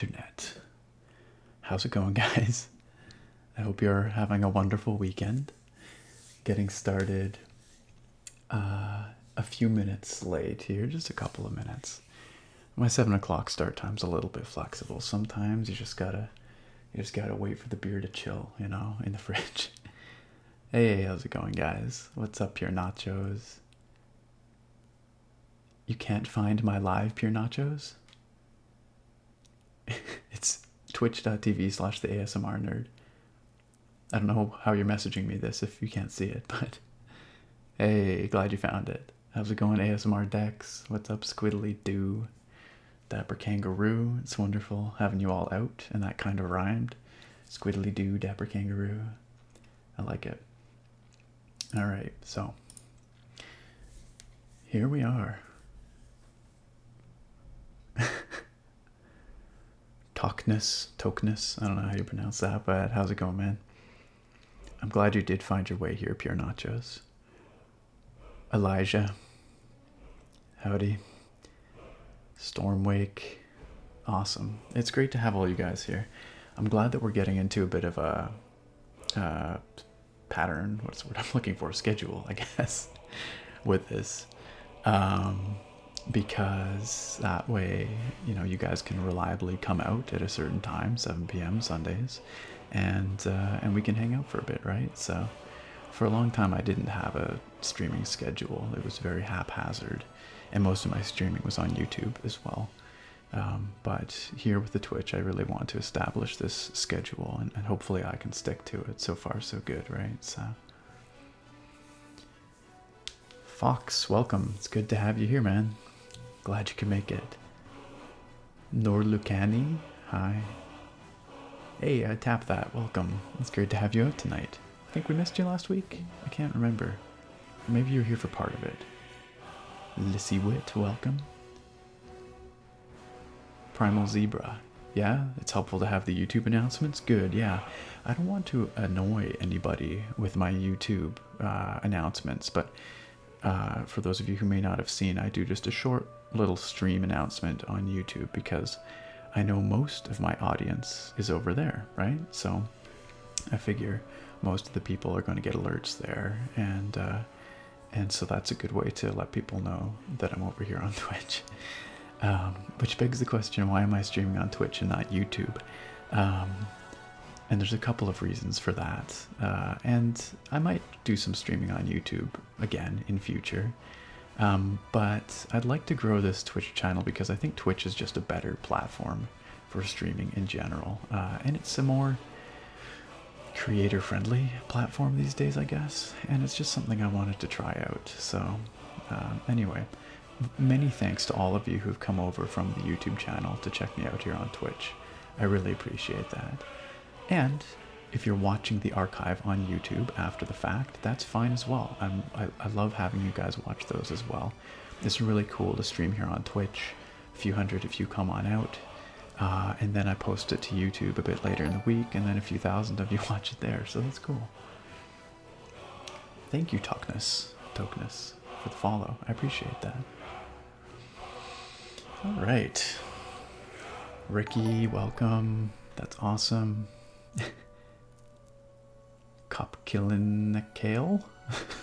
Internet. How's it going, guys? I hope you're having a wonderful weekend. Getting started a few minutes late here, just a couple of minutes. My 7 o'clock start time's a little bit flexible. Sometimes you just gotta wait for the beer to chill, you know, in the fridge. Hey, how's it going, guys? What's up, Pure Nachos? You can't find my live Pure Nachos? It's twitch.tv/the ASMR nerd. I don't know how you're messaging me this if you can't see it, but hey, glad you found it. How's it going, ASMR Dex? What's up, Squiddly Doo? Dapper Kangaroo. It's wonderful having you all out, and that kind of rhymed. Squiddly Doo, Dapper Kangaroo. I like it. Alright, so here we are. Tokness, I don't know how you pronounce that, but how's it going, man? I'm glad you did find your way here, Pure Nachos. Elijah. Howdy. Stormwake. Awesome. It's great to have all you guys here. I'm glad that we're getting into a bit of a pattern, what's the word I'm looking for? Schedule, I guess, with this. Because that way, you know, you guys can reliably come out at a certain time, 7 p.m. Sundays, and we can hang out for a bit, right? So for a long time I didn't have a streaming schedule. It was very haphazard, and most of my streaming was on YouTube as well. But here with the Twitch, I really want to establish this schedule, and hopefully I can stick to it. So far so good, right? So Fox, welcome. It's good to have you here, man. Glad you could make it. Norlukani, hi. Hey, I tapped that. Welcome. It's great to have you out tonight. I think we missed you last week. I can't remember. Maybe you were here for part of it. Lissy Wit, welcome. Primal Zebra. Yeah, it's helpful to have the YouTube announcements. Good, yeah. I don't want to annoy anybody with my YouTube announcements, but for those of you who may not have seen, I do just a short little stream announcement on YouTube because I know most of my audience is over there, right? So I figure most of the people are going to get alerts there, and so that's a good way to let people know that I'm over here on Twitch. Which begs the question, why am I streaming on Twitch and not YouTube? And there's a couple of reasons for that. And I might do some streaming on YouTube again in future. But I'd like to grow this Twitch channel because I think Twitch is just a better platform for streaming in general. And it's a more creator-friendly platform these days, I guess. And it's just something I wanted to try out. So anyway, many thanks to all of you who've come over from the YouTube channel to check me out here on Twitch. I really appreciate that. And if you're watching the archive on YouTube after the fact, that's fine as well. I love having you guys watch those as well. It's really cool to stream here on Twitch, a few hundred if you come on out, and then I post it to YouTube a bit later in the week, and then a few thousand of you watch it there, so that's cool. Thank you, Tokness, for the follow. I appreciate that. All right. Ricky, welcome. That's awesome. Cop killing the kale.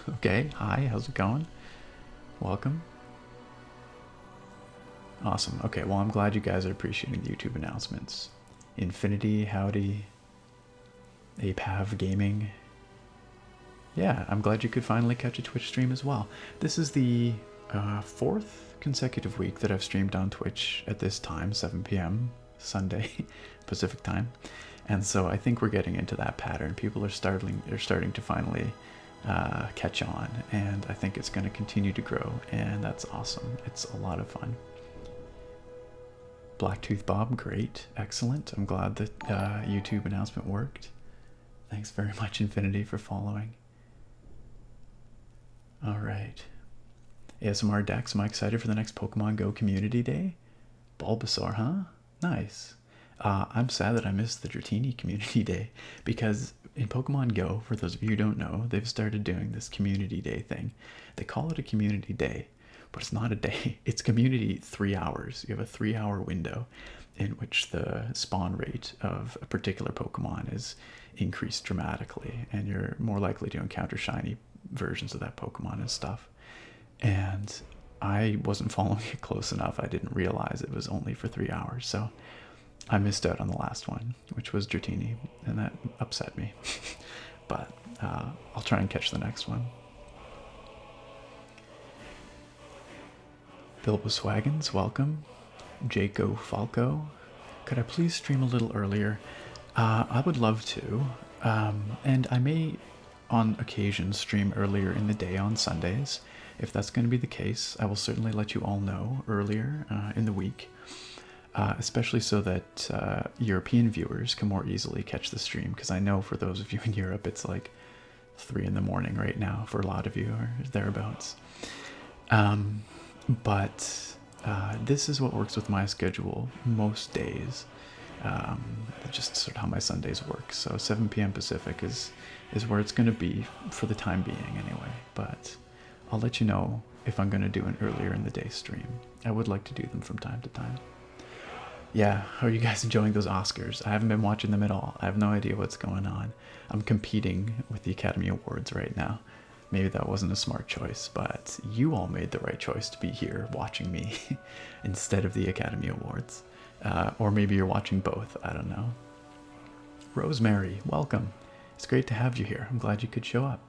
Okay, hi, how's it going? Welcome. Awesome. Okay, well, I'm glad you guys are appreciating the YouTube announcements. Infinity, howdy. Apav Gaming. Yeah, I'm glad you could finally catch a Twitch stream as well. This is the 4th consecutive week that I've streamed on Twitch at this time, 7 p.m. Sunday Pacific time. And so I think we're getting into that pattern. People are starting to finally catch on, and I think it's going to continue to grow, and that's awesome. It's a lot of fun. Blacktooth Bob, great, excellent. I'm glad that YouTube announcement worked. Thanks very much, Infinity, for following. All right. ASMR Dex, am I excited for the next Pokemon Go Community Day? Bulbasaur, huh? Nice. I'm sad that I missed the Dratini Community Day, because in Pokemon Go, for those of you who don't know, they've started doing this Community Day thing. They call it a Community Day, but it's not a day. It's community 3 hours. You have a 3-hour window in which the spawn rate of a particular Pokemon is increased dramatically, and you're more likely to encounter shiny versions of that Pokemon and stuff. And I wasn't following it close enough. I didn't realize it was only for 3 hours, so I missed out on the last one, which was Dratini, and that upset me. But I'll try and catch the next one. Bilboswaggins, welcome. Jaco Falco, could I please stream a little earlier? I would love to, and I may on occasion stream earlier in the day on Sundays. If that's going to be the case, I will certainly let you all know earlier in the week, especially so that European viewers can more easily catch the stream, because I know for those of you in Europe it's like 3 in the morning right now for a lot of you, or thereabouts. But this is what works with my schedule most days. Just sort of how my Sundays work. So 7 p.m. Pacific is where it's going to be for the time being anyway. But I'll let you know if I'm going to do an earlier in the day stream. I would like to do them from time to time. Yeah, how are you guys enjoying those Oscars? I haven't been watching them at all. I have no idea what's going on. I'm competing with the Academy Awards right now. Maybe that wasn't a smart choice, but you all made the right choice to be here watching me instead of the Academy Awards. Or maybe you're watching both, I don't know. Rosemary, welcome. It's great to have you here. I'm glad you could show up.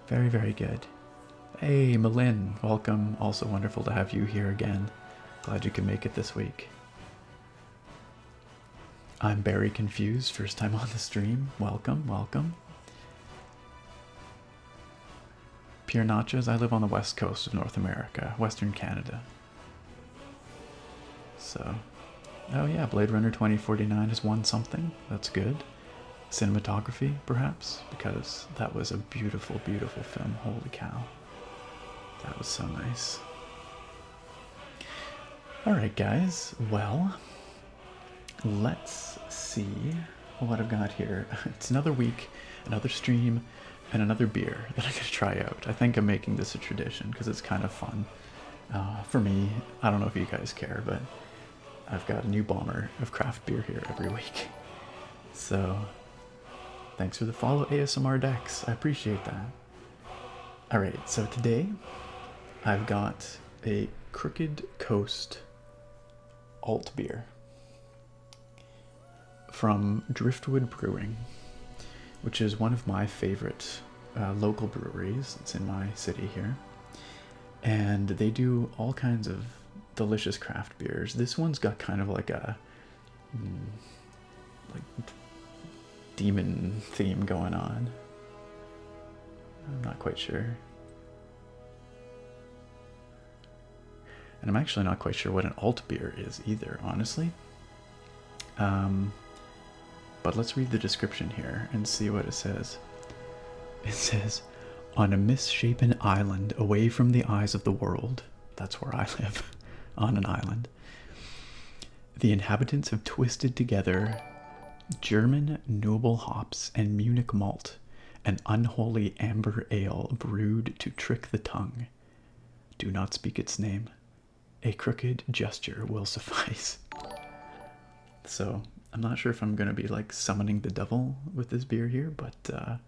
Very, very good. Hey, Malin, welcome. Also wonderful to have you here again. Glad you could make it this week. I'm very confused. First time on the stream. Welcome, welcome. Pure Nachos, I live on the west coast of North America, Western Canada. So, oh yeah, Blade Runner 2049 has won something. That's good. Cinematography, perhaps, because that was a beautiful, beautiful film. Holy cow. That was so nice. Alright guys, well, let's see what I've got here. It's another week, another stream, and another beer that I'm going to try out. I think I'm making this a tradition because it's kind of fun. For me, I don't know if you guys care, but I've got a new bomber of craft beer here every week. So, thanks for the follow, ASMR Dex. I appreciate that. Alright, so today I've got a Crooked Coast alt beer from Driftwood Brewing, which is one of my favorite local breweries. It's in my city here. And they do all kinds of delicious craft beers. This one's got kind of like a like demon theme going on. I'm not quite sure. And I'm actually not quite sure what an alt beer is either, honestly. But let's read the description here and see what it says. It says, on a misshapen island away from the eyes of the world, that's where I live, on an island, the inhabitants have twisted together German noble hops and Munich malt, an unholy amber ale brewed to trick the tongue. Do not speak its name. A crooked gesture will suffice. So, I'm not sure if I'm going to be like summoning the devil with this beer here, but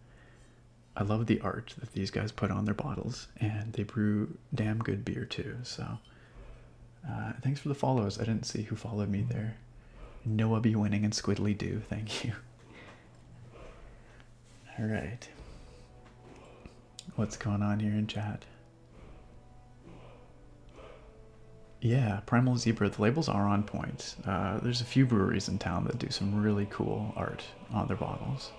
I love the art that these guys put on their bottles, and they brew damn good beer too. So thanks for the follows. I didn't see who followed me there. Noah be winning and Squiddly do. Thank you. All right. What's going on here in chat? Yeah, Primal Zebra, the labels are on point. There's a few breweries in town that do some really cool art on their bottles.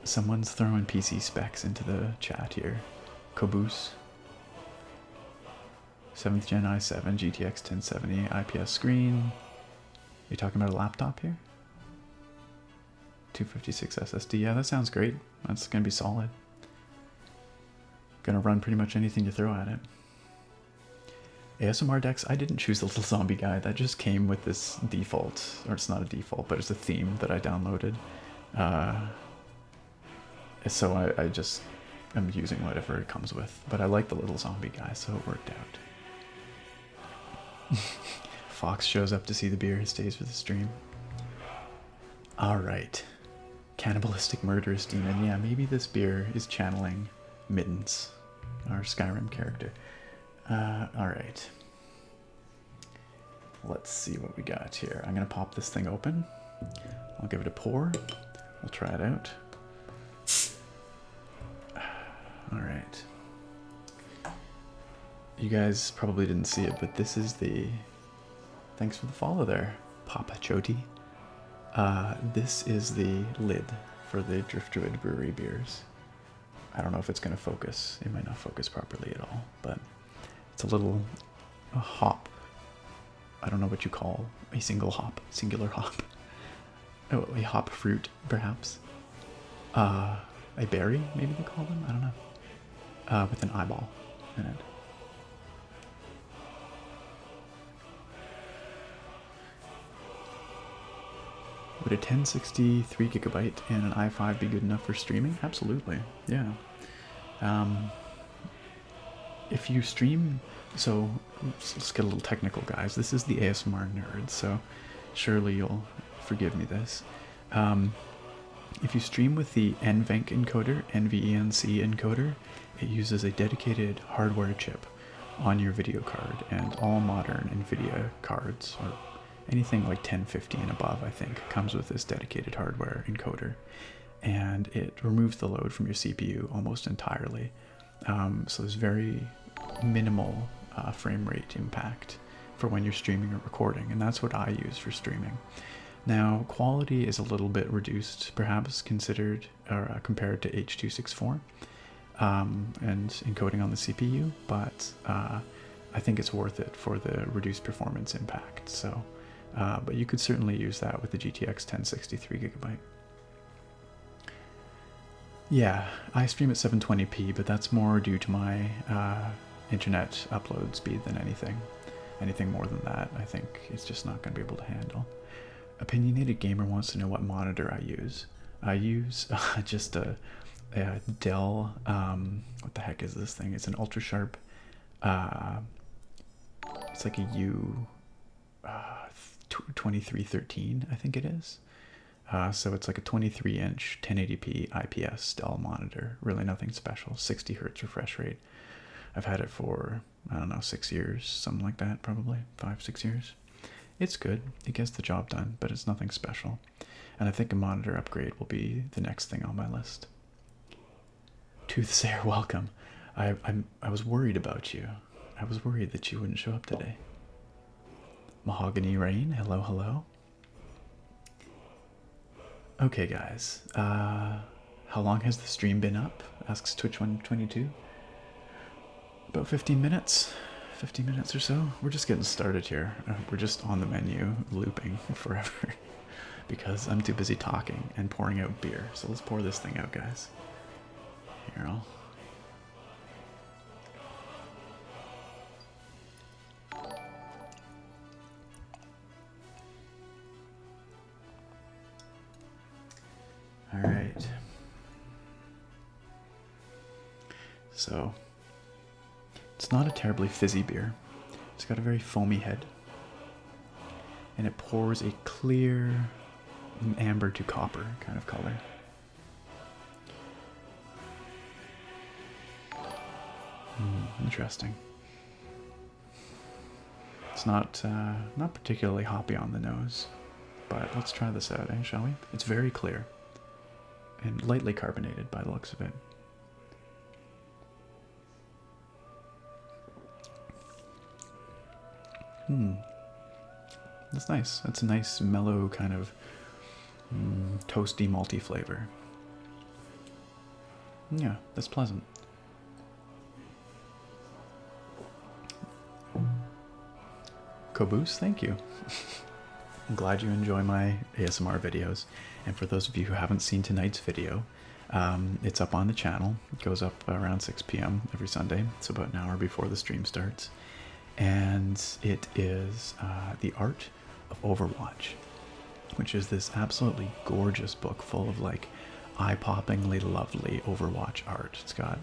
Someone's throwing PC specs into the chat here. Caboose. 7th Gen i7, GTX 1070, IPS screen. You talking about a laptop here? 256 SSD, yeah, that sounds great. That's gonna be solid. Gonna run pretty much anything you throw at it. ASMR Dex, I didn't choose the little zombie guy. That just came with this default, or it's not a default, but it's a theme that I downloaded. So I just am using whatever it comes with. But I like the little zombie guy, so it worked out. Fox shows up to see the beer, stays for the stream. Alright. Cannibalistic Murderous Demon. Yeah, maybe this beer is channeling Mittens, our Skyrim character. Alright. Let's see what we got here. I'm going to pop this thing open. I'll give it a pour. We'll try it out. Alright. You guys probably didn't see it, but this is the... Thanks for the follow there, Papa Choti. This is the lid for the Drift Druid Brewery beers. I don't know if it's going to focus. It might not focus properly at all, but it's a little hop. I don't know what you call a singular hop. Oh, a hop fruit, perhaps. A berry, maybe they call them? I don't know. With an eyeball in it. Would a 1060 3GB and an i5 be good enough for streaming? Absolutely, yeah. If you stream, so let's get a little technical, guys. This is the ASMR nerd, so surely you'll forgive me this. If you stream with the NVENC encoder, NVENC encoder, it uses a dedicated hardware chip on your video card, and all modern NVIDIA cards, or anything like 1050 and above, I think, comes with this dedicated hardware encoder, and it removes the load from your CPU almost entirely. So there's very minimal frame rate impact for when you're streaming or recording, and that's what I use for streaming. Now, quality is a little bit reduced, perhaps, considered or compared to H.264 and encoding on the CPU, but I think it's worth it for the reduced performance impact. So, but you could certainly use that with the GTX 1060 3GB. Yeah, I stream at 720p, but that's more due to my internet upload speed than anything. Anything more than that, I think it's just not going to be able to handle. Opinionated Gamer wants to know what monitor I use. I use just a Dell, what the heck is this thing? It's an ultra sharp, it's like a U 2313, I think it is. So it's like a 23-inch 1080p IPS Dell monitor. Really nothing special. 60 hertz refresh rate. I've had it for, I don't know, 6 years, something like that, probably 5-6 years. It's good. It gets the job done, but it's nothing special. And I think a monitor upgrade will be the next thing on my list. Toothsayer, welcome. I was worried about you. I was worried that you wouldn't show up today. Mahogany Rain, hello, hello. Okay, guys. How long has the stream been up? Asks Twitch122. About 15 minutes. 15 minutes or so. We're just getting started here. We're just on the menu looping forever because I'm too busy talking and pouring out beer. So let's pour this thing out, guys. Here, all right. So it's not a terribly fizzy beer. It's got a very foamy head. And it pours a clear amber to copper kind of color. Interesting. It's not particularly hoppy on the nose, but let's try this out, shall we? It's very clear and lightly carbonated by the looks of it. That's nice. That's a nice mellow kind of toasty malty flavor. Yeah, that's pleasant. Caboose, thank you. I'm glad you enjoy my ASMR videos. And for those of you who haven't seen tonight's video, it's up on the channel. It goes up around 6 p.m. every Sunday, so about an hour before the stream starts. And it is The Art of Overwatch, which is this absolutely gorgeous book full of like eye-poppingly lovely Overwatch art. It's got,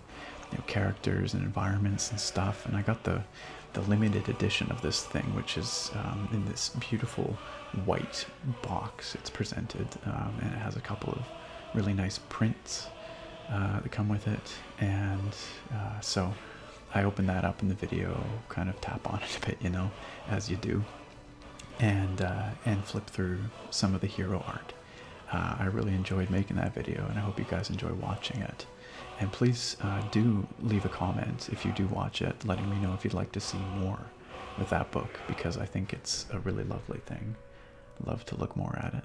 you know, characters and environments and stuff, and I got the limited edition of this thing, which is in this beautiful white box. It's presented, and it has a couple of really nice prints that come with it, and so I opened that up in the video, kind of tap on it a bit, you know, as you do, and flip through some of the hero art. I really enjoyed making that video, and I hope you guys enjoy watching it. And please do leave a comment if you do watch it, letting me know if you'd like to see more with that book, because I think it's a really lovely thing. Love to look more at it.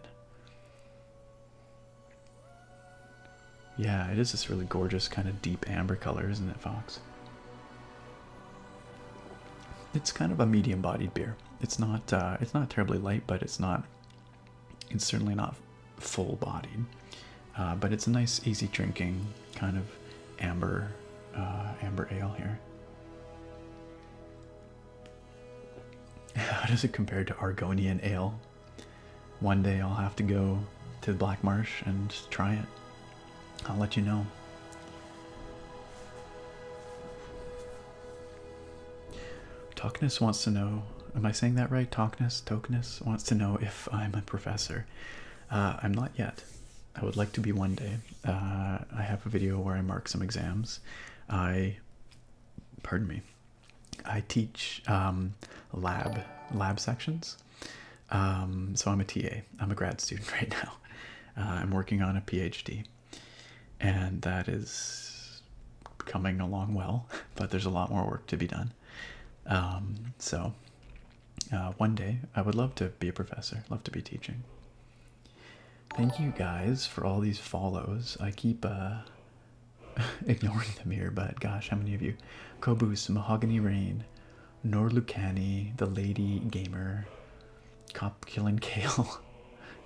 Yeah, it is this really gorgeous kind of deep amber color, isn't it, Fox? It's kind of a medium-bodied beer. It's not terribly light, but it's certainly not full-bodied. But it's a nice, easy drinking kind of amber ale here. How does it compare to Argonian ale? One day I'll have to go to the Black Marsh and try it. I'll let you know. Talkness wants to know, am I saying that right? Talkness wants to know if I'm a professor. I'm not yet. I would like to be one day. I have a video where I mark some exams. Pardon me. I teach lab sections. So I'm a TA. I'm a grad student right now. I'm working on a PhD, and that is coming along well, but there's a lot more work to be done. So one day I would love to be a professor, love to be teaching. Thank you guys for all these follows. I keep ignoring them here, but gosh, how many of you? Kobus, Mahogany Rain, Norlucani, The Lady Gamer, Cop Killing Kale.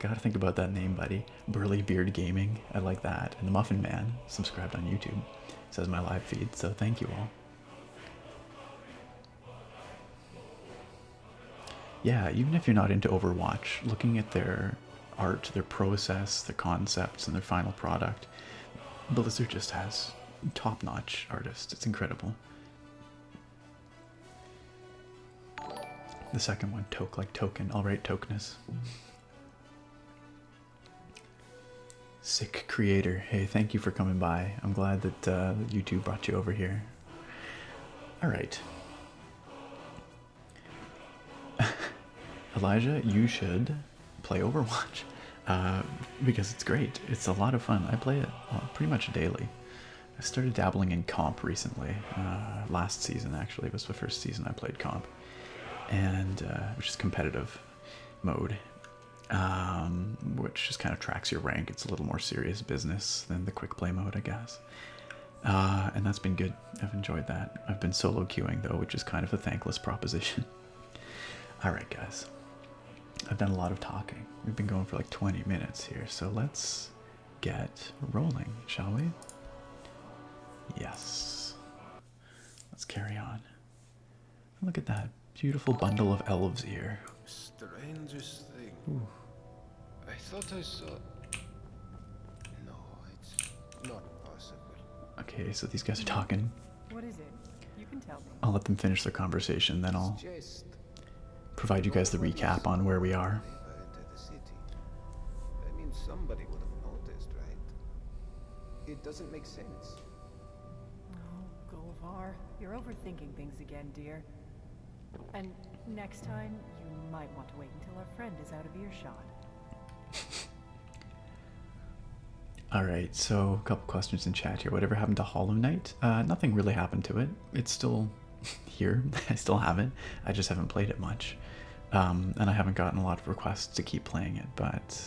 Gotta think about that name, buddy. Burly Beard Gaming, I like that. And the Muffin Man, subscribed on YouTube, says my live feed, so thank you all. Yeah, even if you're not into Overwatch, looking at their art, their process, their concepts, and their final product, Blizzard just has top-notch artists. It's incredible. The second one, Toke like token. All right, Tokeness. Sick creator. Hey, thank you for coming by. I'm glad that YouTube brought you over here. All right. Elijah, you should play Overwatch because it's great. It's a lot of fun. I play it pretty much daily. I started dabbling in comp recently. Last season, actually, was the first season I played comp, and which is competitive mode, which just kind of tracks your rank. It's a little more serious business than the quick play mode, I guess. And that's been good. I've enjoyed that. I've been solo queuing though, which is kind of a thankless proposition. All right, guys. I've done a lot of talking. We've been going for like 20 minutes here, so let's get rolling, shall we? Yes. Let's carry on. Look at that beautiful bundle of elves here. Strangest thing. Ooh. I thought I saw. No, it's not possible. Okay, so these guys are talking. What is it? You can tell me. I'll let them finish their conversation, then I'll Just provide you guys the recap on where we are. into the city. I mean, somebody would have noticed, right? It doesn't make sense. Oh, Golvar, you're overthinking things again, dear. And next time, you might want to wait until our friend is out of earshot. Alright, so a couple questions in chat here. Whatever happened to Hollow Knight? Nothing really happened to it. It's still here. I still have it. I just haven't played it much. And I haven't gotten a lot of requests to keep playing it, but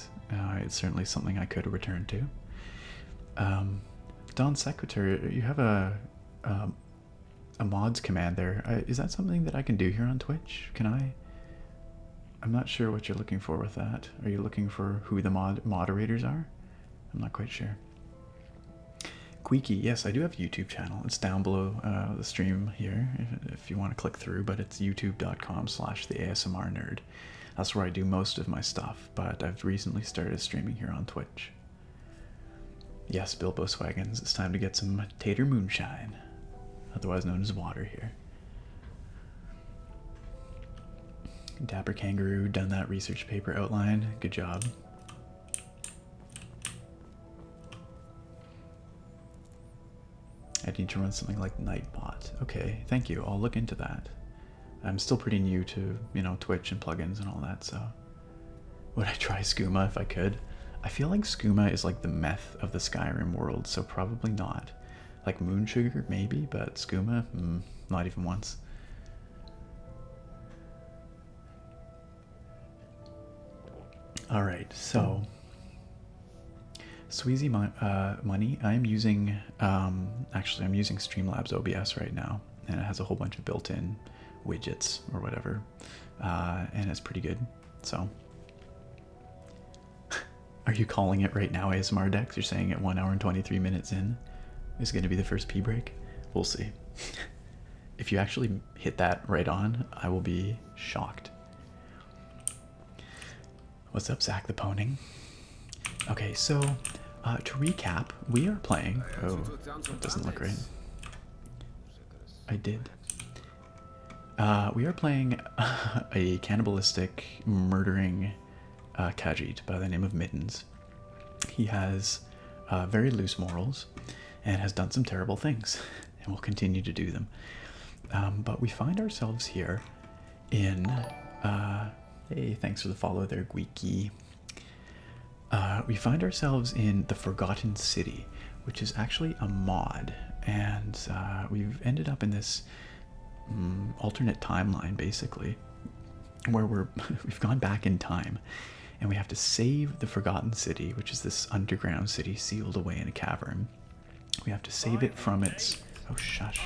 it's certainly something I could return to. Don Secretary, you have a mods command there. Is that something that I can do here on Twitch? Can I? I'm not sure what you're looking for with that. Are you looking for who the moderators are? I'm not quite sure. Queeky, yes, I do have a YouTube channel. It's down below the stream here if you want to click through, but it's youtube.com/theASMRnerd. That's where I do most of my stuff, but I've recently started streaming here on Twitch. Yes, Bilbo Swaggins, it's time to get some tater moonshine, otherwise known as water here. Dapper Kangaroo, done that research paper outline. Good job. I need to run something like Nightbot. Okay, thank you. I'll look into that. I'm still pretty new to, you know, Twitch and plugins and all that, so... Would I try skooma if I could? I feel like skooma is like the meth of the Skyrim world, so probably not. Like moon sugar, maybe, but skooma? Not even once. Alright, so... Sweezy Money, I'm using... actually, I'm using Streamlabs OBS right now, and it has a whole bunch of built-in widgets, or whatever, and it's pretty good, so... Are you calling it right now, ASMR Dex? You're saying at 1 hour and 23 minutes in is going to be the first pee break? We'll see. If you actually hit that right on, I will be shocked. What's up, Zach the Poning? Okay, so to recap, we are playing... Oh, it doesn't look right. I did. We are playing a cannibalistic, murdering... Khajiit by the name of Mittens. He has very loose morals and has done some terrible things and will continue to do them. But we find ourselves here in... hey, thanks for the follow there, Gweeky. We find ourselves in the Forgotten City, which is actually a mod, and we've ended up in this alternate timeline, basically, where we've gone back in time. And we have to save the Forgotten City, which is this underground city sealed away in a cavern. We have to save it from its... Oh, shush.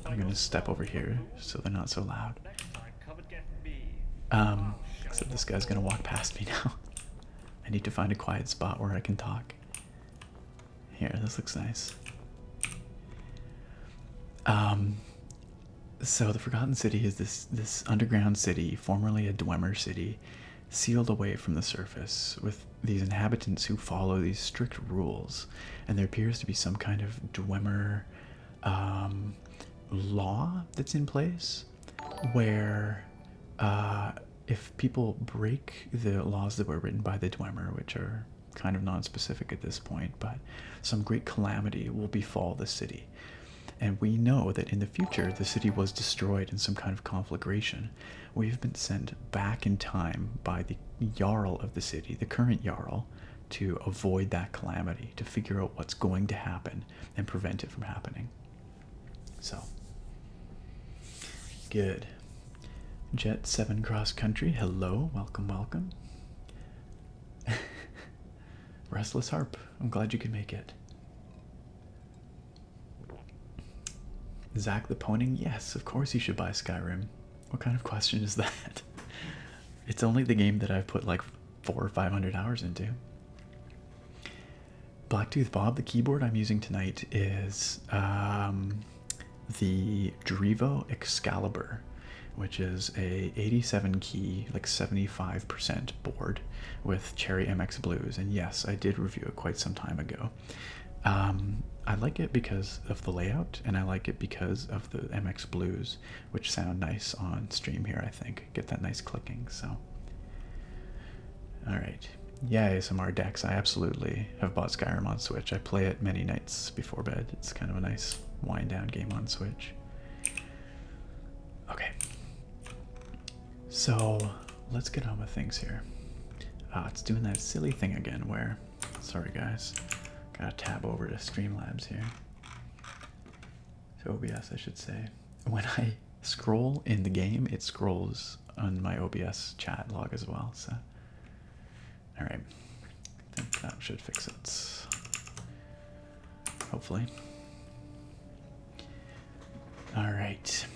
I'm going to step over here so they're not so loud. Except this guy's going to walk past me now. I need to find a quiet spot where I can talk. Here, this looks nice. So the Forgotten City is this underground city, formerly a Dwemer city, sealed away from the surface, with these inhabitants who follow these strict rules. And there appears to be some kind of Dwemer law that's in place, where if people break the laws that were written by the Dwemer, which are kind of non-specific at this point, but some great calamity will befall the city. And we know that in the future, the city was destroyed in some kind of conflagration. We've been sent back in time by the Jarl of the city, the current Jarl, to avoid that calamity, to figure out what's going to happen and prevent it from happening. So, good. Jet 7 Cross Country, hello, welcome, welcome. Restless Harp, I'm glad you could make it. Zach the Poning, yes, of course you should buy Skyrim. What kind of question is that? It's only the game that I've put like 400 or 500 hours into. Blacktooth Bob, the keyboard I'm using tonight is the Drivo Excalibur, which is a 87 key, like 75% board with Cherry MX Blues. And yes, I did review it quite some time ago. I like it because of the layout, and I like it because of the MX Blues, which sound nice on stream here, I think. Get that nice clicking, so. Alright. Yeah, ASMR Dex, I absolutely have bought Skyrim on Switch. I play it many nights before bed. It's kind of a nice wind-down game on Switch. Okay. So, let's get on with things here. It's doing that silly thing again where... Sorry, guys. Gotta tab over to Streamlabs here. To OBS, I should say. When I scroll in the game, it scrolls on my OBS chat log as well, so. Alright. I think that should fix it. Hopefully. Alright.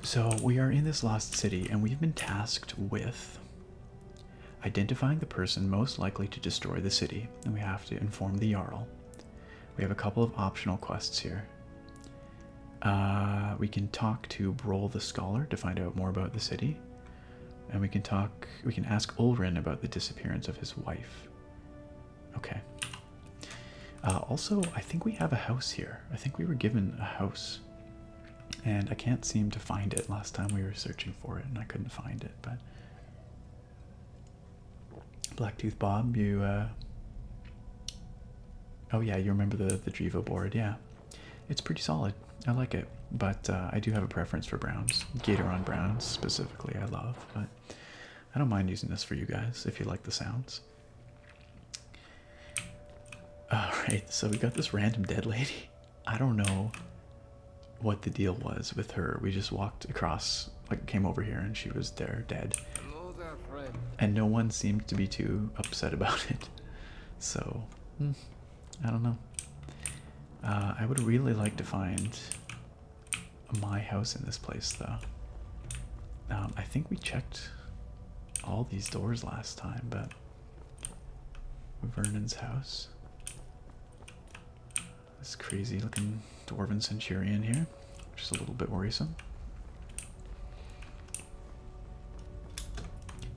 So, we are in this lost city, and we've been tasked with identifying the person most likely to destroy the city, and we have to inform the Jarl. We have a couple of optional quests here. We can talk to Broll the Scholar to find out more about the city, and we can ask Ulrin about the disappearance of his wife. Okay. Also, I think we have a house here. I think we were given a house. And I can't seem to find it. Last time we were searching for it and I couldn't find it, but... Blacktooth Bob, you, Oh yeah, you remember the Drevo board, yeah. It's pretty solid. I like it, but I do have a preference for browns. Gatoron browns, specifically, I love, but I don't mind using this for you guys, if you like the sounds. Alright, so we got this random dead lady. I don't know what the deal was with her. We just walked across, like came over here and she was there dead. Hello there, friend. And no one seemed to be too upset about it. So, I don't know. I would really like to find my house in this place though. I think we checked all these doors last time, but Vernon's house. This crazy looking dwarven centurion here, which is a little bit worrisome.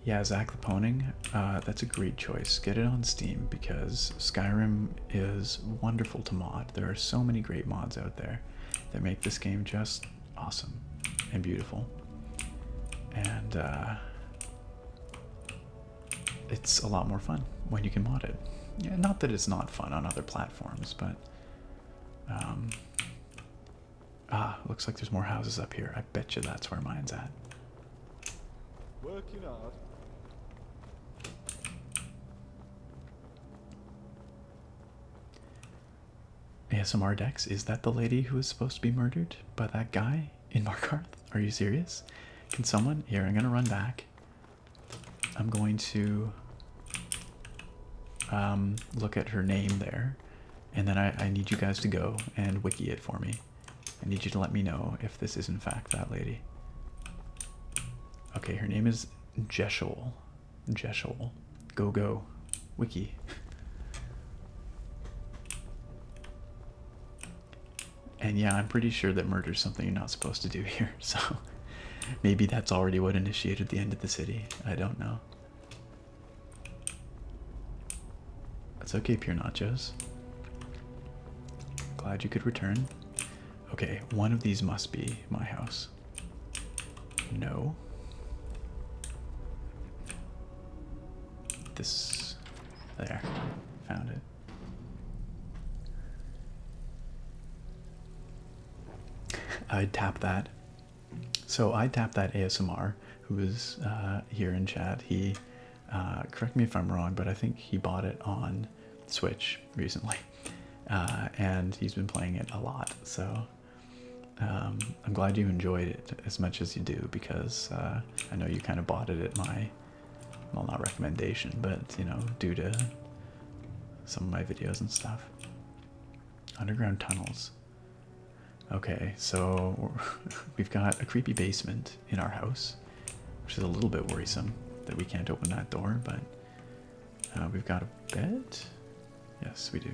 Yeah, Zach Laponing, that's a great choice. Get it on Steam because Skyrim is wonderful to mod. There are so many great mods out there that make this game just awesome and beautiful. And it's a lot more fun when you can mod it. Yeah, not that it's not fun on other platforms, but looks like there's more houses up here. I bet you that's where mine's at. Working hard. ASMR Dex, is that the lady who was supposed to be murdered by that guy in Markarth? Are you serious? Can someone... Here, I'm going to run back. I'm going to look at her name there. And then I need you guys to go and wiki it for me. I need you to let me know if this is in fact that lady. Okay, her name is Jeshol. Jeshol. Go, go. Wiki. And yeah, I'm pretty sure that murder is something you're not supposed to do here, so maybe that's already what initiated the end of the city. I don't know. That's okay, Pure Nachos. Glad you could return. Okay, one of these must be my house. No. This... There. Found it. I'd tap that. So I tapped that ASMR, who was here in chat. He, correct me if I'm wrong, but I think he bought it on Switch recently. And he's been playing it a lot. So I'm glad you enjoyed it as much as you do, because I know you kind of bought it at my, well, not recommendation, but, you know, due to some of my videos and stuff. Underground tunnels. Okay, so we've got a creepy basement in our house, which is a little bit worrisome that we can't open that door, but we've got a bed. Yes, we do.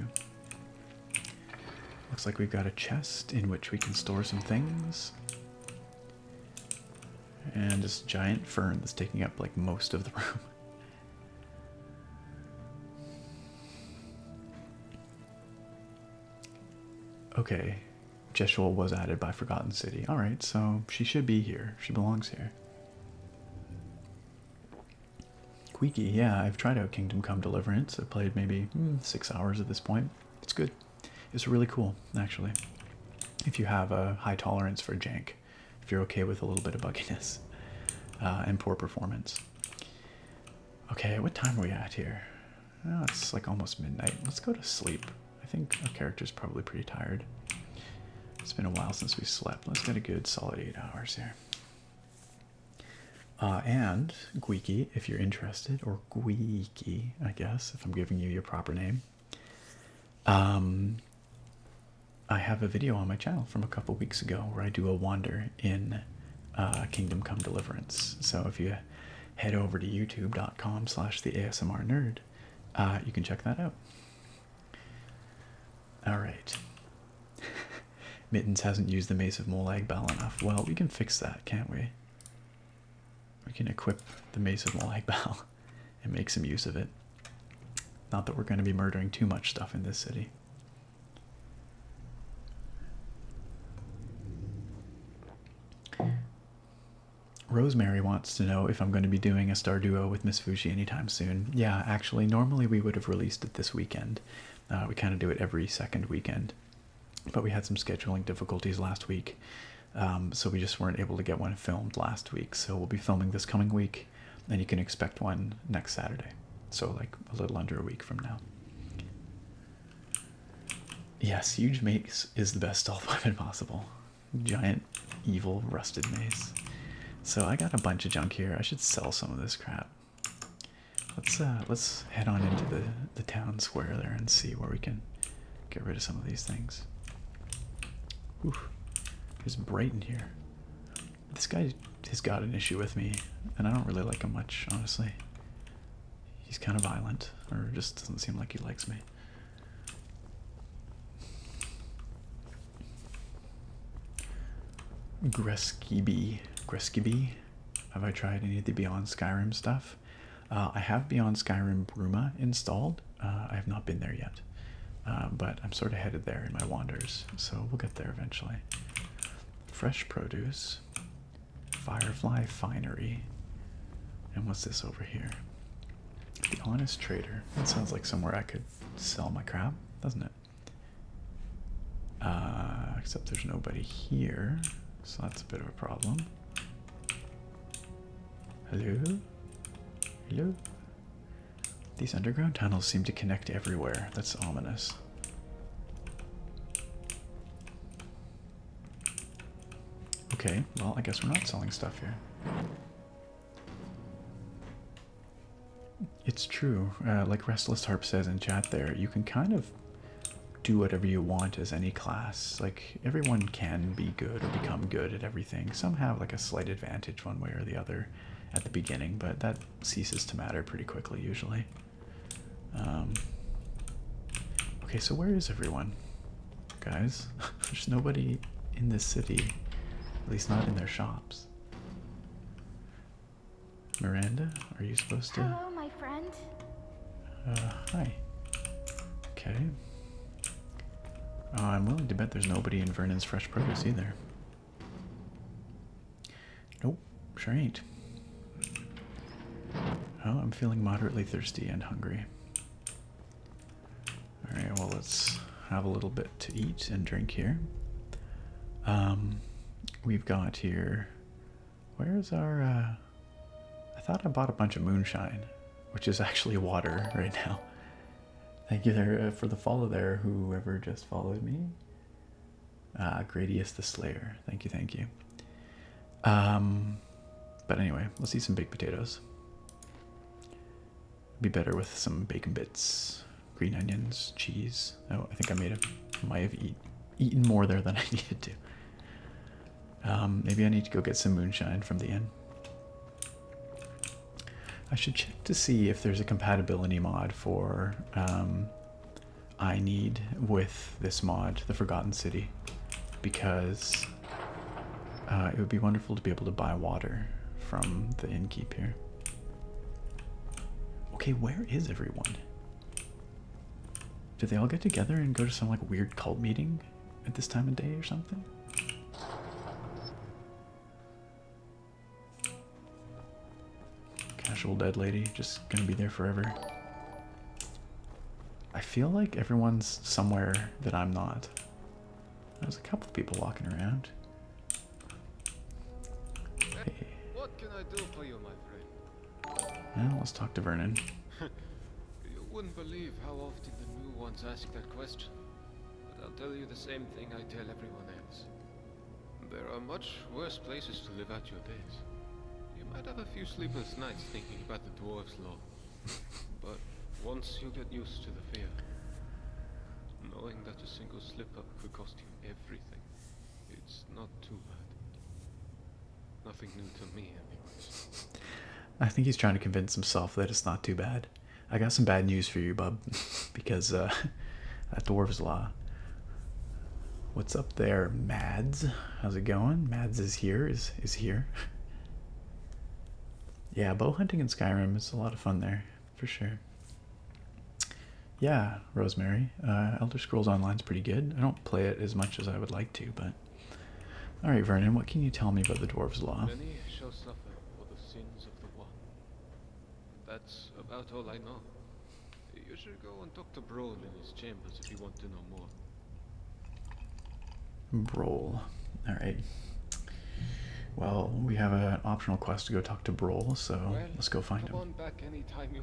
Looks like we've got a chest in which we can store some things. And this giant fern that's taking up like most of the room. Okay. Jeshua was added by Forgotten City. Alright, so she should be here. She belongs here. Queeky, yeah, I've tried out Kingdom Come Deliverance. I've played maybe 6 hours at this point. It's good. It's really cool, actually. If you have a high tolerance for jank. If you're okay with a little bit of bugginess. And poor performance. Okay, what time are we at here? Oh, it's like almost midnight. Let's go to sleep. I think our character's probably pretty tired. It's been a while since we slept. Let's get a good solid 8 hours here. And Gweeky, if you're interested, or Gweeky, I guess, if I'm giving you your proper name. I have a video on my channel from a couple weeks ago where I do a wander in Kingdom Come Deliverance. So if you head over to youtube.com/theasmrnerd, you can check that out. All right. Mittens hasn't used the Mace of Molag Bal enough. Well, we can fix that, can't we? We can equip the Mace of Molag Bal and make some use of it. Not that we're going to be murdering too much stuff in this city. Rosemary wants to know if I'm going to be doing a Star Duo with Miss Fuji anytime soon. Yeah, actually, normally we would have released it this weekend. We kind of do it every second weekend. But we had some scheduling difficulties last week. So we just weren't able to get one filmed last week. So we'll be filming this coming week. And you can expect one next Saturday. So like a little under a week from now. Yes, huge mace is the best stealth weapon possible. Giant, evil, rusted mace. So I got a bunch of junk here. I should sell some of this crap. Let's head on into the town square there and see where we can get rid of some of these things. Oof. It's bright in here. This guy has got an issue with me, and I don't really like him much, honestly. He's kind of violent, or just doesn't seem like he likes me. Greskibi. Have I tried any of the Beyond Skyrim stuff? I have Beyond Skyrim Bruma installed. I have not been there yet. But I'm sort of headed there in my wanders, so we'll get there eventually. Fresh produce. Firefly Finery. And what's this over here? The Honest Trader. That sounds like somewhere I could sell my crap, doesn't it? Except there's nobody here, so that's a bit of a problem. Hello? Hello? These underground tunnels seem to connect everywhere. That's ominous. Okay, well, I guess we're not selling stuff here. It's true. Like Restless Harp says in chat there, you can kind of do whatever you want as any class. Like, everyone can be good or become good at everything. Some have like a slight advantage one way or the other at the beginning, but that ceases to matter pretty quickly usually. Okay, so where is everyone? Guys, there's nobody in this city, at least not in their shops. Miranda, are you supposed to? Hello, my friend. Hi. Okay. I'm willing to bet there's nobody in Vernon's Fresh Produce either. Nope, sure ain't. Oh, I'm feeling moderately thirsty and hungry. Alright, well, let's have a little bit to eat and drink here. We've got here... Where's our... I thought I bought a bunch of moonshine, which is actually water right now. Thank you there for the follow there, whoever just followed me. Gradius the Slayer. Thank you, thank you. But anyway, let's eat some baked potatoes. Be better with some bacon bits, green onions, cheese. Oh, I think I might have eaten more there than I needed to. Maybe I need to go get some moonshine from the inn. I should check to see if there's a compatibility mod for I Need with this mod, the Forgotten City, because it would be wonderful to be able to buy water from the innkeep here. Okay, where is everyone? Did they all get together and go to some like weird cult meeting at this time of day or something? Casual dead lady, just gonna be there forever. I feel like everyone's somewhere that I'm not. There's a couple of people walking around. Hey. What can I do for you, my friend? Well, let's talk to Vernon. You wouldn't believe how often the new ones ask that question. But I'll tell you the same thing I tell everyone else. There are much worse places to live out your days. You might have a few sleepless nights thinking about the dwarves' law. But once you get used to the fear, knowing that a single slip-up could cost you everything, it's not too bad. Nothing new to me, anyways. I think he's trying to convince himself that it's not too bad. I got some bad news for you, bub, because that dwarves' law. What's up there, Mads? How's it going? Mads is here. Is here. Yeah, bow hunting in Skyrim is a lot of fun there, for sure. Yeah, Rosemary. Elder Scrolls Online's pretty good. I don't play it as much as I would like to, but... Alright, Vernon, what can you tell me about the Dwarves' Law? Many shall suffer for the sins of the one. That's about all I know. You should go and talk to Brawl in his chambers if you want to know more. Broll. Alright. Well, we have an optional quest to go talk to Broll, so let's go find him. Come on back anytime you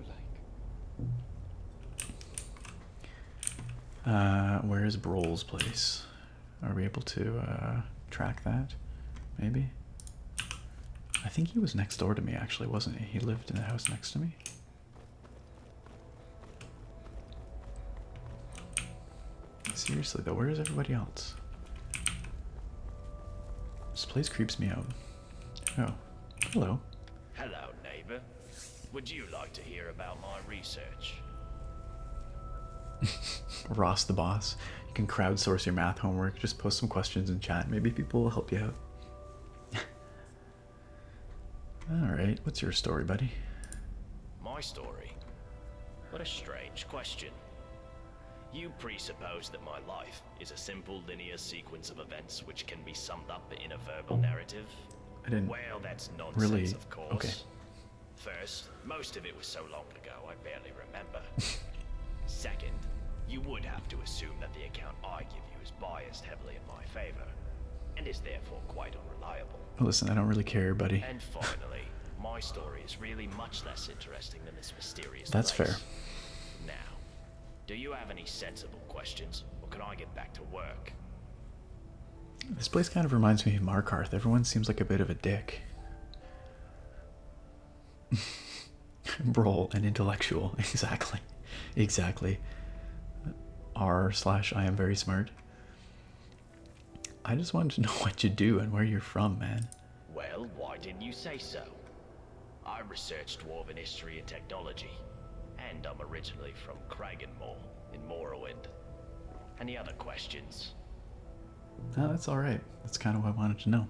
like. Where is Broll's place? Are we able to track that? Maybe? I think he was next door to me, actually, wasn't he? He lived in the house next to me. Seriously, though, where is everybody else? This place creeps me out. Oh, hello. Hello, neighbor. Would you like to hear about my research? Ross the boss. You can crowdsource your math homework. Just post some questions in chat. Maybe people will help you out. Alright, what's your story, buddy? My story? What a strange question. You presuppose that my life is a simple linear sequence of events which can be summed up in a verbal narrative? I didn't Well, that's nonsense, really... of course. Okay. First, most of it was so long ago I barely remember. Second, you would have to assume that the account I give you is biased heavily in my favor, and is therefore quite unreliable. Listen, I don't really care, buddy. And finally, my story is really much less interesting than this mysterious That's place. fair. Now, do you have any sensible questions, or can I get back to work? This place kind of reminds me of Markarth. Everyone seems like a bit of a dick. Broll, an intellectual. Exactly. Exactly. R/I am very smart. I just wanted to know what you do and where you're from, man. Well, why didn't you say so? I researched Dwarven history and technology, and I'm originally from Kragenmoor in Morrowind. Any other questions? No, that's alright. That's kind of what I wanted to know.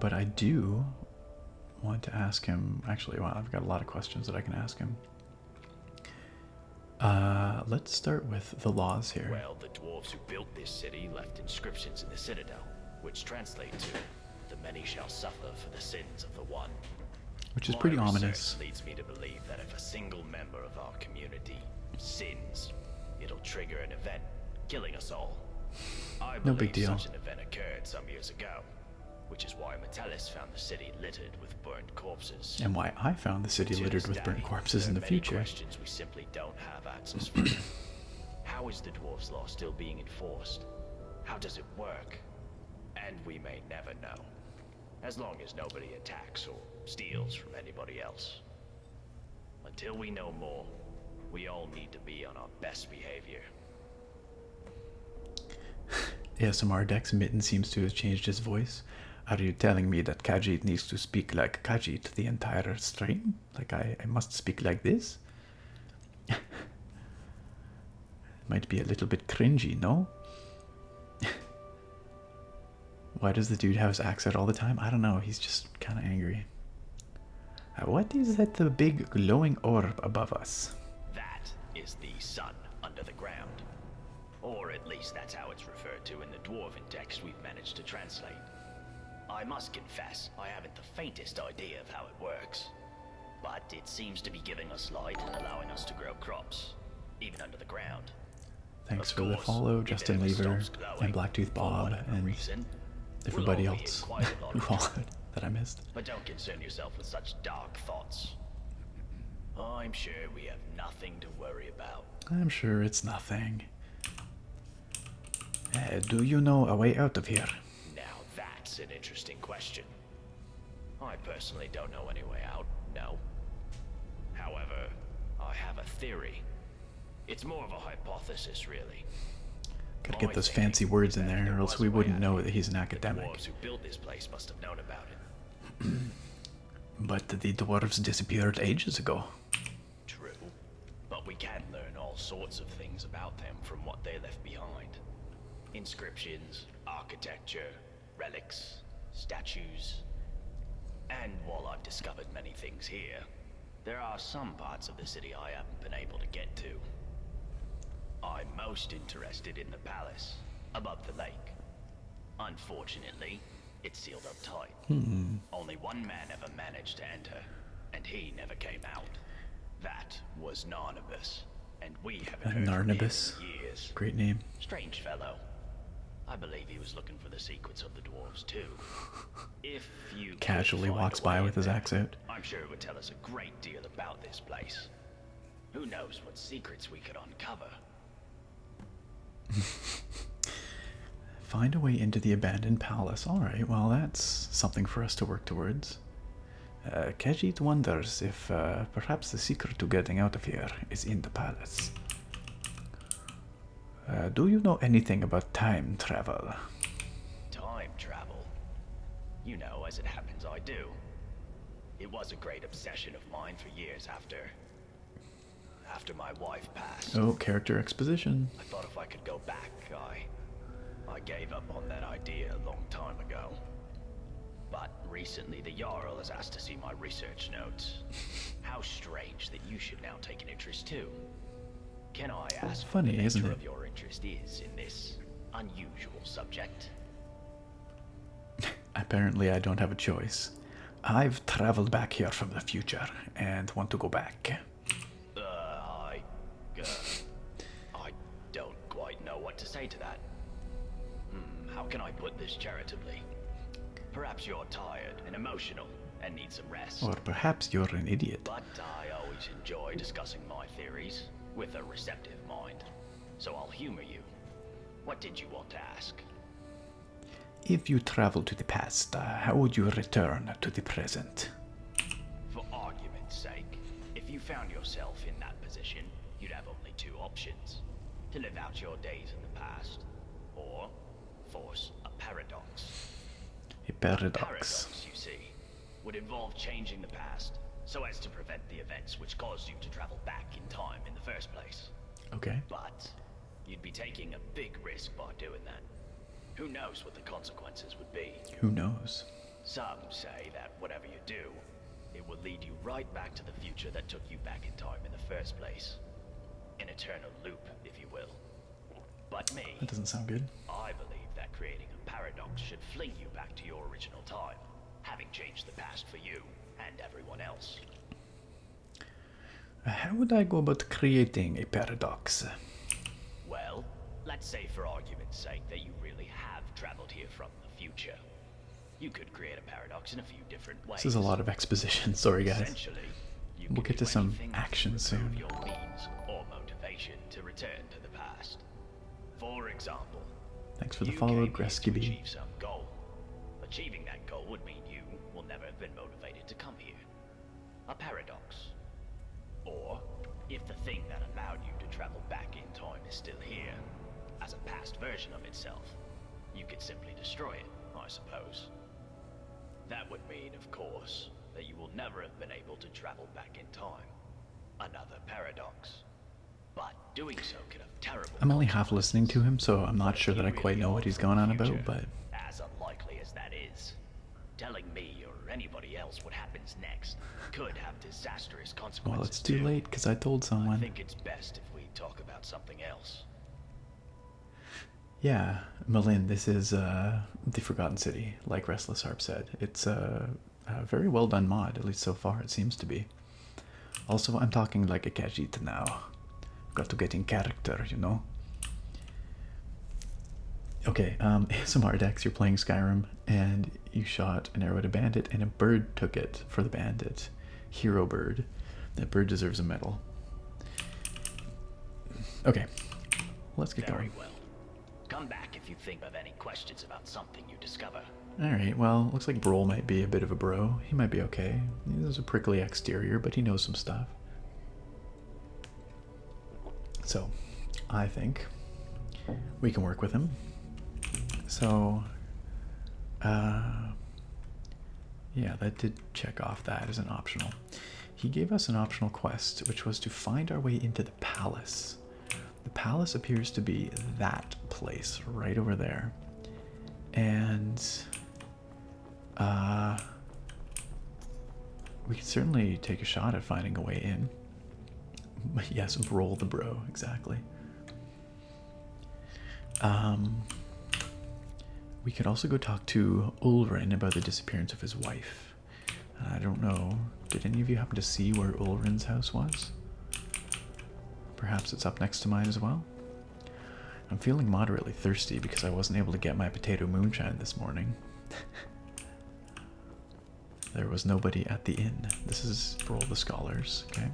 But I do want to ask him... Actually, well, I've got a lot of questions that I can ask him. Let's start with the laws here. Well, the dwarves who built this city left inscriptions in the citadel, which translate to, "The many shall suffer for the sins of the one." Which is pretty My ominous. research leads me to believe that if a single member of our community sins, it'll trigger an event, killing us all. I No believe big deal. such an event occurred some years ago, which is why Metellus found the city littered with burnt corpses. And why I found the city To littered this with burnt day, corpses in there the are many future. questions we simply don't have answers for. How is the dwarves' law still being enforced? How does it work? And we may never know, as long as nobody attacks or steals from anybody else. Until we know more, we all need to be on our best behavior. ASMR Dex Mitten seems to have changed his voice. Are you telling me that Khajiit needs to speak like Khajiit the entire stream? Like I must speak like this? Might be a little bit cringy, no? Why does the dude have his accent all the time? I don't know, he's just kind of angry. What is that big glowing orb above us? That is the sun under the ground. Or at least that's how it's referred to in the Dwarven text we've managed to translate. I must confess, I haven't the faintest idea of how it works. But it seems to be giving us light and allowing us to grow crops, even under the ground. Thanks Of for the course, follow, if it Justin ever Lever, stops glowing, and Blacktooth for Bob, whatever and reason, everybody we'll all be else in quite a lot of who trouble. followed that I missed. But don't concern yourself with such dark thoughts. I'm sure we have nothing to worry about. I'm sure it's nothing. Do you know a way out of here? Now that's an interesting question. I personally don't know any way out, no. However, I have a theory. It's more of a hypothesis, really. Gotta get My those thinking fancy words in is that there, there or else was we a way wouldn't out know of that he's an The academic. dwarves who built this place must have known about it. But the dwarves disappeared ages ago. True. But we can learn all sorts of things about them from what they left behind. Inscriptions, architecture, relics, statues. And while I've discovered many things here, there are some parts of the city I haven't been able to get to. I'm most interested in the palace, above the lake. Unfortunately, it's sealed up tight. Only one man ever managed to enter, and he never came out. That was Narnibus, and we haven't heard from him in years. Great name. Strange fellow. I believe he was looking for the secrets of the dwarves too. If you Casually walks by with his axe out. I'm sure it would tell us a great deal about this place. Who knows what secrets we could uncover? Find a way into the abandoned palace. Alright, well that's something for us to work towards. Khajiit wonders if perhaps the secret to getting out of here is in the palace. Do you know anything about time travel? Time travel? You know, as it happens, I do. It was a great obsession of mine for years after my wife passed. Oh, character exposition. I thought if I could go back, I gave up on that idea a long time ago. But recently the Jarl has asked to see my research notes. How strange that you should now take an interest too. Can I ask funny, what the isn't nature it? of your interest is in this unusual subject? Apparently I don't have a choice. I've traveled back here from the future and want to go back. I don't quite know what to say to that. How can I put this charitably? Perhaps you're tired and emotional and need some rest. Or perhaps you're an idiot. But I always enjoy discussing my theories with a receptive mind. So I'll humor you. What did you want to ask? If you travel to the past, how would you return to the present? For argument's sake, if you found yourself in that position, you'd have only two options. To live out your days in the past, or force a paradox. A paradox. Paradox, you see, would involve changing the past so as to prevent the events which caused you to travel back in time in the first place. Okay. But you'd be taking a big risk by doing that. Who knows what the consequences would be? Who knows? Some say that whatever you do, it will lead you right back to the future that took you back in time in the first place. An eternal loop, if you will. But me, That doesn't sound good. I believe that creating a paradox should fling you back to your original time, having changed the past for you and everyone else. How would I go about creating a paradox? Well, let's say for argument's sake that you really have traveled here from the future. You could create a paradox in a few different ways. This is a lot of exposition. Sorry, guys. Essentially, you We'll can get to do some anything action to soon. improve your means or motivation to return to the past. For example, Thanks for the you follow, came here to Gresky B. achieve some goal. Achieving that goal would mean you will never have been motivated to come here. A paradox. Or, if the thing that allowed you to travel back in time is still here, as a past version of itself, you could simply destroy it, I suppose. That would mean, of course, that you will never have been able to travel back in time. Another paradox. But doing so could have terrible I'm only half listening to him, so I'm not sure that I quite know what he's going on about, but as unlikely as that is, telling me or anybody else what happens next could have disastrous consequences. well, it's too too. late because I told I someone. think it's best if we talk about something else. Yeah, Malin, this is the Forgotten City, like Restless Harp said. It's a very well done mod, at least so far it seems to be. Also, I'm talking like a Khajiit now. Got to get in character, you know. Okay, ASMR Dex, you're playing Skyrim, and you shot an arrow at a bandit, and a bird took it for the bandit. Hero bird. That bird deserves a medal. Okay, let's get Very going. well. Come back if you think of any questions about something you discover. Alright, well, looks like Broll might be a bit of a bro. He might be okay. He has a prickly exterior, but he knows some stuff. So, I think we can work with him. So, yeah, that did check off that as an optional. He gave us an optional quest, which was to find our way into the palace. The palace appears to be that place right over there. And we could certainly take a shot at finding a way in. Yes, roll the bro, exactly. We could also go talk to Ulrin about the disappearance of his wife. I don't know. Did any of you happen to see where Ulrin's house was? Perhaps it's up next to mine as well? I'm feeling moderately thirsty because I wasn't able to get my potato moonshine this morning. There was nobody at the inn. This is for all the scholars, okay?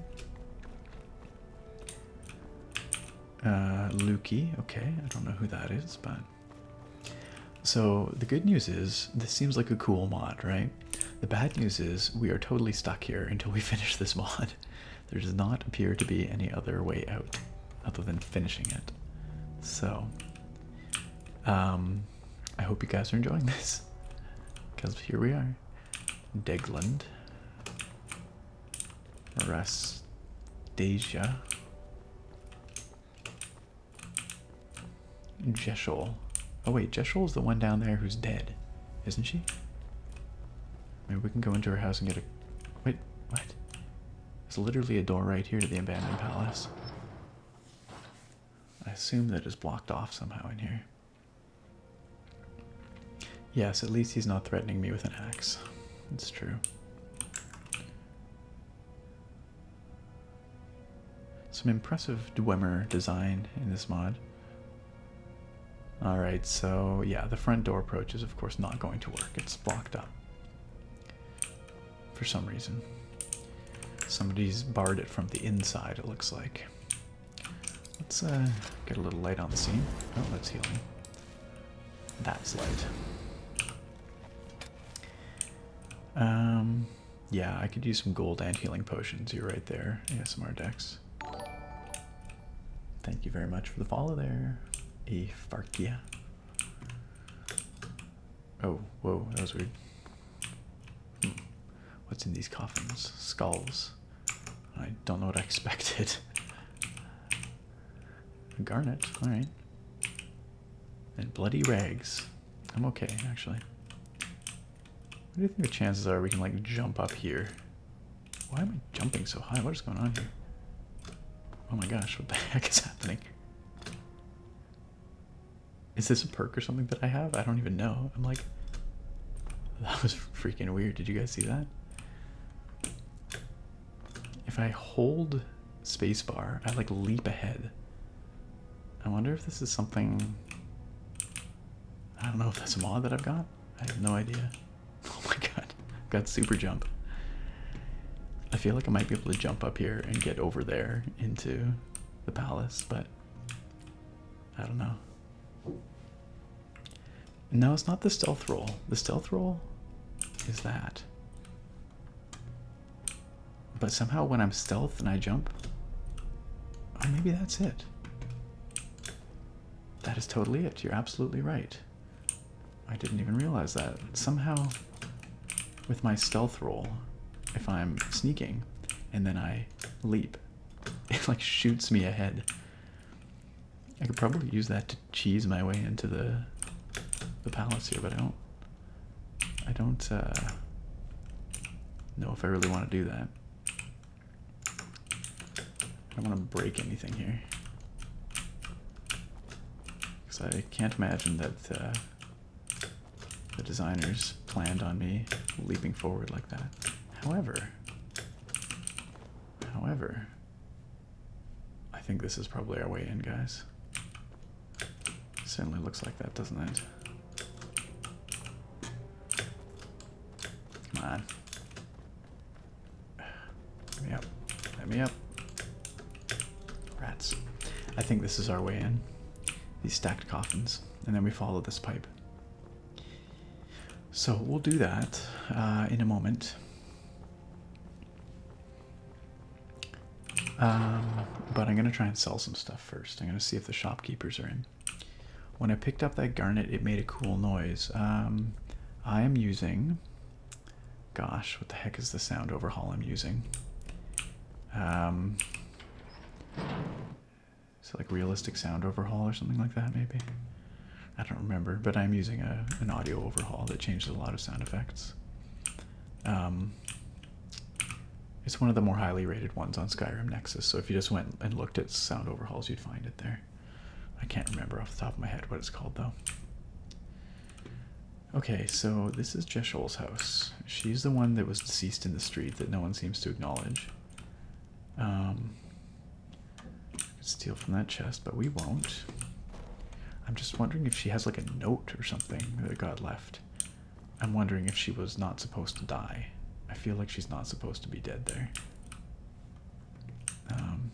Lukey, okay, I don't know who that is, but... So, the good news is, this seems like a cool mod, right? The bad news is, we are totally stuck here until we finish this mod. There does not appear to be any other way out, other than finishing it. So, I hope you guys are enjoying this, because here we are. Degland. Rastasia. Jeshol. Oh wait, Jeshol's the one down there who's dead, isn't she? Maybe we can go into her house and get a... Wait, what? There's literally a door right here to the abandoned palace. I assume that it's blocked off somehow in here. Yes, at least he's not threatening me with an axe. It's true. Some impressive Dwemer design in this mod. Alright, so yeah, the front door approach is of course not going to work. It's blocked up. For some reason. Somebody's barred it from the inside, it looks like. Let's get a little light on the scene. Oh, that's healing. That's light. Yeah, I could use some gold and healing potions. You're right there. ASMR Dex. Thank you very much for the follow there. Farkia. Oh, whoa, that was weird. What's in these coffins? Skulls. I don't know what I expected. A garnet, alright. And bloody rags. I'm okay, actually. What do you think the chances are we can, like, jump up here? Why am I jumping so high? What is going on here? Oh my gosh, what the heck is happening? Is this a perk or something that I have? I don't even know. I'm like... That was freaking weird. Did you guys see that? If I hold spacebar, I, like, leap ahead. I wonder if this is something... I don't know if that's a mod that I've got. I have no idea. Oh my god. I've got super jump. I feel like I might be able to jump up here and get over there into the palace, but I don't know. No, it's not the stealth roll. The stealth roll is that. But somehow when I'm stealth and I jump, oh, maybe that's it. That is totally it. You're absolutely right. I didn't even realize that. Somehow, with my stealth roll, if I'm sneaking and then I leap, it like shoots me ahead. I could probably use that to cheese my way into the palace here, but I don't know if I really want to do that. I don't want to break anything here, because I can't imagine that the designers planned on me leaping forward like that. However, I think this is probably our way in, guys. Certainly looks like that, doesn't it? Come on. Let me up. Let me up. Rats. I think this is our way in. These stacked coffins. And then we follow this pipe. So we'll do that in a moment. But I'm going to try and sell some stuff first. I'm going to see if the shopkeepers are in. When I picked up that garnet, it made a cool noise. I am using... Gosh, what the heck is the sound overhaul I'm using? Is it like realistic sound overhaul or something like that, maybe? I don't remember, but I'm using an audio overhaul that changes a lot of sound effects. It's one of the more highly rated ones on Skyrim Nexus, so if you just went and looked at sound overhauls, you'd find it there. I can't remember off the top of my head what it's called, though. Okay, so this is Jeshol's house. She's the one that was deceased in the street that no one seems to acknowledge. Steal from that chest, but we won't. I'm just wondering if she has like a note or something that got left. I'm wondering if she was not supposed to die. I feel like she's not supposed to be dead there.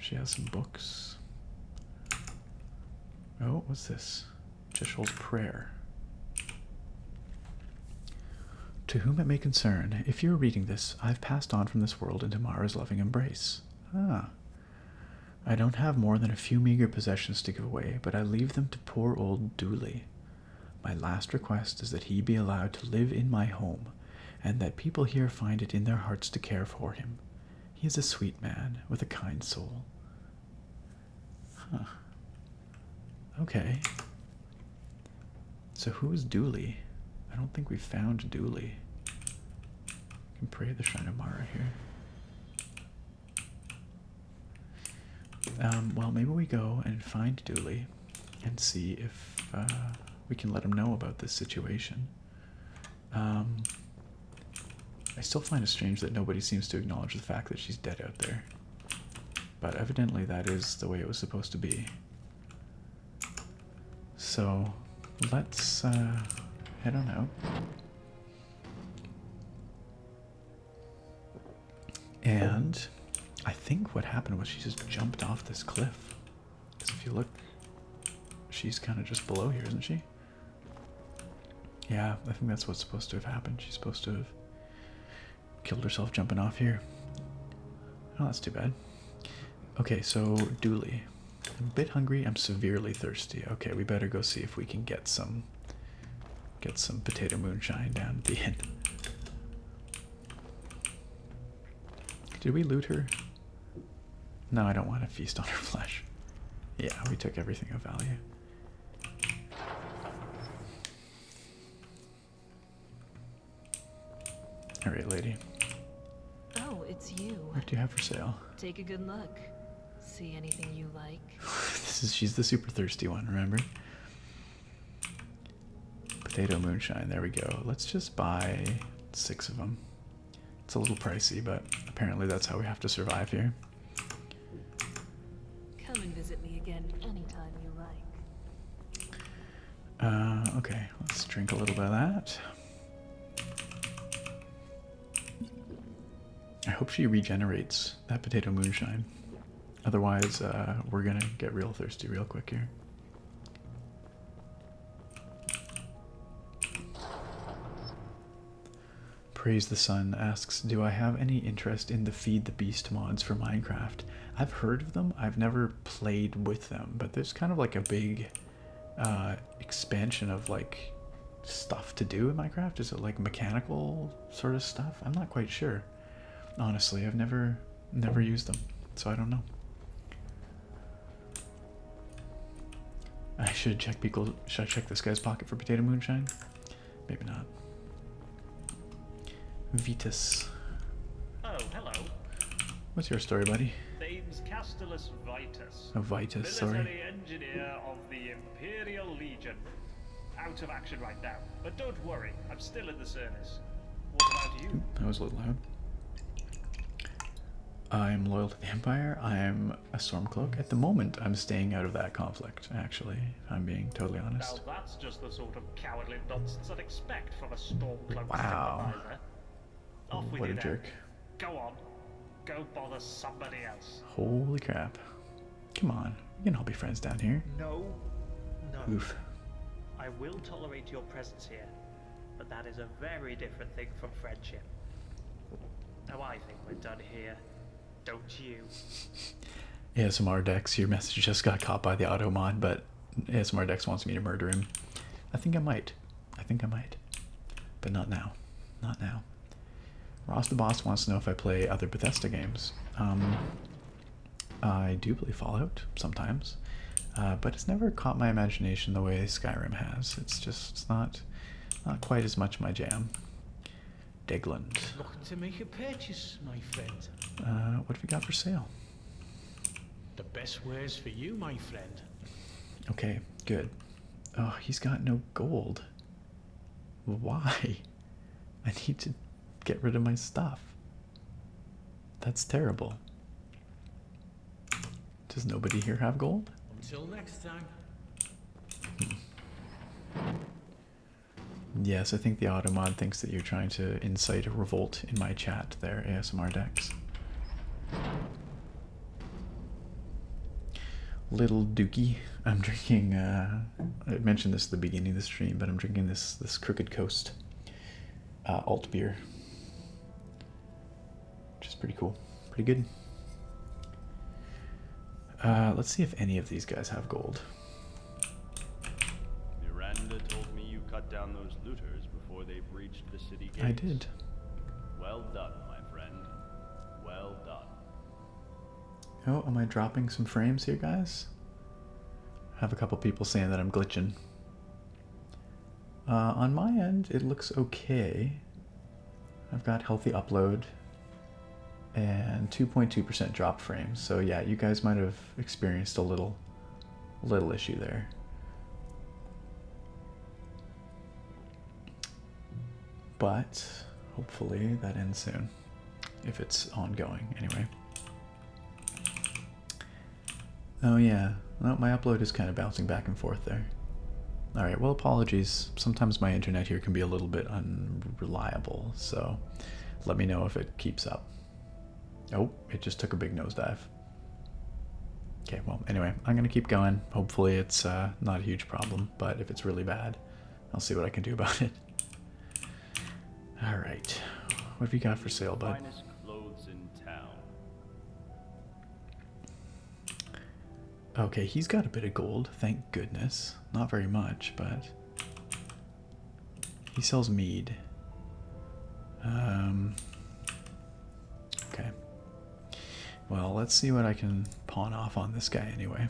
She has some books. Oh, what's this? Jeshol's prayer. To whom it may concern, if you are reading this, I've passed on from this world into Mara's loving embrace. Ah. I don't have more than a few meager possessions to give away, but I leave them to poor old Dooley. My last request is that he be allowed to live in my home, and that people here find it in their hearts to care for him. He is a sweet man, with a kind soul. Huh. Okay. So who is Dooley? I don't think we found Dooley. I can pray the Shrine of Mara here. Well, maybe we go and find Dooley and see if we can let him know about this situation. I still find it strange that nobody seems to acknowledge the fact that she's dead out there. But evidently that is the way it was supposed to be. So, let's head on out. And I think what happened was she just jumped off this cliff. Because if you look, she's kind of just below here, isn't she? Yeah, I think that's what's supposed to have happened. She's supposed to have killed herself jumping off here. Oh, that's too bad. Okay, so Dooley. I'm a bit hungry. I'm severely thirsty. Okay, we better go see if we can get some potato moonshine down at the end. Did we loot her? No, I don't want to feast on her flesh. Yeah, we took everything of value. Alright, lady. Oh, it's you. What do you have for sale? Take a good look. See anything you like? She's the super thirsty one, remember? Potato moonshine, there we go. Let's just buy 6 of them. It's a little pricey, but apparently that's how we have to survive here. Come and visit me again anytime you like. Okay, let's drink a little bit of that. I hope she regenerates that potato moonshine. Otherwise, we're gonna get real thirsty real quick here. Praise the Sun asks, do I have any interest in the Feed the Beast mods for Minecraft? I've heard of them, I've never played with them, but there's kind of like a big expansion of like stuff to do in Minecraft. Is it like mechanical sort of stuff? I'm not quite sure. Honestly, I've never used them, so I don't know. I should check should I check this guy's pocket for potato moonshine? Maybe not. Vitus. Oh, hello. What's your story, buddy? Name's Castellus Vitus. Oh, Vitus, sorry. Military engineer of the Imperial Legion. Out of action right now, but don't worry, I'm still in the service. What about you? That was a little loud. I'm loyal to the Empire. I'm a Stormcloak. At the moment, I'm staying out of that conflict, actually, if I'm being totally honest. Now that's just the sort of cowardly nonsense I'd expect from a Stormcloak Wow. sympathizer. Off with What you a then. jerk. Go on. Go bother somebody else. Holy crap. Come on. We can all be friends down here. No. Oof. I will tolerate your presence here, but that is a very different thing from friendship. Now I think we're done here. Don't you? ASMR Dex, your message just got caught by the auto mod, but ASMR Dex wants me to murder him. I think I might. But not now. Not now. Ross the Boss wants to know if I play other Bethesda games. I do play Fallout sometimes, but it's never caught my imagination the way Skyrim has. It's not quite as much my jam. Degland. Looking to make a purchase, my friend. What have we got for sale? The best wares for you, my friend. Okay, good. Oh, he's got no gold. Why? I need to get rid of my stuff. That's terrible. Does nobody here have gold? Until next time. Yes, I think the Automod thinks that you're trying to incite a revolt in my chat there, ASMR Dex. Little Dookie. I'm drinking, I mentioned this at the beginning of the stream, but I'm drinking this Crooked Coast alt beer. Which is pretty cool. Pretty good. Let's see if any of these guys have gold. Miranda told me you cut down those looters before they breached the city gates. I did. Well done, my friend. Well done. Oh, am I dropping some frames here, guys? I have a couple people saying that I'm glitching. On my end, it looks okay. I've got healthy upload and 2.2% drop frames. So yeah, you guys might have experienced a little issue there. But hopefully that ends soon, if it's ongoing anyway. Oh yeah, well, my upload is kind of bouncing back and forth there. Alright, well, apologies. Sometimes my internet here can be a little bit unreliable, so let me know if it keeps up. Oh, it just took a big nosedive. Okay, well, anyway, I'm going to keep going. Hopefully it's not a huge problem, but if it's really bad, I'll see what I can do about it. Alright, what have you got for sale, bud? Finest clothes in town. Okay, he's got a bit of gold, thank goodness. Not very much, but he sells mead. Okay. Well, let's see what I can pawn off on this guy anyway.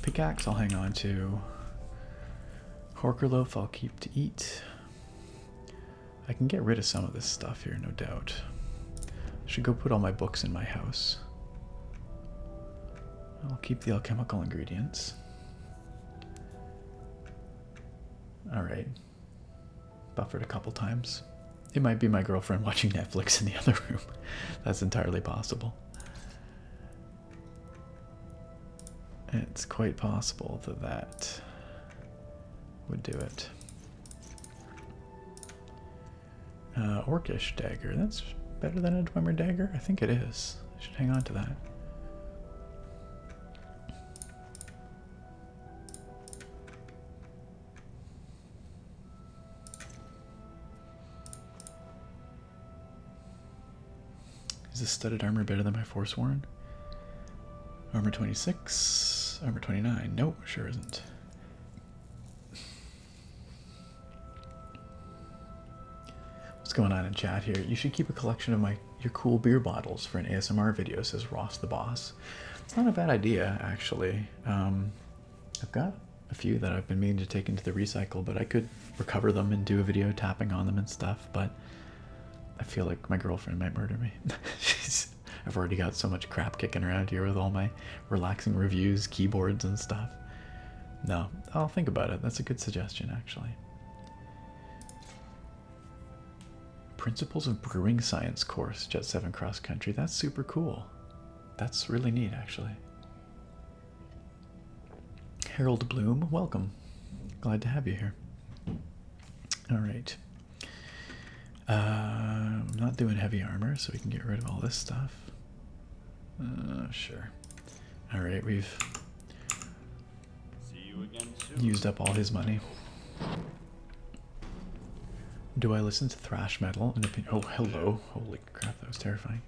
Pickaxe I'll hang on to. Horker loaf I'll keep to eat. I can get rid of some of this stuff here, no doubt. I should go put all my books in my house. I'll keep the alchemical ingredients. Alright. Buffered a couple times. It might be my girlfriend watching Netflix in the other room. That's entirely possible. It's quite possible that that would do it. Orcish dagger. That's better than a Dwemer dagger? I think it is. I should hang on to that. Is this studded armor better than my Forsworn? Armor 26, armor 29. Nope, sure isn't. What's going on in chat here? You should keep a collection of your cool beer bottles for an ASMR video, says Ross the Boss. It's not a bad idea, actually. I've got a few that I've been meaning to take into the recycle, but I could recover them and do a video tapping on them and stuff, but I feel like my girlfriend might murder me. I've already got so much crap kicking around here with all my relaxing reviews, keyboards and stuff. No, I'll think about it. That's a good suggestion, actually. Principles of Brewing Science course, Jet 7 Cross Country. That's super cool. That's really neat, actually. Harold Bloom, welcome. Glad to have you here. All right. I'm not doing heavy armor, so we can get rid of all this stuff. Sure. All right, we've See you again soon. used up all his money. Do I listen to thrash metal? Oh, hello. Holy crap, that was terrifying.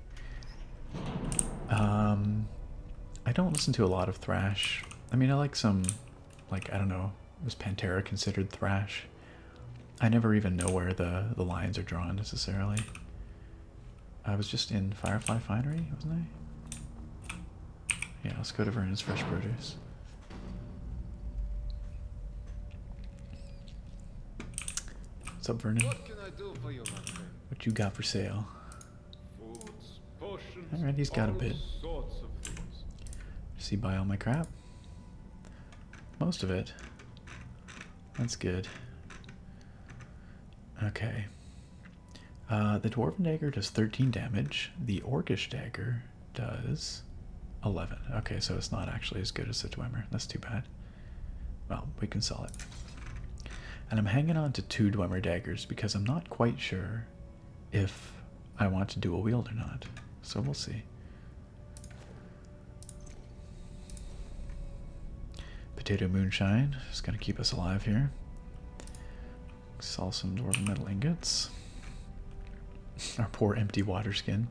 I don't listen to a lot of thrash. I mean, I like some, like, I don't know, was Pantera considered thrash? I never even know where the lines are drawn, necessarily. I was just in Firefly Finery, wasn't I? Yeah, let's go to Vernon's Fresh Produce. What's up, Vernon? What can I do for you, my friend? What you got for sale? Foods, potions, Alright, he's got a all bit. sorts of things. Does he buy all my crap? most of it. That's good. Okay. The Dwarven Dagger does 13 damage. The Orcish Dagger does 11. Okay, so it's not actually as good as the Dwemer. That's too bad. Well, we can sell it. And I'm hanging on to 2 Dwemer Daggers because I'm not quite sure if I want to dual wield or not. So we'll see. Potato Moonshine is going to keep us alive here. Sell some Dwarven Metal Ingots. Our poor empty water skin,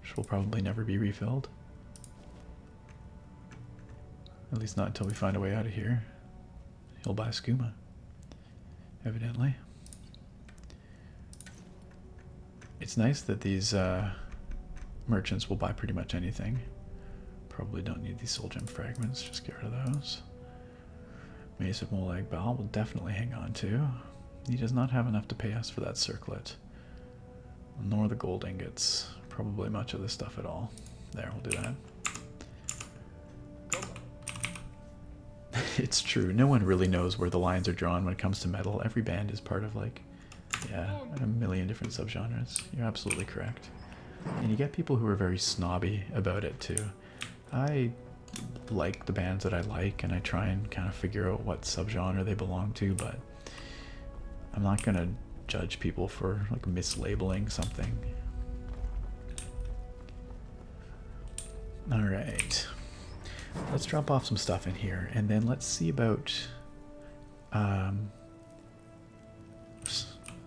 which will probably never be refilled. At least not until we find a way out of here. He'll buy skooma, evidently. It's nice that these merchants will buy pretty much anything. Probably don't need these soul gem fragments, just get rid of those. Mace of Molag Bal will definitely hang on to. He does not have enough to pay us for that circlet. Nor the gold ingots. Probably much of this stuff at all. There, we'll do that. It's true. No one really knows where the lines are drawn when it comes to metal. Every band is part of, like, yeah, a million different subgenres. You're absolutely correct. And you get people who are very snobby about it, too. I like the bands that I like, and I try and kind of figure out what subgenre they belong to, but I'm not going to judge people for like mislabeling something. Alright. Let's drop off some stuff in here, and then let's see about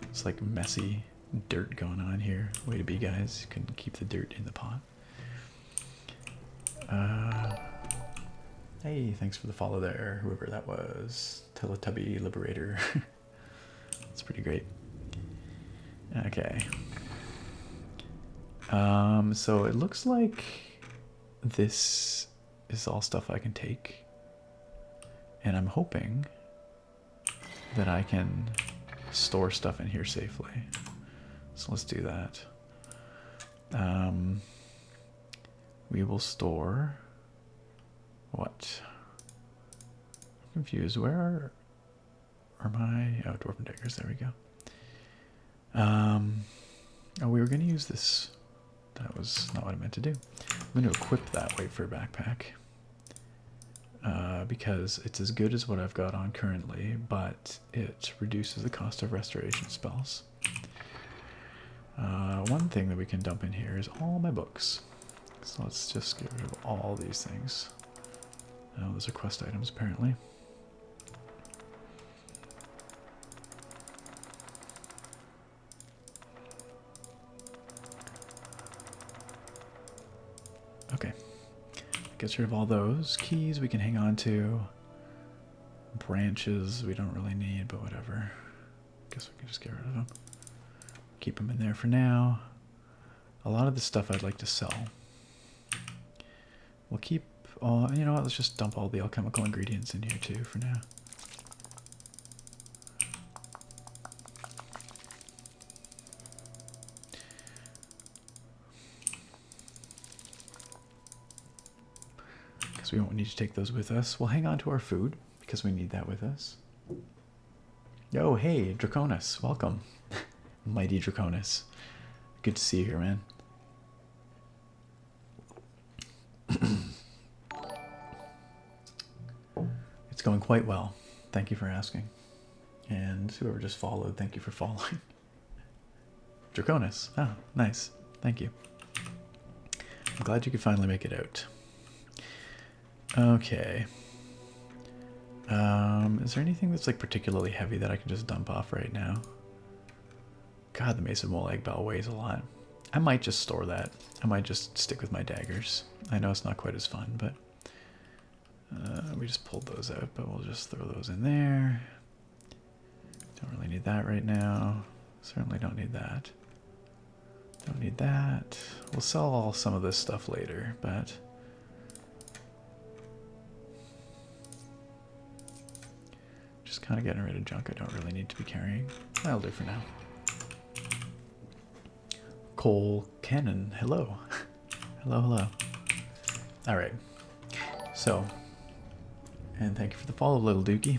it's like messy dirt going on here. Way to be, guys. You can keep the dirt in the pot. Hey, thanks for the follow there, whoever that was. Teletubby Liberator. That's pretty great. Okay. So it looks like this is all stuff I can take. And I'm hoping that I can store stuff in here safely. So let's do that. We will store what? I'm confused. Where are my Dwarven Daggers? There we go. Oh, we were going to use this. That was not what I meant to do. I'm going to equip that weight for a backpack. Because it's as good as what I've got on currently, but it reduces the cost of restoration spells. One thing that we can dump in here is all my books. So let's just get rid of all these things. Oh, those are quest items apparently. Okay. Gets rid of all those. Keys we can hang on to. Branches we don't really need, but whatever. Guess we can just get rid of them. Keep them in there for now. A lot of the stuff I'd like to sell. We'll keep all, you know what, let's just dump all the alchemical ingredients in here too for now. Because we won't need to take those with us. We'll hang on to our food because we need that with us. Yo, hey, Draconis, welcome. Mighty Draconis. Good to see you here, man. It's going quite well. Thank you for asking. And whoever just followed, thank you for following. Draconis. Oh, nice. Thank you. I'm glad you could finally make it out. Okay. Is there anything that's like particularly heavy that I can just dump off right now? God, the Mace of Molag Bal weighs a lot. I might just store that. I might just stick with my daggers. I know it's not quite as fun, but we just pulled those out, but we'll just throw those in there. Don't really need that right now. Certainly don't need that. Don't need that. We'll sell all some of this stuff later, but just kind of getting rid of junk I don't really need to be carrying. That'll do for now. Cole Cannon, hello. Hello, hello. Alright. So, And thank you for the follow, little Dookie.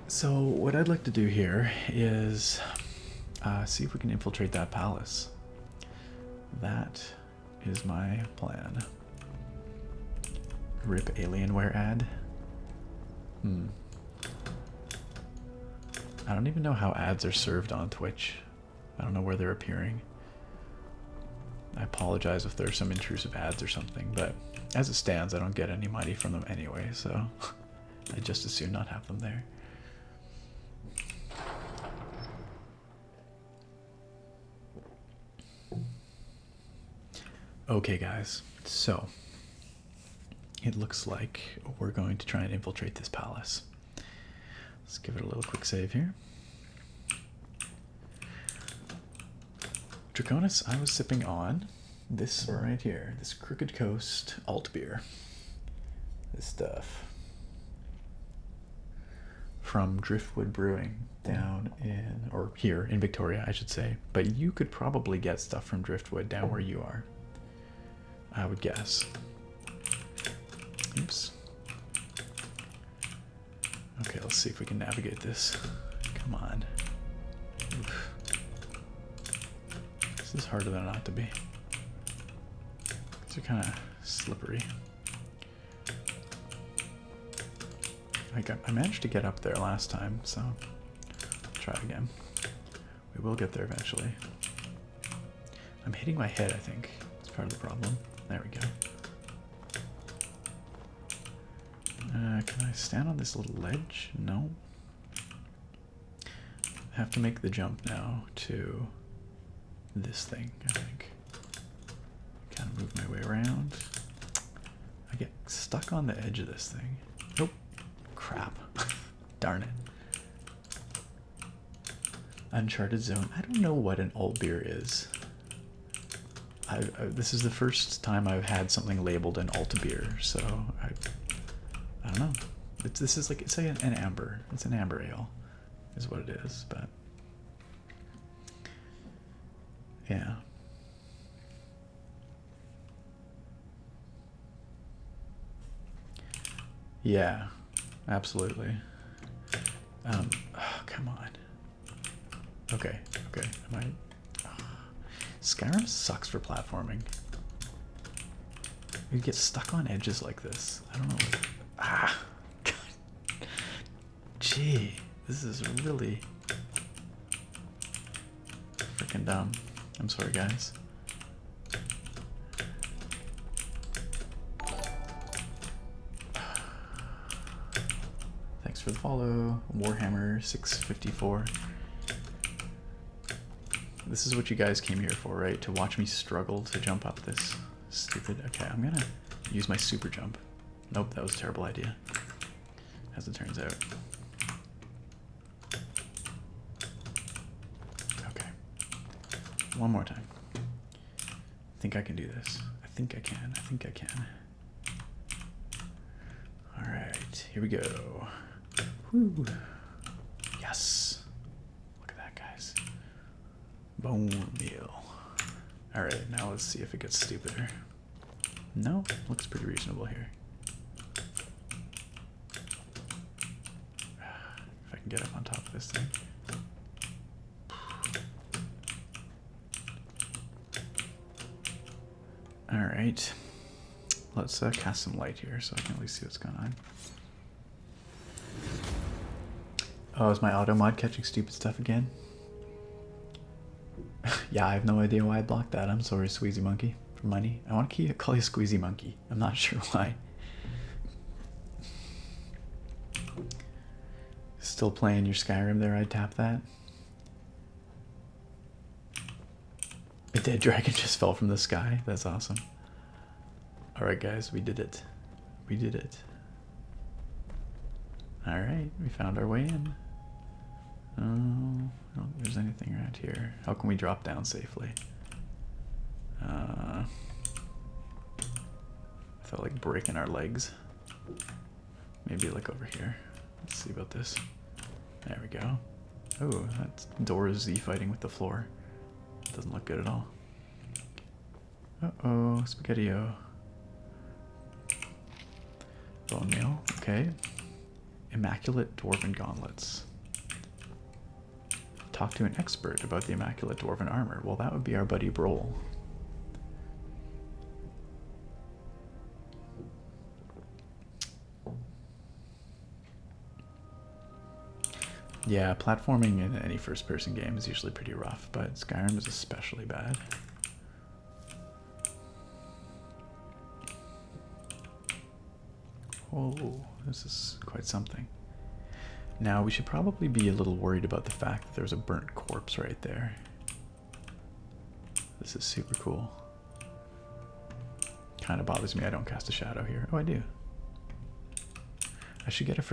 So what I'd like to do here is see if we can infiltrate that palace. That is my plan. Rip Alienware ad. I don't even know how ads are served on Twitch. I don't know where they're appearing. I apologize if there's some intrusive ads or something, but as it stands, I don't get any money from them anyway, so I'd just as soon not have them there. Okay, guys, so it looks like we're going to try and infiltrate this palace. Let's give it a little quick save here. Draconis, I was sipping on this right here, this Crooked Coast alt beer. This stuff from Driftwood Brewing down in, or here in Victoria, I should say. But you could probably get stuff from Driftwood down where you are, I would guess. Oops. Okay, let's see if we can navigate this. Come on. Oof. This is harder than it ought to be. These are kind of slippery. I managed to get up there last time, so I'll try again. We will get there eventually. I'm hitting my head, I think. It's part of the problem. There we go. Can I stand on this little ledge? No. I have to make the jump now to this thing, I think. Kind of move my way around. I get stuck on the edge of this thing. Nope. Crap. Darn it. Uncharted Zone. I don't know what an alt beer is. This is the first time I've had something labeled an alt beer, so I don't know. This is like, it's like an amber. It's an amber ale, is what it is. But yeah. Yeah, absolutely. Oh, come on. Okay. Am I? Skyrim sucks for platforming. You get stuck on edges like this. I don't know. God. Gee, this is really freaking dumb. I'm sorry, guys. Thanks for the follow, Warhammer 654. This is what you guys came here for, right? To watch me struggle to jump up this stupid... Okay, I'm gonna use my super jump. Nope, that was a terrible idea, as it turns out. Okay. One more time. I think I can do this. I think I can. Alright, here we go. Woo. Yes. Look at that, guys. Bone meal. Alright, now let's see if it gets stupider. No, looks pretty reasonable here. If I can get up on top of this thing. Alright. Let's cast some light here so I can at least see what's going on. Oh, is my auto mod catching stupid stuff again? Yeah, I have no idea why I blocked that. I'm sorry, Squeezy Monkey, for money. I want to call you Squeezy Monkey. I'm not sure why. Still playing your Skyrim there, I'd tap that. A dead dragon just fell from the sky. That's awesome. Alright, guys, we did it. We did it. Alright, we found our way in. I don't think there's anything around here. How can we drop down safely? I felt like breaking our legs. Maybe like over here. Let's see about this. There we go. Oh, that door is Z fighting with the floor. Doesn't look good at all. Uh-oh, Spaghetti-O. Bone meal, okay. Immaculate Dwarven Gauntlets. Talk to an expert about the Immaculate Dwarven Armor. Well, that would be our buddy Broll. Yeah, platforming in any first-person game is usually pretty rough, but Skyrim is especially bad. Oh, this is quite something. Now, we should probably be a little worried about the fact that there's a burnt corpse right there. This is super cool. Kind of bothers me I don't cast a shadow here. Oh, I do. I should get a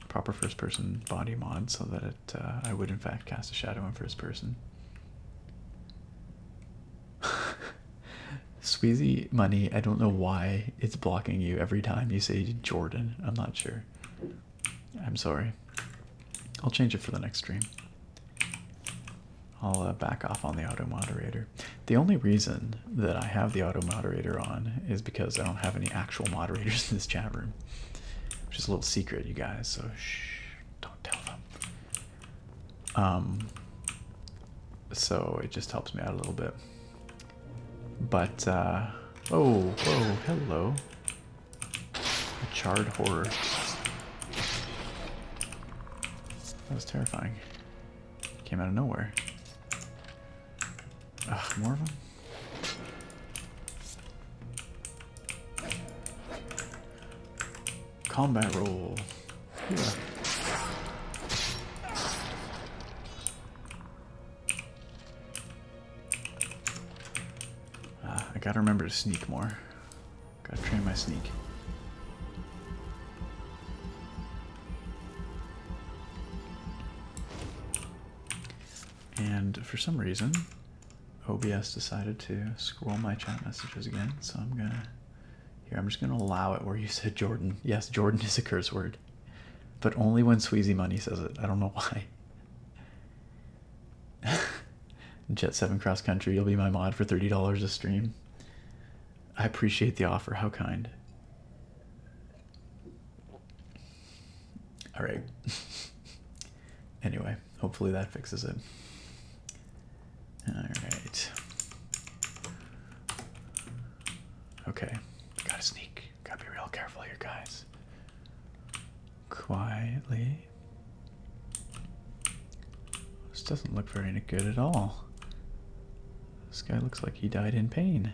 proper first-person body mod so that I would in fact cast a shadow in first person. Sweezy Money, I don't know why it's blocking you every time you say Jordan. I'm not sure. I'm sorry. I'll change it for the next stream. I'll back off on the auto moderator. The only reason that I have the auto moderator on is because I don't have any actual moderators in this chat room. Which is a little secret, you guys, so shh, don't tell them. So it just helps me out a little bit. But, oh, whoa, hello. A charred horror. That was terrifying. Came out of nowhere. Ugh, more of them? Combat roll. Yeah. I gotta remember to sneak more. Gotta train my sneak. And for some reason, OBS decided to scroll my chat messages again, so I'm gonna... Here, I'm just gonna allow it where you said Jordan. Yes, Jordan is a curse word. But only when Sweezy Money says it. I don't know why. Jet 7 Cross Country, you'll be my mod for $30 a stream. I appreciate the offer, how kind. Alright. Anyway, hopefully that fixes it. Alright. Okay. Gotta sneak. Gotta be real careful here, guys. Quietly. This doesn't look very good at all. This guy looks like he died in pain.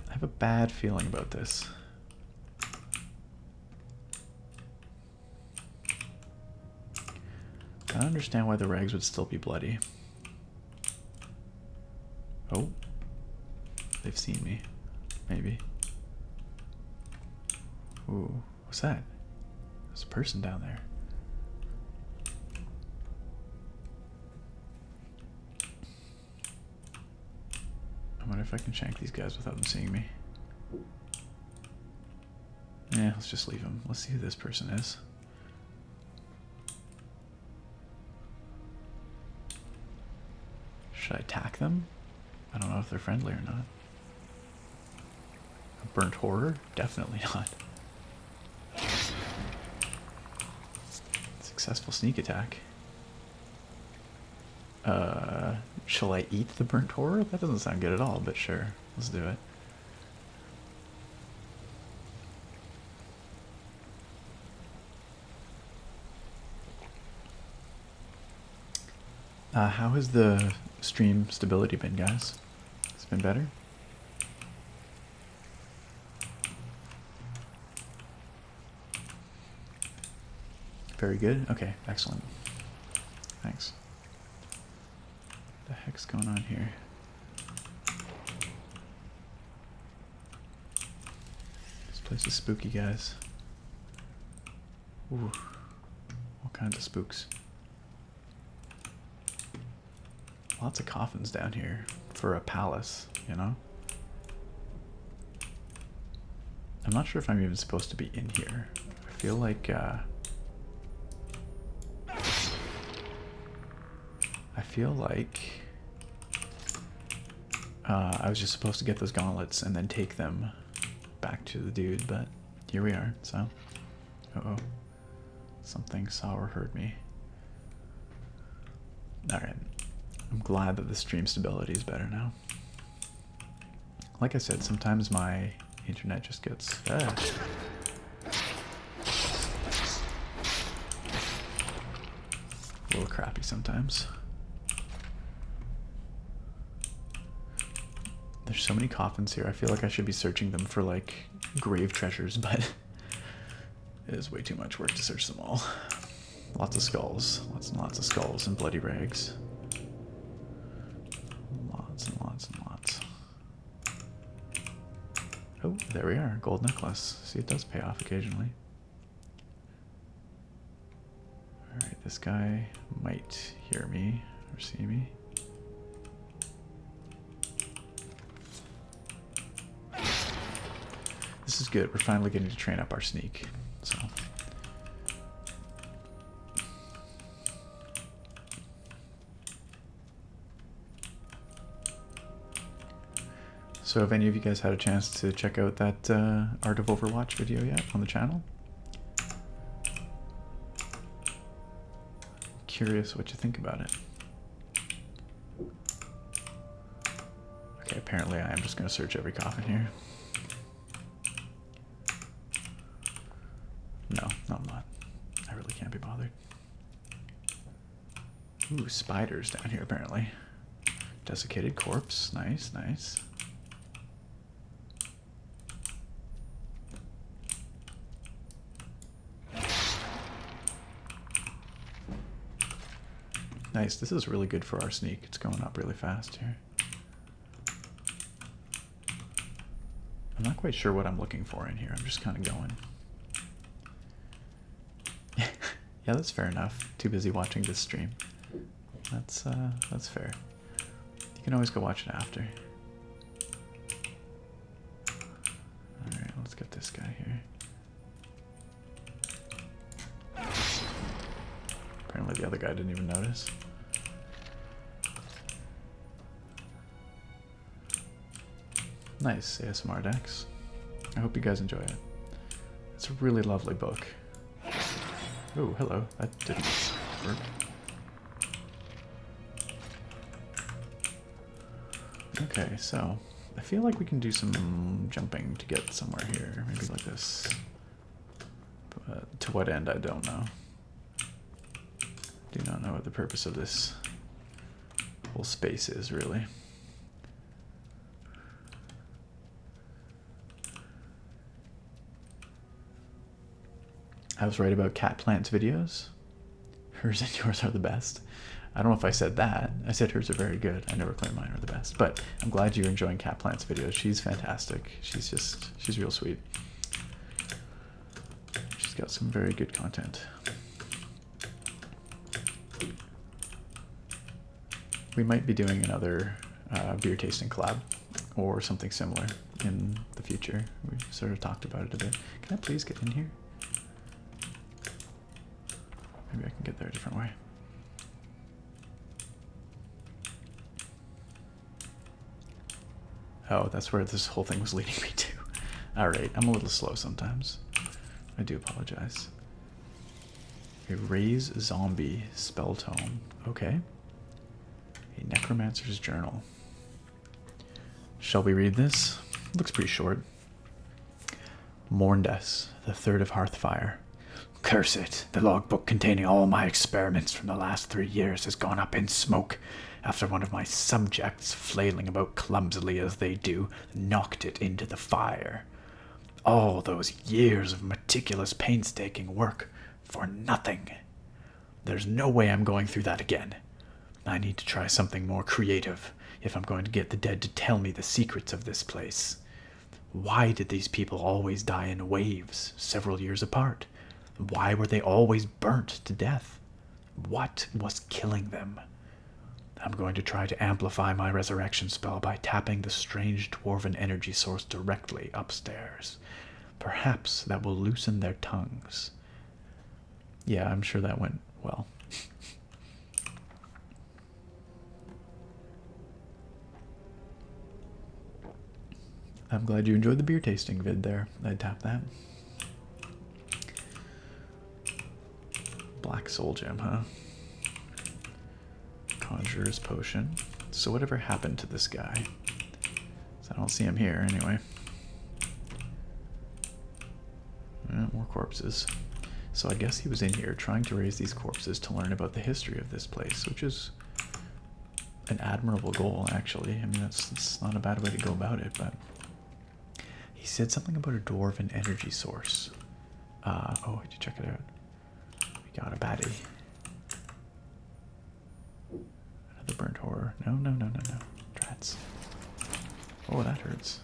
I have a bad feeling about this. I don't understand why the rags would still be bloody. Oh. They've seen me. Maybe. Ooh, what's that? There's a person down there. I wonder if I can shank these guys without them seeing me. Yeah, let's just leave them. Let's see who this person is. Should I attack them? I don't know if they're friendly or not. A burnt horror? Definitely not. Successful sneak attack. Shall I eat the burnt horror? That doesn't sound good at all, but sure. Let's do it. How has the stream stability been, guys? It's been better? Very good? Okay, excellent. Thanks. What the heck's going on here? This place is spooky, guys. Ooh. All kinds of spooks. Lots of coffins down here for a palace, you know? I'm not sure if I'm even supposed to be in here. I feel like, I was just supposed to get those gauntlets and then take them back to the dude, but here we are, so. Uh-oh. Something sour heard me. Alright. I'm glad that the stream stability is better now. Like I said, sometimes my internet just gets... a little crappy sometimes. There's so many coffins here. I feel like I should be searching them for like grave treasures, but it is way too much work to search them all. Lots of skulls. Lots and lots of skulls and bloody rags. Lots and lots and lots. Oh, there we are. Gold necklace. See, it does pay off occasionally. Alright, this guy might hear me or see me. This is good. We're finally getting to train up our sneak. So have any of you guys had a chance to check out that Art of Overwatch video yet on the channel? Curious what you think about it. Okay, apparently I am just going to search every coffin here. No, I'm not. I really can't be bothered. Ooh, spiders down here apparently. Desiccated corpse. Nice, nice. Nice, this is really good for our sneak. It's going up really fast here. I'm not quite sure what I'm looking for in here. I'm just kind of going. Yeah, that's fair enough. Too busy watching this stream. That's fair. You can always go watch it after. Alright, let's get this guy here. Apparently the other guy didn't even notice. Nice ASMR decks. I hope you guys enjoy it. It's a really lovely book. Oh, hello. That didn't work. Okay, so I feel like we can do some jumping to get somewhere here. Maybe like this. But to what end, I don't know. Do not know what the purpose of this whole space is, really. I was right about cat plants videos. Hers and yours are the best. I don't know if I said that. I said hers are very good. I never claimed mine are the best. But I'm glad you're enjoying cat plants videos. She's fantastic. She's real sweet. She's got some very good content. We might be doing another beer tasting collab or something similar in the future. We've sort of talked about it a bit. Can I please get in here? Maybe I can get there a different way. Oh, that's where this whole thing was leading me to. Alright, I'm a little slow sometimes. I do apologize. A Raise Zombie spell tome. Okay. A Necromancer's Journal. Shall we read this? Looks pretty short. Morndes, the 3rd of Hearthfire. Curse it, the logbook containing all my experiments from the last 3 years has gone up in smoke after one of my subjects, flailing about clumsily as they do, knocked it into the fire. All those years of meticulous painstaking work for nothing. There's no way I'm going through that again. I need to try something more creative if I'm going to get the dead to tell me the secrets of this place. Why did these people always die in waves, several years apart? Why were they always burnt to death? What was killing them? I'm going to try to amplify my resurrection spell by tapping the strange dwarven energy source directly upstairs. Perhaps that will loosen their tongues. Yeah, I'm sure that went well. I'm glad you enjoyed the beer tasting vid there. I'd tap that. Black Soul Gem, huh? Conjurer's Potion. So whatever happened to this guy? So I don't see him here anyway. More corpses. So I guess he was in here trying to raise these corpses to learn about the history of this place, which is an admirable goal, actually. I mean, that's not a bad way to go about it, but he said something about a dwarven energy source. Oh, did you check it out? We got a baddie. Another burnt horror. No, no, no, no, no. Drats. Oh, that hurts.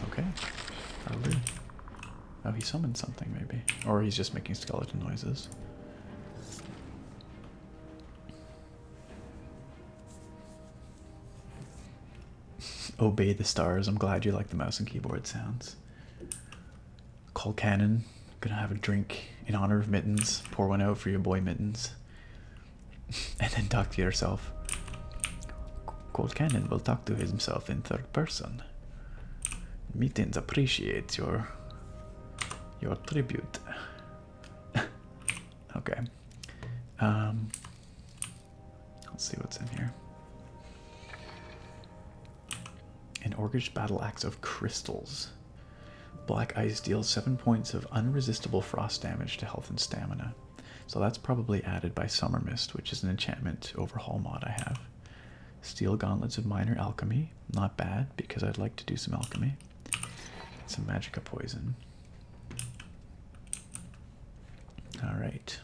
Okay. Probably. Oh, he summoned something, maybe. Or he's just making skeleton noises. Obey the stars. I'm glad you like the mouse and keyboard sounds. Call Cannon. Gonna have a drink in honor of Mittens. Pour one out for your boy Mittens. And then talk to yourself. Cold Cannon will talk to himself in third person. Mittens appreciates your tribute. Okay. Let's see what's in here. An Orcish battle axe of crystals. Black ice deals 7 points of unresistible frost damage to health and stamina. So that's probably added by Summer Mist, which is an enchantment overhaul mod I have. Steel gauntlets of minor alchemy. Not bad, because I'd like to do some alchemy. Some magicka poison. Alright.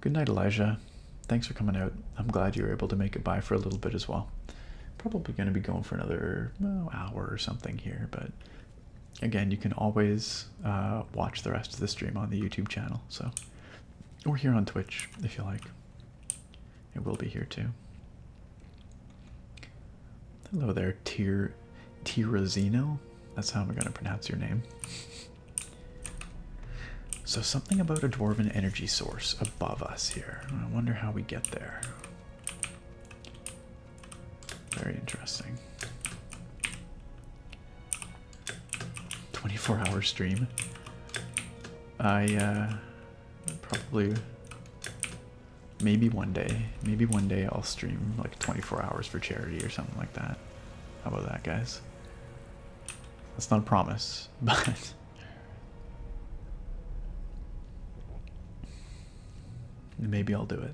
Good night, Elijah. Thanks for coming out. I'm glad you were able to make it by for a little bit as well. Probably going to be going for another hour or something here, but again, you can always watch the rest of the stream on the YouTube channel, so, or here on Twitch if you like. It will be here too. Hello there, Tirazino. That's how I'm going to pronounce your name. So something about a dwarven energy source above us here. I wonder how we get there. Very interesting. 24-hour stream. I probably maybe one day I'll stream like 24 hours for charity or something like that. How about that, guys? That's not a promise, but maybe I'll do it.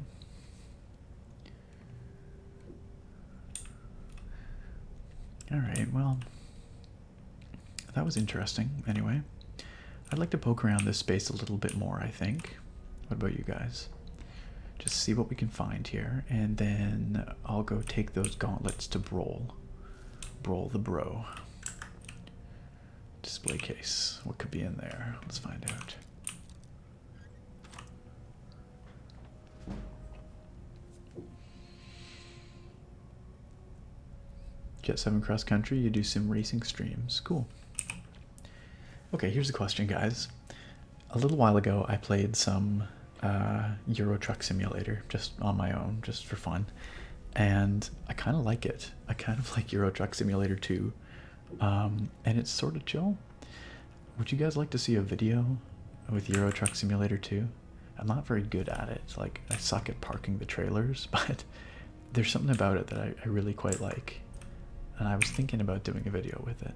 Alright, well, that was interesting. Anyway, I'd like to poke around this space a little bit more, I think. What about you guys? Just see what we can find here, and then I'll go take those gauntlets to Brawl. Brawl the bro. Display case. What could be in there? Let's find out. Jet 7 cross country, you do sim racing streams. Cool. Okay, here's a question, guys. A little while ago, I played some Euro Truck Simulator just on my own, just for fun. And I kind of like it. I kind of like Euro Truck Simulator 2. And it's sort of chill. Would you guys like to see a video with Euro Truck Simulator 2? I'm not very good at it. Like, I suck at parking the trailers, but there's something about it that I really quite like. And I was thinking about doing a video with it.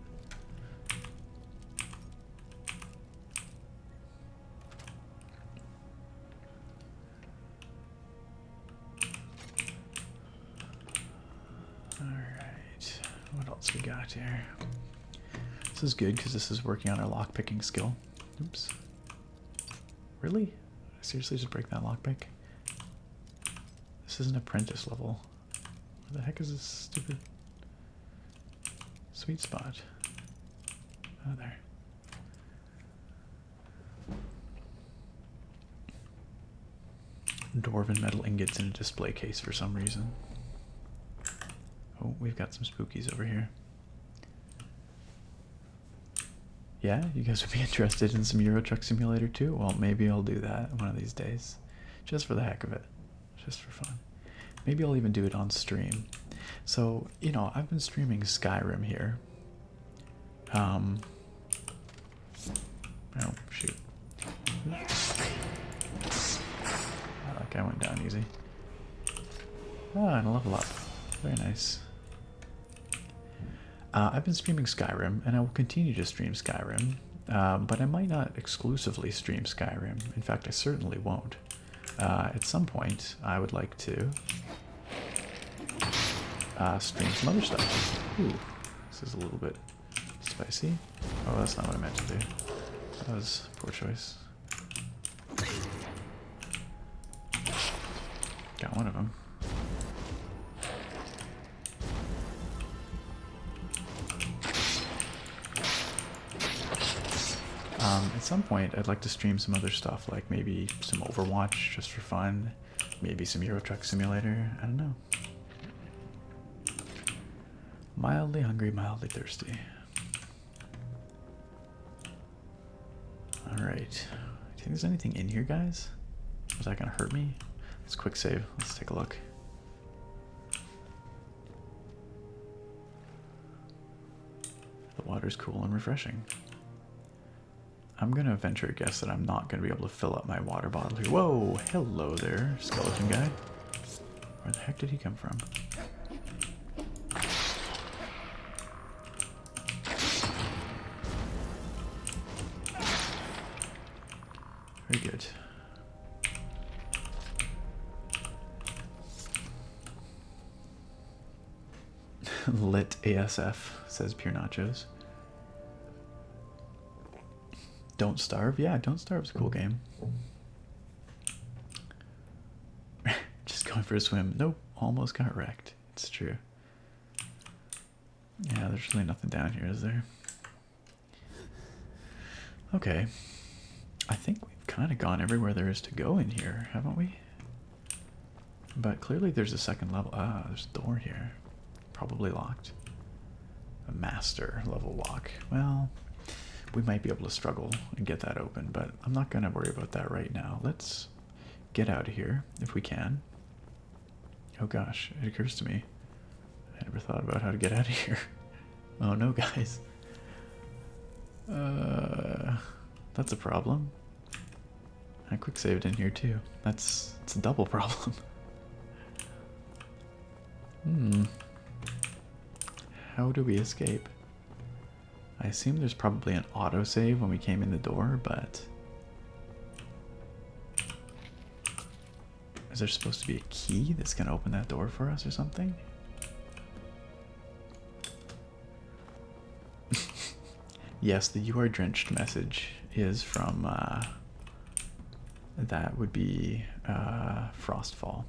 Alright, what else we got here? This is good because this is working on our lockpicking skill. Oops. Really? Seriously, just break that lockpick? This is an apprentice level. Where the heck is this stupid sweet spot? Oh, there. Dwarven metal ingots in a display case for some reason. Oh, we've got some spookies over here. Yeah, you guys would be interested in some Euro Truck Simulator too? Well, maybe I'll do that one of these days. Just for the heck of it. Just for fun. Maybe I'll even do it on stream. So, you know, I've been streaming Skyrim here. Oh, shoot. Oh, that guy went down easy. Ah, and a level up. Very nice. I've been streaming Skyrim, and I will continue to stream Skyrim, but I might not exclusively stream Skyrim. In fact, I certainly won't. At some point, I would like to stream some other stuff. Ooh, this is a little bit spicy. Oh, that's not what I meant to do. That was a poor choice. Got one of them. At some point, I'd like to stream some other stuff, like maybe some Overwatch just for fun, maybe some Euro Truck Simulator, I don't know. Mildly hungry, mildly thirsty. Alright. Do you think there's anything in here, guys? Is that gonna hurt me? Let's quick save. Let's take a look. The water's cool and refreshing. I'm gonna venture a guess that I'm not gonna be able to fill up my water bottle here. Whoa! Hello there, skeleton guy. Where the heck did he come from? Very good. Lit ASF, says Pure Nachos. Don't Starve? Yeah, Don't Starve is a cool game. Just going for a swim. Nope, almost got wrecked. It's true. Yeah, there's really nothing down here, is there? Okay. I think we've kind of gone everywhere there is to go in here, haven't we? But clearly there's a second level. Ah, there's a door here. Probably locked. A master level lock. Well, we might be able to struggle and get that open, but I'm not going to worry about that right now. Let's get out of here if we can. Oh gosh, it occurs to me. I never thought about how to get out of here. Oh no, guys. That's a problem. I quick saved in here too. It's a double problem. How do we escape? I assume there's probably an autosave when we came in the door, but... Is there supposed to be a key that's going to open that door for us or something? Yes, the "You are drenched" message is from, that would be Frostfall.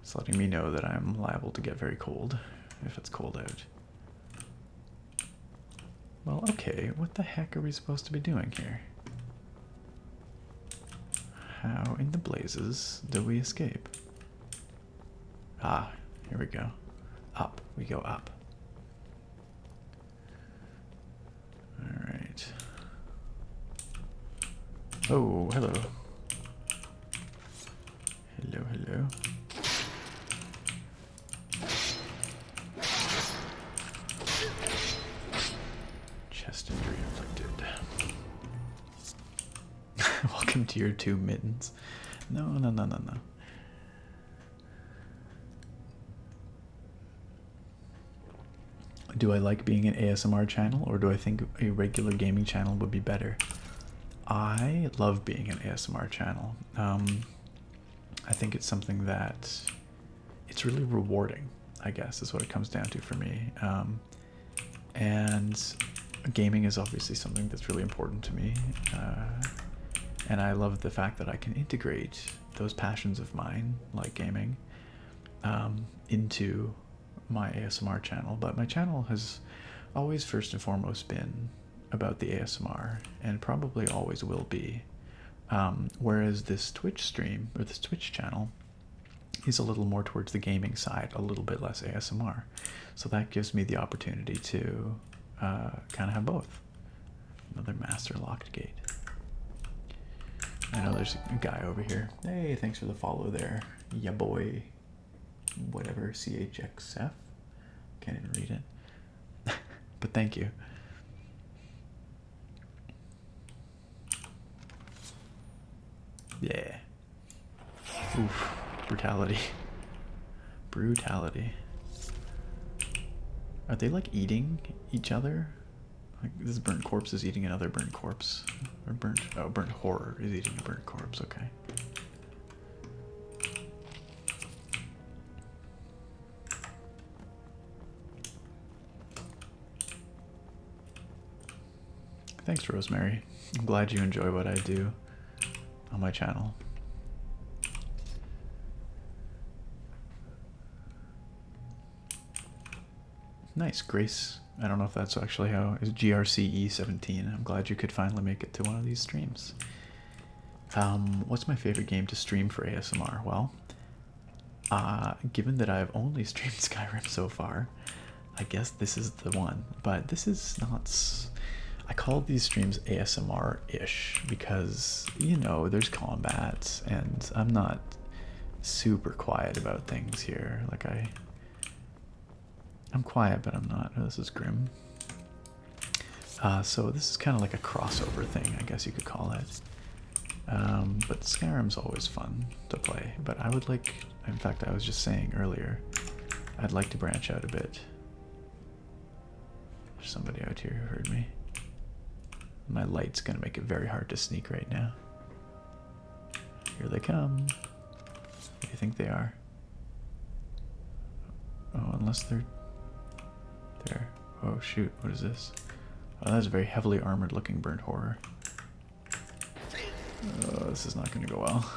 It's letting me know that I'm liable to get very cold if it's cold out. Well, okay, what the heck are we supposed to be doing here? How in the blazes do we escape? Ah, here we go. Up, we go up. Alright. Oh, hello. Hello, hello. Chest injury inflicted. Welcome to your 2 mittens. No, no, no, no, no. Do I like being an ASMR channel, or do I think a regular gaming channel would be better? I love being an ASMR channel. I think it's something that it's really rewarding, I guess, is what it comes down to for me. And gaming is obviously something that's really important to me. And I love the fact that I can integrate those passions of mine, like gaming, into my ASMR channel. But my channel has always first and foremost been about the ASMR, and probably always will be. Whereas this Twitch stream, or this Twitch channel, is a little more towards the gaming side, a little bit less ASMR. So that gives me the opportunity to kind of have both. Another master locked gate. I know there's a guy over here. Hey, thanks for the follow there. Ya boy. Whatever, CHXF. Can't even read it. But thank you. Yeah. Oof. Brutality. Brutality. Are they like eating each other? Like this burnt corpse is eating another burnt corpse. Or burnt horror is eating a burnt corpse, okay. Thanks, Rosemary. I'm glad you enjoy what I do on my channel. Nice, Grace. I don't know if that's actually how is GRCE17. I'm glad you could finally make it to one of these streams. What's my favorite game to stream for ASMR? Well, given that I've only streamed Skyrim so far, I guess this is the one. But this is not. I call these streams ASMR-ish because, you know, there's combat and I'm not super quiet about things here. Like I'm quiet, but I'm not. Oh, this is grim. So this is kind of like a crossover thing, I guess you could call it. But Skyrim's always fun to play. But I would like, in fact, I was just saying earlier, I'd like to branch out a bit. There's somebody out here who heard me. My light's gonna make it very hard to sneak right now. Here they come. What do you think they are? Oh, unless they're there. Oh shoot, what is this? Oh, that's a very heavily armored looking burnt horror. Oh, this is not gonna go well.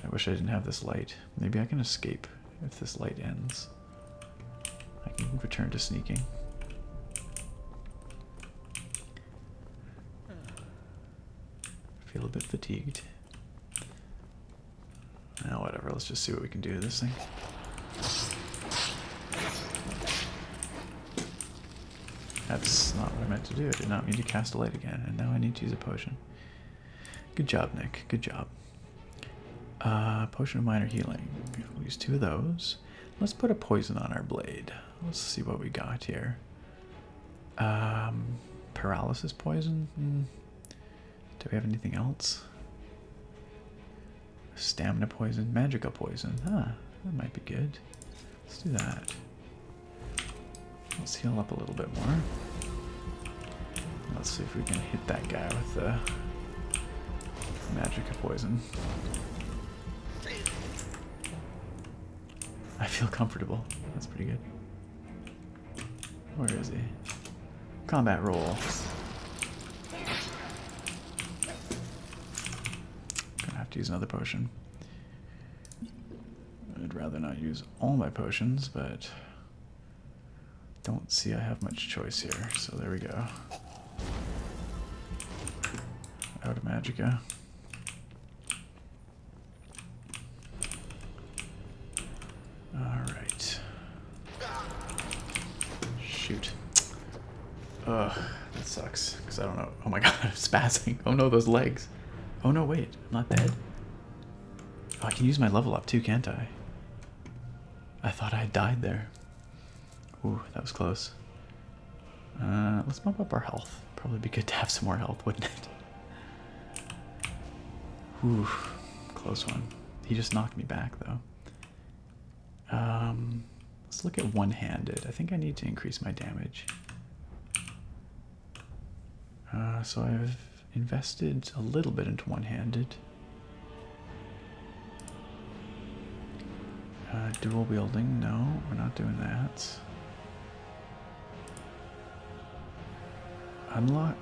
I wish I didn't have this light. Maybe I can escape if this light ends. I can return to sneaking. Feel a bit fatigued. Now, whatever, let's just see what we can do to this thing. That's not what I meant to do. I did not mean to cast a light again, and now I need to use a potion. Good job, Nick. Good job. Potion of minor healing. We'll use 2 of those. Let's put a poison on our blade. Let's see what we got here. Paralysis poison? Do we have anything else? Stamina poison, magica poison. Huh, that might be good. Let's do that. Let's heal up a little bit more. Let's see if we can hit that guy with the magica poison. I feel comfortable. That's pretty good. Where is he? Combat roll. Gonna have to use another potion. I'd rather not use all my potions, but don't see I have much choice here, so there we go. Out of magica. Alright. Shoot. Ugh, that sucks, because I don't know. Oh my god, I'm spazzing. Oh no, those legs. Oh no, wait, I'm not dead. Oh, I can use my level up too, can't I? I thought I had died there. Ooh, that was close. Let's bump up our health. Probably be good to have some more health, wouldn't it? Ooh, close one. He just knocked me back, though. Let's look at one-handed. I think I need to increase my damage. So I've invested a little bit into one-handed. Dual wielding, no, we're not doing that.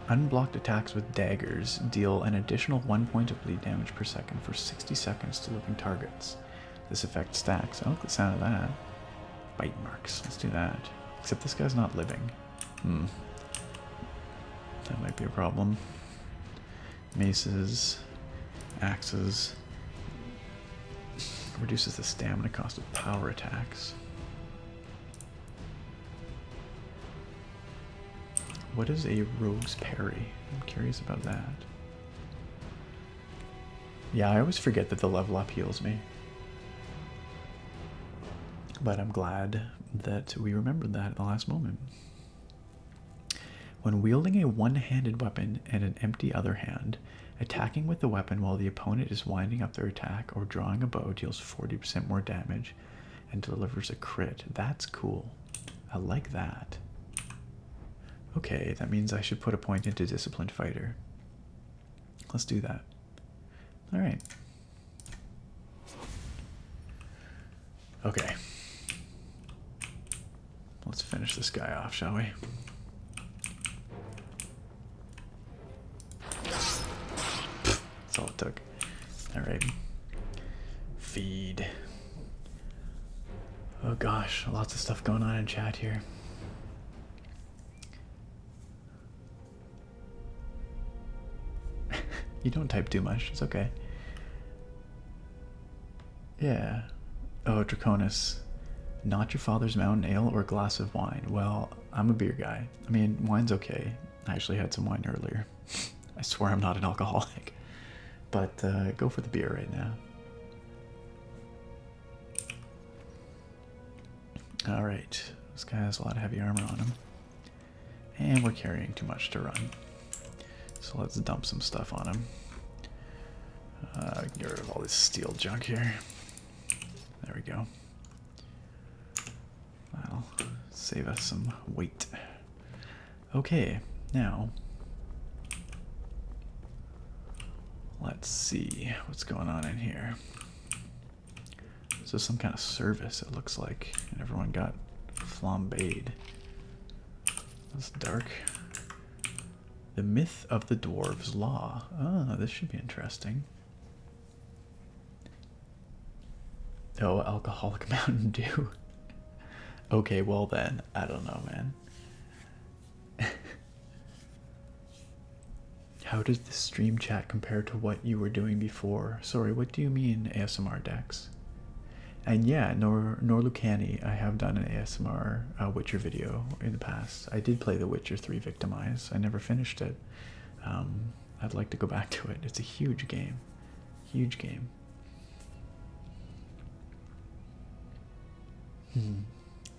Unblocked attacks with daggers deal an additional 1 point of bleed damage per second for 60 seconds to living targets. This effect stacks. I like the sound of that. Bite marks. Let's do that. Except this guy's not living. That might be a problem. Maces. Axes. Reduces the stamina cost of power attacks. What is a rogue's parry? I'm curious about that. Yeah, I always forget that the level up heals me. But I'm glad that we remembered that at the last moment. When wielding a one-handed weapon and an empty other hand, attacking with the weapon while the opponent is winding up their attack or drawing a bow deals 40% more damage and delivers a crit. That's cool. I like that. Okay, that means I should put a point into Disciplined Fighter. Let's do that. Alright. Okay. Let's finish this guy off, shall we? That's all it took. Alright. Feed. Oh gosh, lots of stuff going on in chat here. You don't type too much, it's okay. Yeah. Oh, Draconis. Not your father's mountain ale or glass of wine. Well, I'm a beer guy. I mean, wine's okay. I actually had some wine earlier. I swear I'm not an alcoholic. But go for the beer right now. Alright. This guy has a lot of heavy armor on him. And we're carrying too much to run. So let's dump some stuff on him. Get rid of all this steel junk here. There we go. That'll save us some weight. Okay, now let's see what's going on in here. This is some kind of service, it looks like, and everyone got flambéed. That's dark. The Myth of the Dwarves Law. Oh, this should be interesting. Oh, alcoholic Mountain Dew. Okay, well then, I don't know, man. How does the stream chat compare to what you were doing before? Sorry, what do you mean, ASMR Dex? And yeah, Norlucani, I have done an ASMR Witcher video in the past. I did play The Witcher 3 Victimize. I never finished it. I'd like to go back to it. It's a huge game. Huge game.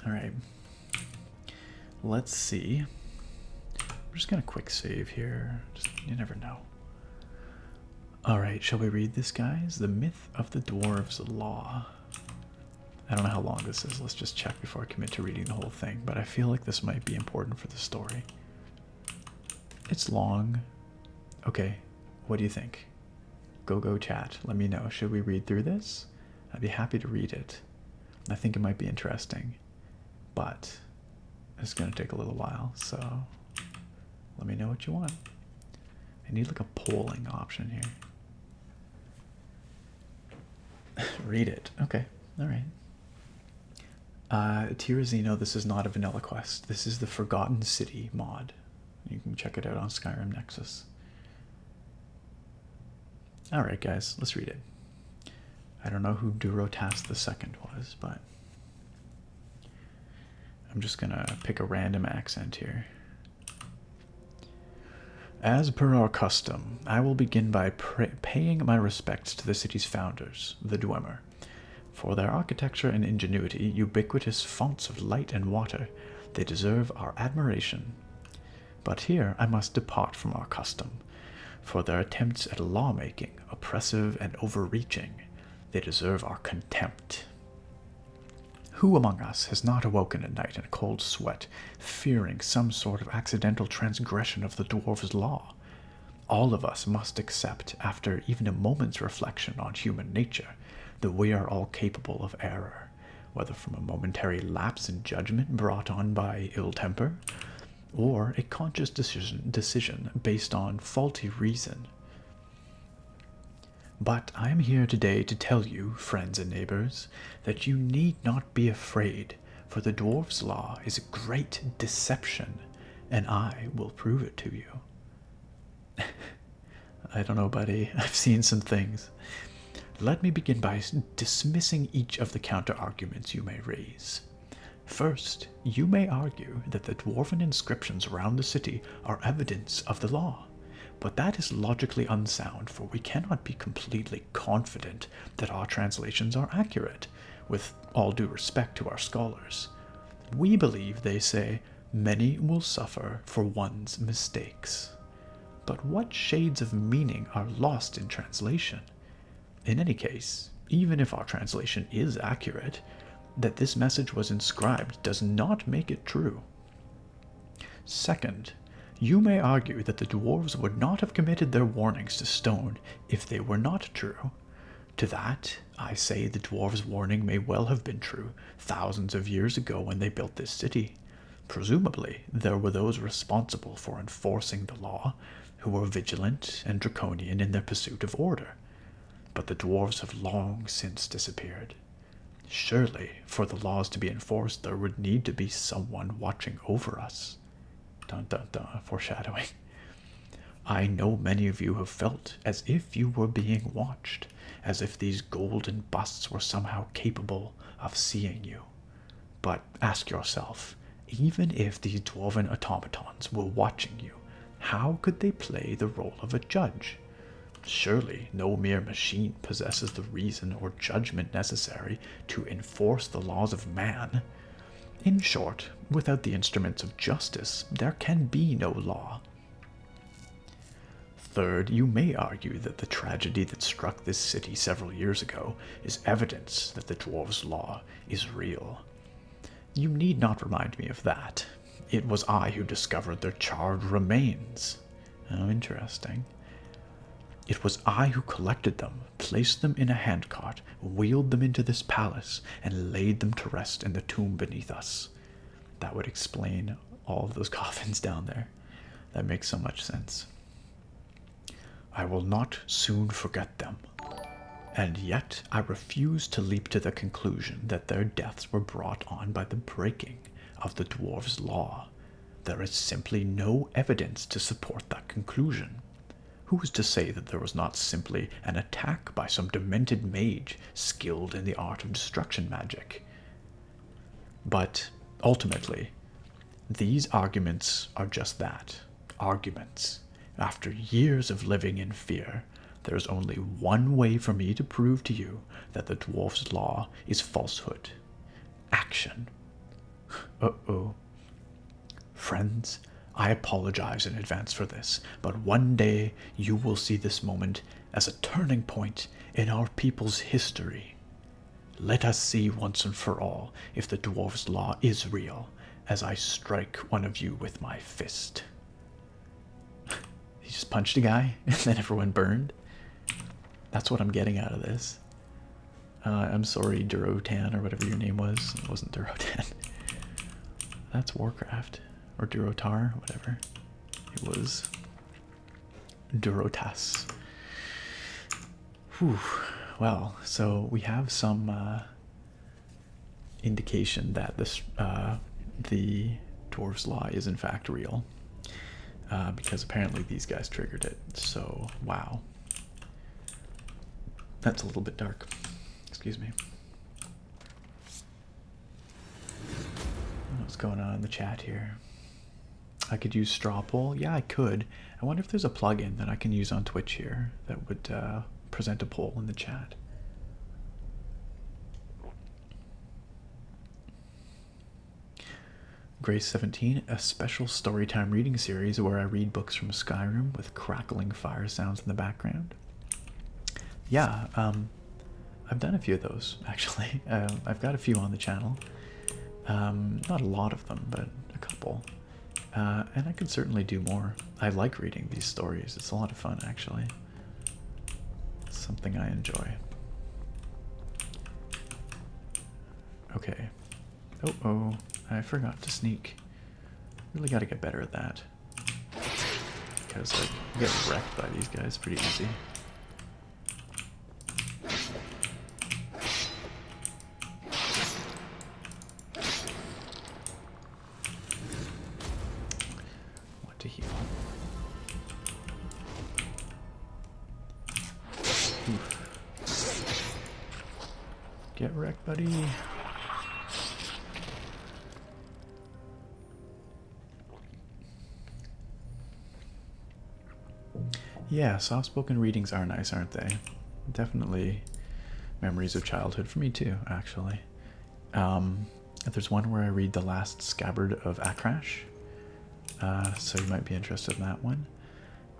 Alright. Let's see. I'm just gonna quick save here. Just, you never know. Alright, shall we read this, guys? The Myth of the Dwarves Law. I don't know how long this is. Let's just check before I commit to reading the whole thing. But I feel like this might be important for the story. It's long. Okay, what do you think? Go chat. Let me know. Should we read through this? I'd be happy to read it. I think it might be interesting. But it's going to take a little while. So let me know what you want. I need like a polling option here. Read it. Okay. All right. Tirazino, this is not a vanilla quest. This is the Forgotten City mod. You can check it out on Skyrim Nexus. Alright guys, let's read it. I don't know who Durotas the second was, but I'm just gonna pick a random accent here. As per our custom, I will begin by paying my respects to the city's founders, the Dwemer. For their architecture and ingenuity, ubiquitous fonts of light and water, they deserve our admiration. But here I must depart from our custom. For their attempts at lawmaking, oppressive and overreaching, they deserve our contempt. Who among us has not awoken at night in a cold sweat, fearing some sort of accidental transgression of the dwarves' law? All of us must accept, after even a moment's reflection on human nature, that we are all capable of error, whether from a momentary lapse in judgment brought on by ill temper, or a conscious decision based on faulty reason. But I am here today to tell you, friends and neighbors, that you need not be afraid, for the dwarf's law is a great deception, and I will prove it to you. I don't know, buddy. I've seen some things. Let me begin by dismissing each of the counter-arguments you may raise. First, you may argue that the dwarven inscriptions around the city are evidence of the law, but that is logically unsound, for we cannot be completely confident that our translations are accurate, with all due respect to our scholars. We believe they say, many will suffer for one's mistakes. But what shades of meaning are lost in translation? In any case, even if our translation is accurate, that this message was inscribed does not make it true. Second, you may argue that the dwarves would not have committed their warnings to stone if they were not true. To that, I say the dwarves' warning may well have been true thousands of years ago when they built this city. Presumably, there were those responsible for enforcing the law who were vigilant and draconian in their pursuit of order. But the dwarves have long since disappeared. Surely, for the laws to be enforced, there would need to be someone watching over us. Dun dun dun, foreshadowing. I know many of you have felt as if you were being watched, as if these golden busts were somehow capable of seeing you. But ask yourself, even if these dwarven automatons were watching you, how could they play the role of a judge? Surely no mere machine possesses the reason or judgment necessary to enforce the laws of man. In short, without the instruments of justice, there can be no law. Third, you may argue that the tragedy that struck this city several years ago is evidence that the dwarves' law is real. You need not remind me of that. It was I who discovered their charred remains. Oh, interesting. It was I who collected them, placed them in a handcart, wheeled them into this palace, and laid them to rest in the tomb beneath us. That would explain all of those coffins down there. That makes so much sense. I will not soon forget them. And yet I refuse to leap to the conclusion that their deaths were brought on by the breaking of the dwarves' law. There is simply no evidence to support that conclusion. Who is to say that there was not simply an attack by some demented mage skilled in the art of destruction magic? But ultimately, these arguments are just that, arguments. After years of living in fear, there is only one way for me to prove to you that the dwarf's law is falsehood. Action. Uh-oh. Friends, I apologize in advance for this, but one day you will see this moment as a turning point in our people's history. Let us see once and for all if the dwarf's law is real, as I strike one of you with my fist. He just punched a guy, and then everyone burned. That's what I'm getting out of this. I'm sorry, Durotan, or whatever your name was. It wasn't Durotan. That's Warcraft. Or Durotar, whatever. It was Durotas. Whew. Well, so we have some indication that this the dwarves' law is in fact real. Because apparently these guys triggered it. So, wow. That's a little bit dark. Excuse me. What's going on in the chat here? I could use straw poll. Yeah, I could. I wonder if there's a plugin that I can use on Twitch here that would present a poll in the chat. Grace 17, a special storytime reading series where I read books from Skyrim with crackling fire sounds in the background. Yeah, I've done a few of those, actually. I've got a few on the channel. Not a lot of them, but a couple. And I could certainly do more. I like reading these stories. It's a lot of fun, actually. It's something I enjoy. Okay. Oh, I forgot to sneak. Really got to get better at that. Because like, I get wrecked by these guys pretty easy. Want to heal. Oof. Get wrecked, buddy. Yeah, soft-spoken readings are nice, aren't they? Definitely memories of childhood for me too, actually. There's one where I read The Last Scabbard of Akrash, so you might be interested in that one.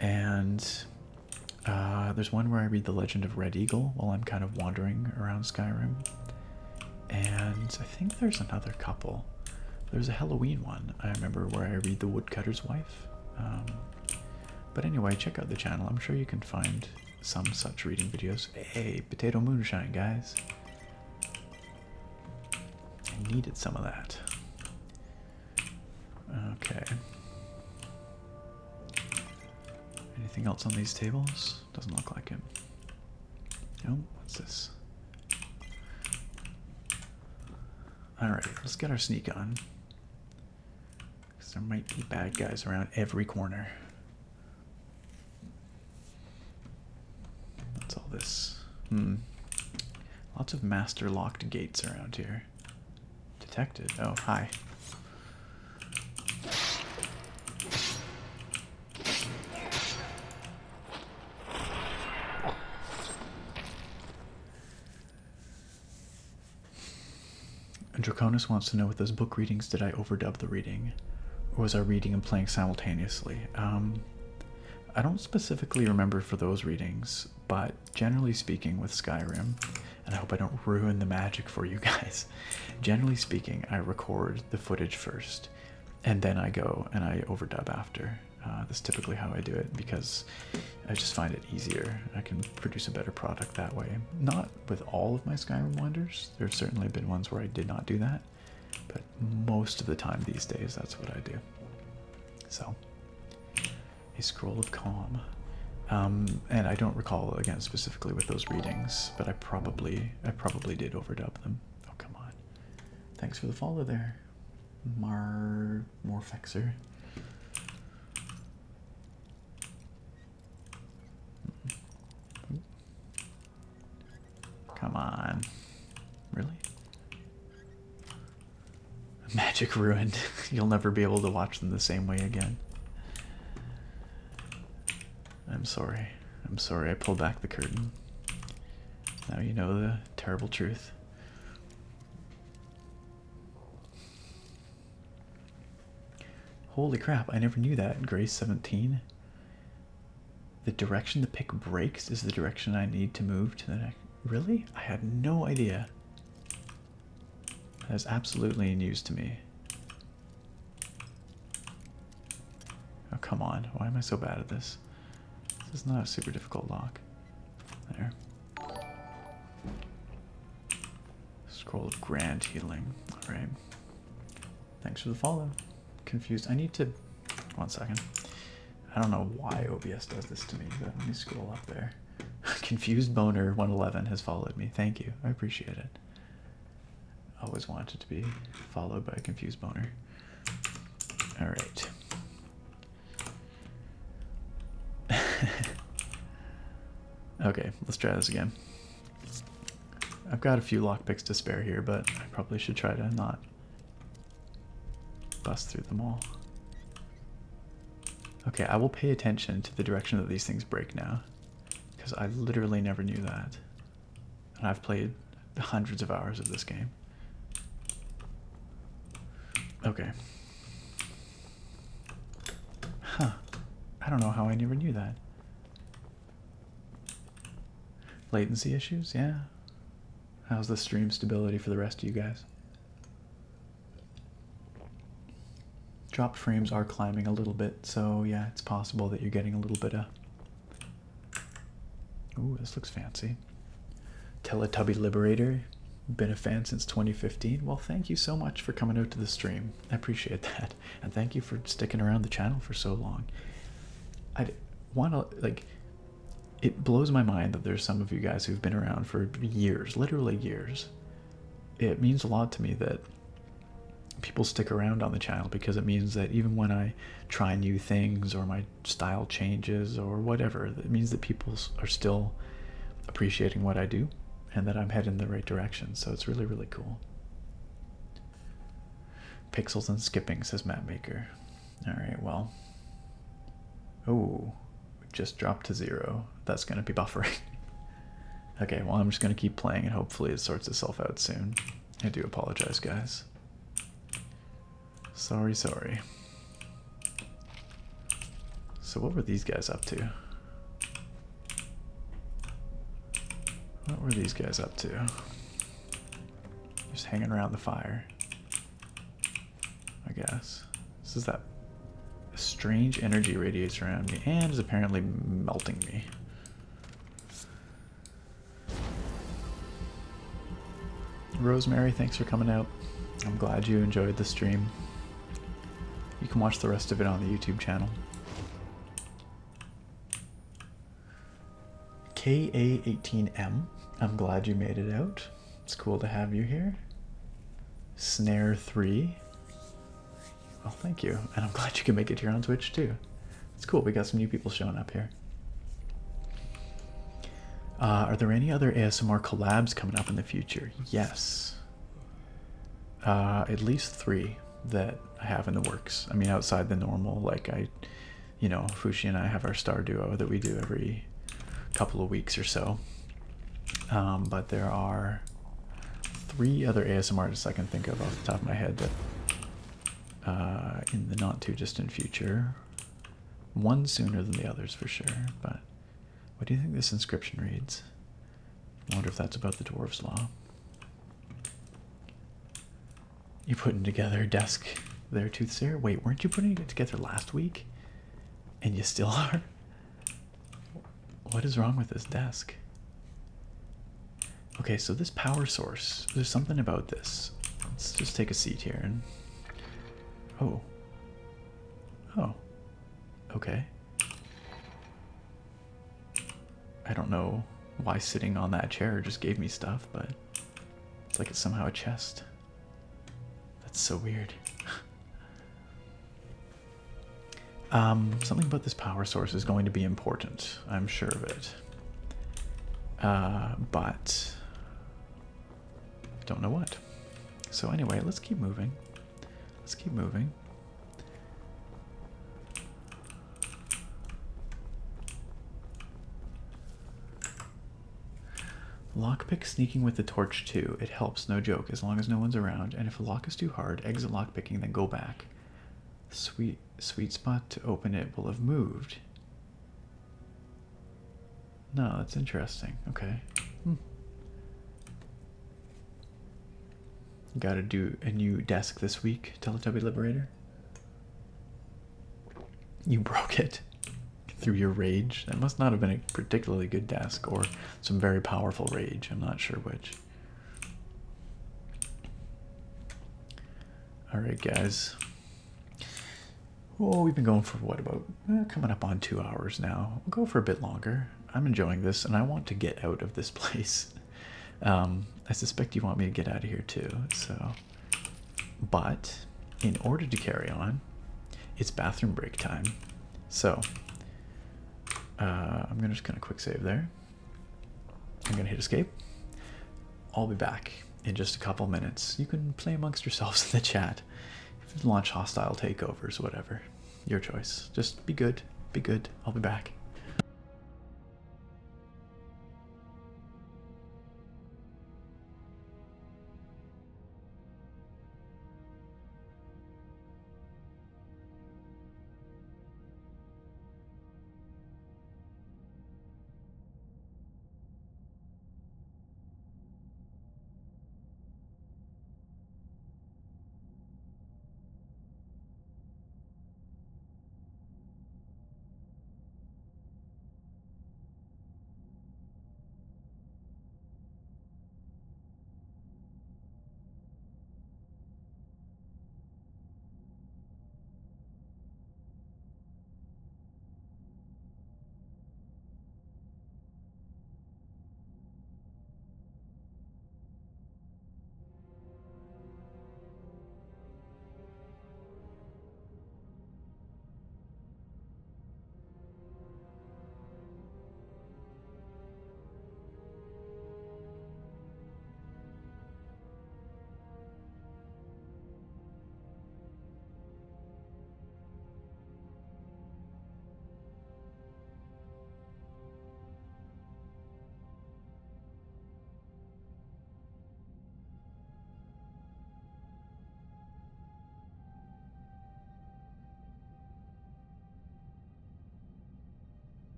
And there's one where I read The Legend of Red Eagle while I'm kind of wandering around Skyrim. And I think there's another couple. There's a Halloween one, I remember, where I read The Woodcutter's Wife. But anyway, check out the channel. I'm sure you can find some such reading videos. Hey, potato moonshine, guys. I needed some of that. Okay. Anything else on these tables? Doesn't look like it. Oh, what's this? Alright, let's get our sneak on. Because there might be bad guys around every corner. What's all this? Lots of master locked gates around here. Detected. Oh, hi. And Draconis wants to know, with those book readings, did I overdub the reading? Or was I reading and playing simultaneously? I don't specifically remember for those readings, but generally speaking with Skyrim, and I hope I don't ruin the magic for you guys, generally speaking, I record the footage first, and then I go and I overdub after. That's typically how I do it, because I just find it easier. I can produce a better product that way. Not with all of my Skyrim wonders. There have certainly been ones where I did not do that, but most of the time these days, that's what I do. So, a scroll of calm. And I don't recall, again, specifically with those readings, but I probably did overdub them. Oh, come on. Thanks for the follow there, Morfexer. Come on. Really? Magic ruined. You'll never be able to watch them the same way again. I'm sorry. I'm sorry I pulled back the curtain. Now you know the terrible truth. Holy crap, I never knew that. Grace 17. The direction the pick breaks is the direction I need to move to the next. Really? I had no idea. That is absolutely news to me. Oh, come on. Why am I so bad at this? This is not a super difficult lock. There. Scroll of Grand Healing. Alright. Thanks for the follow. Confused. I need to... 1 second. I don't know why OBS does this to me, but let me scroll up there. Confused Boner 111 has followed me. Thank you. I appreciate it. Always wanted to be followed by a Confused Boner. Alright. Okay, let's try this again. I've got a few lockpicks to spare here, but I probably should try to not bust through them all. Okay, I will pay attention to the direction that these things break now, because I literally never knew that. And I've played hundreds of hours of this game. Okay. Huh. I don't know how I never knew that. Latency issues? Yeah. How's the stream stability for the rest of you guys? Dropped frames are climbing a little bit, so yeah, it's possible that you're getting a little bit of... Ooh, this looks fancy. Teletubby Liberator. Been a fan since 2015. Well, thank you so much for coming out to the stream. I appreciate that. And thank you for sticking around the channel for so long. I want to, like... It blows my mind that there's some of you guys who've been around for years, literally years. It means a lot to me that people stick around on the channel, because it means that even when I try new things or my style changes or whatever, it means that people are still appreciating what I do and that I'm heading in the right direction. So it's really, really cool. Pixels and skipping, says Matt Maker. Alright, well. Oh, just dropped to 0. That's going to be buffering. Okay, well, I'm just going to keep playing and hopefully it sorts itself out soon. I do apologize, guys. Sorry, sorry. So what were these guys up to? What were these guys up to? Just hanging around the fire, I guess. This is that strange energy radiates around me and is apparently melting me. Rosemary, thanks for coming out. I'm glad you enjoyed the stream. You can watch the rest of it on the YouTube channel. KA18M, I'm glad you made it out. It's cool to have you here. Snare 3. Well, thank you. And I'm glad you can make it here on Twitch too. It's cool, we got some new people showing up here. Are there any other ASMR collabs coming up in the future? Yes. At least 3 that I have in the works. I mean, outside the normal, like you know, Fushi and I have our star duo that we do every couple of weeks or so. But there are 3 other ASMR artists I can think of off the top of my head that in the not too distant future. One sooner than the others for sure, but what do you think this inscription reads? I wonder if that's about the Dwarves' Law. You putting together a desk there, Toothsayer? Wait, weren't you putting it together last week? And you still are? What is wrong with this desk? Okay, so this power source, there's something about this. Let's just take a seat here and... Oh. Oh. Okay. I don't know why sitting on that chair just gave me stuff, but it's like it's somehow a chest. That's so weird. Something about this power source is going to be important. I'm sure of it. But don't know what. So anyway, let's keep moving. Let's keep moving. Lockpick sneaking with the torch too. It helps, no joke, as long as no one's around. And if a lock is too hard, exit lockpicking, then go back. Sweet spot to open it will have moved. No, that's interesting. Okay. Gotta do a new desk this week, Teletubby Liberator. You broke it through your rage. That must not have been a particularly good desk or some very powerful rage. I'm not sure which. Alright, guys. Oh, we've been going for what, about coming up on 2 hours now. We'll go for a bit longer. I'm enjoying this and I want to get out of this place. I suspect you want me to get out of here too, so. But in order to carry on, it's bathroom break time. So I'm just gonna quick save there. I'm gonna hit escape. I'll be back in just a couple minutes. You can play amongst yourselves in the chat. Launch hostile takeovers, whatever. Your choice. Just be good. Be good. I'll be back.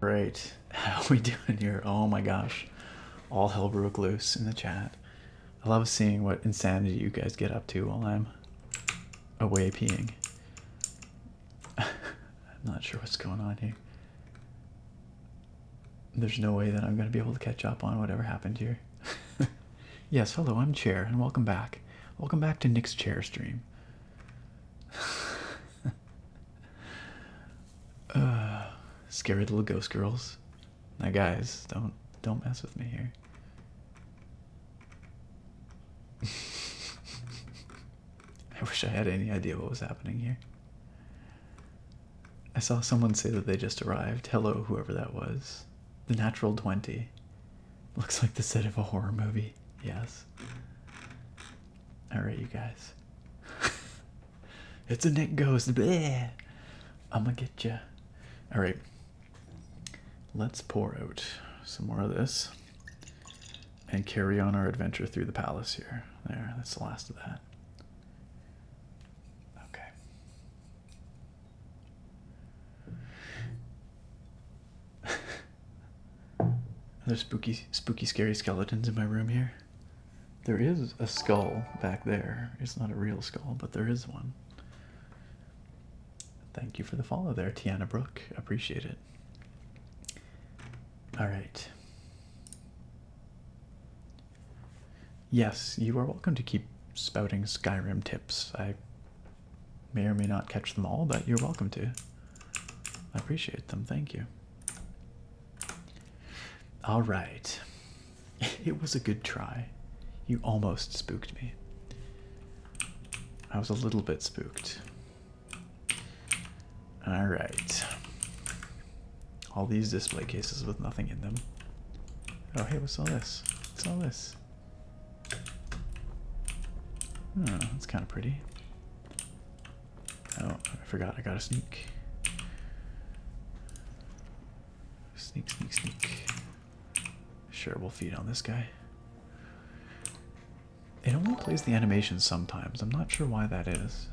Right. How we doing here? Oh my gosh. All hell broke loose in the chat. I love seeing what insanity you guys get up to while I'm away peeing. I'm not sure what's going on here. There's no way that I'm going to be able to catch up on whatever happened here. Yes, hello, I'm Chair, and welcome back. Welcome back to Nick's Chair stream. Scary little ghost girls. Now guys, don't mess with me here. I wish I had any idea what was happening here. I saw someone say that they just arrived. Hello, whoever that was. The Natural 20. Looks like the set of a horror movie. Yes. Alright, you guys. It's a Nick ghost. Bleh. I'ma get ya. Alright. Let's pour out some more of this and carry on our adventure through the palace here. There, that's the last of that. Okay. There's spooky, scary skeletons in my room here. There is a skull back there. It's not a real skull, but there is one. Thank you for the follow there, Tiana Brooke. Appreciate it. All right. Yes, you are welcome to keep spouting Skyrim tips. I may or may not catch them all, but you're welcome to. I appreciate them. Thank you. All right. It was a good try. You almost spooked me. I was a little bit spooked. All right. All these display cases with nothing in them. Oh, hey, what's all this? What's all this? Oh, that's kind of pretty. Oh, I forgot I gotta sneak. Sneak, sneak, sneak. Sure, we'll feed on this guy. It only plays the animations sometimes. I'm not sure why that is.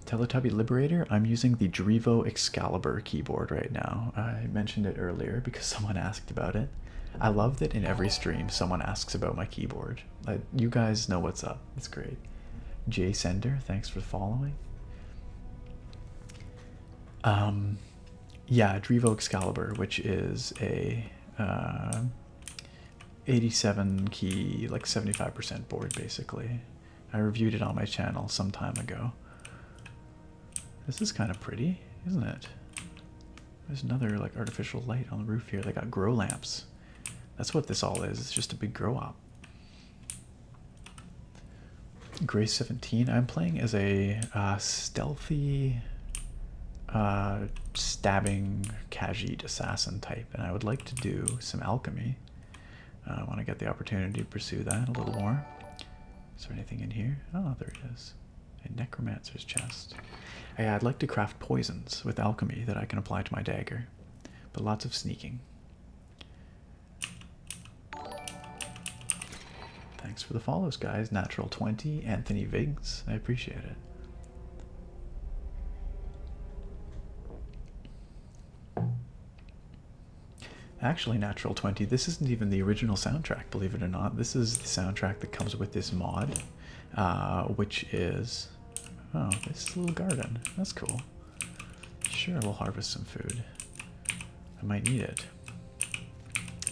Teletubby Liberator, I'm using the Drivo Excalibur keyboard right now. I mentioned it earlier because someone asked about it. I love that in every stream someone asks about my keyboard. You guys know what's up. It's great. Jay Sender, thanks for following. Yeah, Drivo Excalibur, which is a 87 key, like 75% board basically. I reviewed it on my channel some time ago. This is kind of pretty, isn't it? There's another like artificial light on the roof here. They got grow lamps. That's what this all is. It's just a big grow op. Grace 17. I'm playing as a stealthy stabbing Khajiit assassin type, and I would like to do some alchemy. I want to get the opportunity to pursue that a little more. Is there anything in here? Oh, there it is. A necromancer's chest. Yeah, I'd like to craft poisons with alchemy that I can apply to my dagger, but lots of sneaking. Thanks for the follows, guys. Natural 20, Anthony Viggs. I appreciate it. Actually, Natural 20, this isn't even the original soundtrack, believe it or not. This is the soundtrack that comes with this mod, which is... Oh, this little garden. That's cool. Sure, we'll harvest some food. I might need it.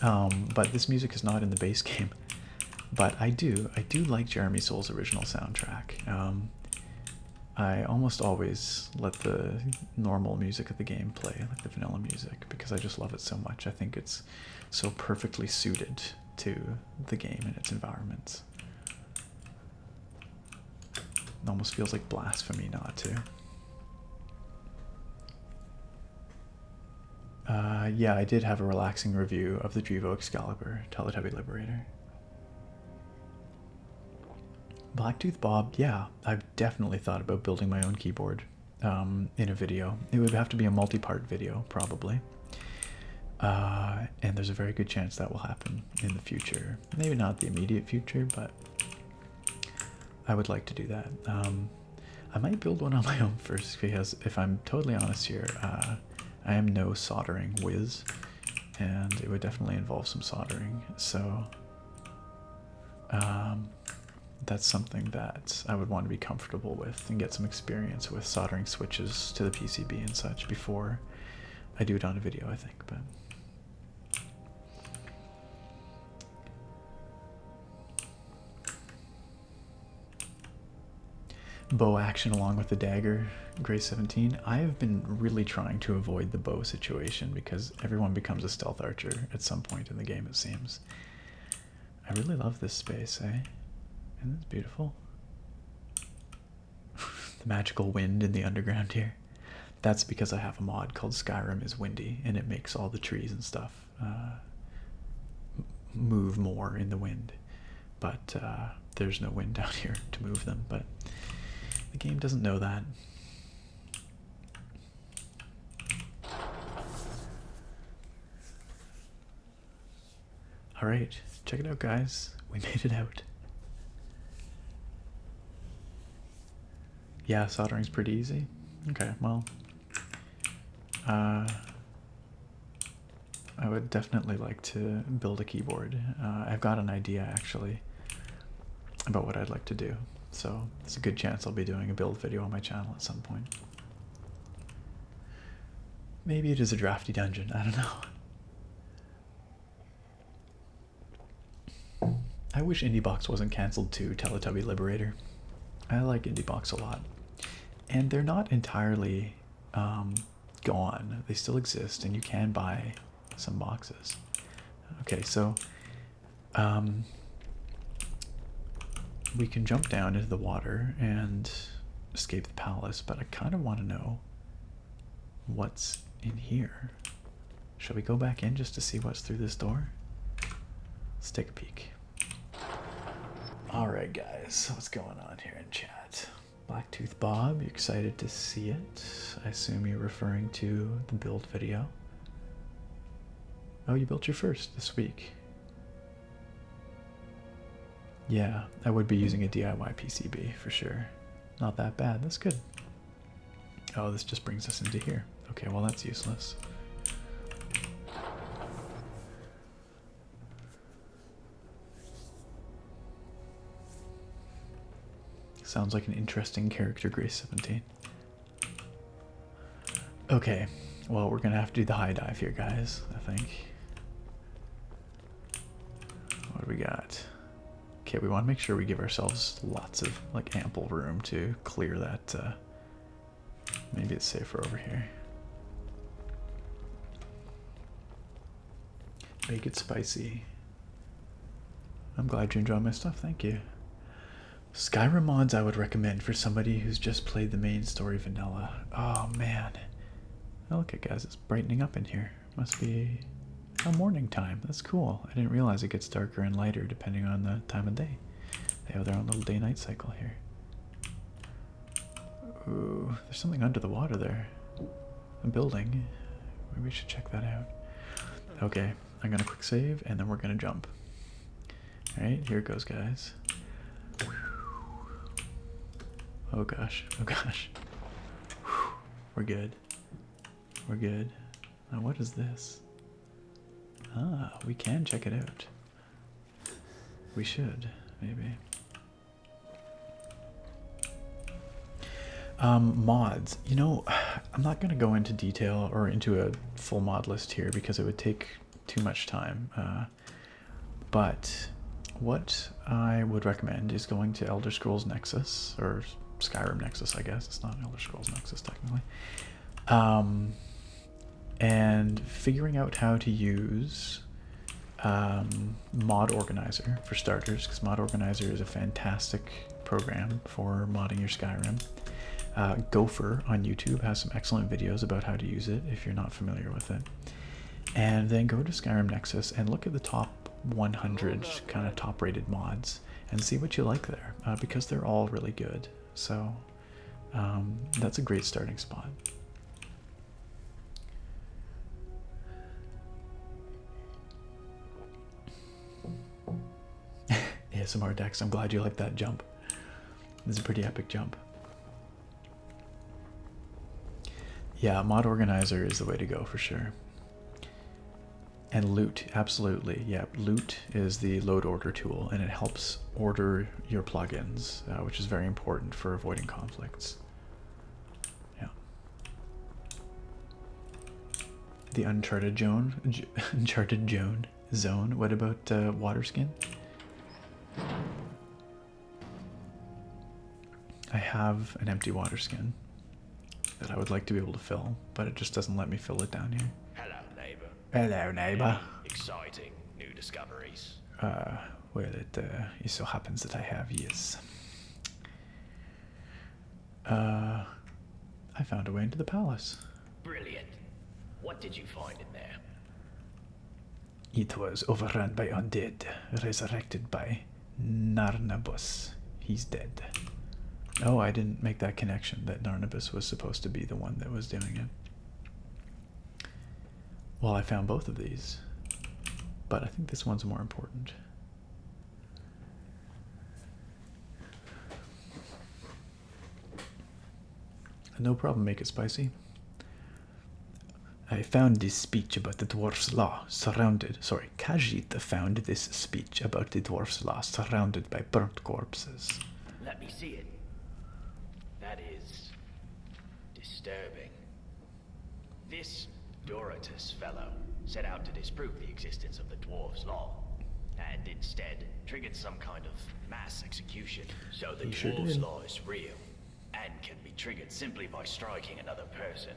But this music is not in the base game. But I do like Jeremy Soul's original soundtrack. I almost always let the normal music of the game play, like the vanilla music, because I just love it so much. I think it's so perfectly suited to the game and its environments. It almost feels like blasphemy not to. Yeah, I did have a relaxing review of the Drivo Excalibur, Teletubby Liberator. Blacktooth Bob, yeah, I've definitely thought about building my own keyboard in a video. It would have to be a multi-part video, probably. And there's a very good chance that will happen in the future. Maybe not the immediate future, but I would like to do that. I might build one on my own first, because if I'm totally honest here, I am no soldering whiz, and it would definitely involve some soldering. So that's something that I would want to be comfortable with and get some experience with soldering switches to the PCB and such before I do it on a video, I think. But bow action along with the dagger, Gray 17. I have been really trying to avoid the bow situation because everyone becomes a stealth archer at some point in the game, it seems. I really love this space, eh? Isn't this beautiful? The magical wind in the underground here. That's because I have a mod called Skyrim is Windy, and it makes all the trees and stuff move more in the wind. But there's no wind down here to move them, but the game doesn't know that. Alright, check it out, guys. We made it out. Yeah, soldering's pretty easy. Okay, well, I would definitely like to build a keyboard. I've got an idea, actually, about what I'd like to do. So it's a good chance I'll be doing a build video on my channel at some point. Maybe it is a drafty dungeon, I don't know. I wish IndieBox wasn't cancelled too, Teletubby Liberator. I like IndieBox a lot. And they're not entirely gone. They still exist, and you can buy some boxes. Okay, so we can jump down into the water and escape the palace, but I kind of want to know what's in here. Shall we go back in just to see what's through this door? Let's take a peek. Alright guys, what's going on here in chat? Blacktooth Bob, you excited to see it? I assume you're referring to the build video. Oh, you built your first this week. Yeah, I would be using a DIY PCB for sure. Not that bad, that's good. Oh, this just brings us into here. Okay, well that's useless. Sounds like an interesting character, Grace 17. Okay, well we're gonna have to do the high dive here, guys, I think. What do we got? Okay, we want to make sure we give ourselves lots of, like, ample room to clear that. Maybe it's safer over here. Make it spicy. I'm glad you enjoy my stuff, thank you. Skyrim mods I would recommend for somebody who's just played the main story vanilla. Oh man. Oh, look at guys, it's brightening up in here. Must be morning time. That's cool. I didn't realize it gets darker and lighter depending on the time of day. They have their own little day-night cycle here. Ooh, there's something under the water there. A building. Maybe we should check that out. Okay, I'm gonna quick save and then we're gonna jump. Alright, here it goes, guys. Oh gosh, oh gosh. We're good. We're good. Now what is this? Ah, we can check it out. We should, maybe. Mods. You know, I'm not going to go into detail or into a full mod list here because it would take too much time. But what I would recommend is going to Elder Scrolls Nexus, or Skyrim Nexus, I guess. It's not Elder Scrolls Nexus, technically. And figuring out how to use Mod Organizer for starters, because Mod Organizer is a fantastic program for modding your Skyrim. Gopher on YouTube has some excellent videos about how to use it if you're not familiar with it. And then go to Skyrim Nexus and look at the top 100 kind of top rated mods and see what you like there, because they're all really good. So that's a great starting spot. ASMR Dex, I'm glad you like that jump. This is a pretty epic jump. Yeah, mod organizer is the way to go for sure. And loot, absolutely. Yeah, loot is the load order tool, and it helps order your plugins, which is very important for avoiding conflicts. Yeah. The Uncharted zone. What about water skin? I have an empty water skin that I would like to be able to fill, but it just doesn't let me fill it down here. Hello, neighbor. Hello, neighbor. Exciting new discoveries. Well, it so happens that I have, yes. I found a way into the palace. Brilliant. What did you find in there? It was overrun by undead, resurrected by Narnabus. He's dead. Oh, I didn't make that connection that Narnabus was supposed to be the one that was doing it. Well, I found both of these, but I think this one's more important. No problem, make it spicy. I found this speech about the dwarf's law surrounded. Sorry, Khajiit found this speech about the dwarf's law surrounded by burnt corpses. Let me see it. That is disturbing. This Dorotus fellow set out to disprove the existence of the dwarf's law, and instead triggered some kind of mass execution. So the dwarf's law is real, and can be triggered simply by striking another person.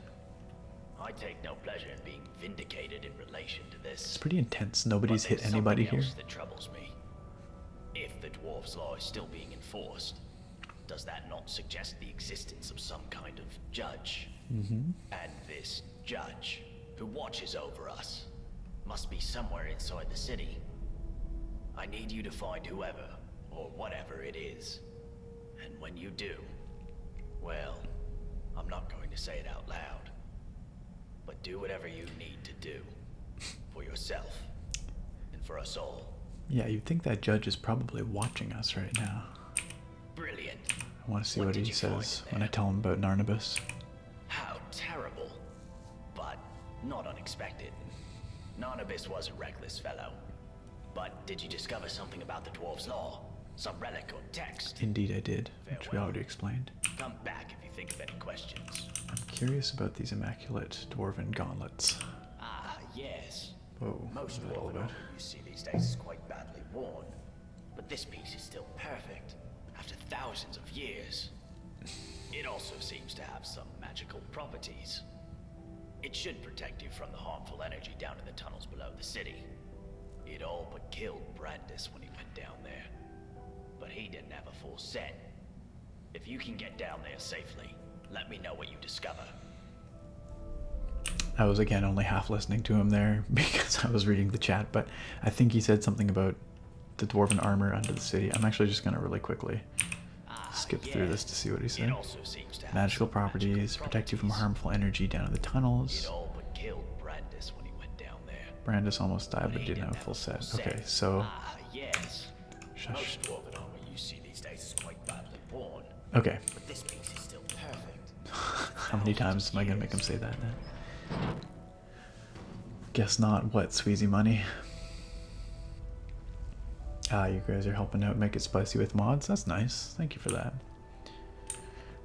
I take no pleasure in being vindicated in relation to this. It's pretty intense. Nobody's hit anybody here. That troubles me. If the dwarf's law is still being enforced, does that not suggest the existence of some kind of judge? Mm-hmm. And this judge, who watches over us, must be somewhere inside the city. I need you to find whoever, or whatever it is. And when you do, well, I'm not going to say it out loud, but do whatever you need to do. For yourself, and for us all. Yeah, you'd think that judge is probably watching us right now. Brilliant. I want to see what he says when I tell him about Narnabus. How terrible, but not unexpected. Narnabus was a reckless fellow. But did you discover something about the dwarf's law? Some relic or text? Indeed I did, which we already explained. Come back if you think of any questions. I'm curious about these immaculate dwarven gauntlets. Ah, yes. Whoa, Most what's that all dwarven about? armor you see these days is quite badly worn. But this piece is still perfect, after thousands of years. It also seems to have some magical properties. It should protect you from the harmful energy down in the tunnels below the city. It all but killed Brandis when he went down there. But he didn't have a full set. If you can get down there safely, let me know what you discover. I was again only half listening to him there because I was reading the chat, but I think he said something about the dwarven armor under the city. I'm actually just going to really quickly skip through this to see what he said. Magical properties, protect you from harmful energy down in the tunnels. It all but killed Brandis when he went down there. Brandis almost died but didn't have a full set. Okay, so... Yes. Shush. Most dwarven armor you see these days is quite badly worn. Okay. But this piece is still perfect. How many times am I going to make him say that now? Guess not. What, Sweezy Money? Ah, you guys are helping out make it spicy with mods. That's nice. Thank you for that.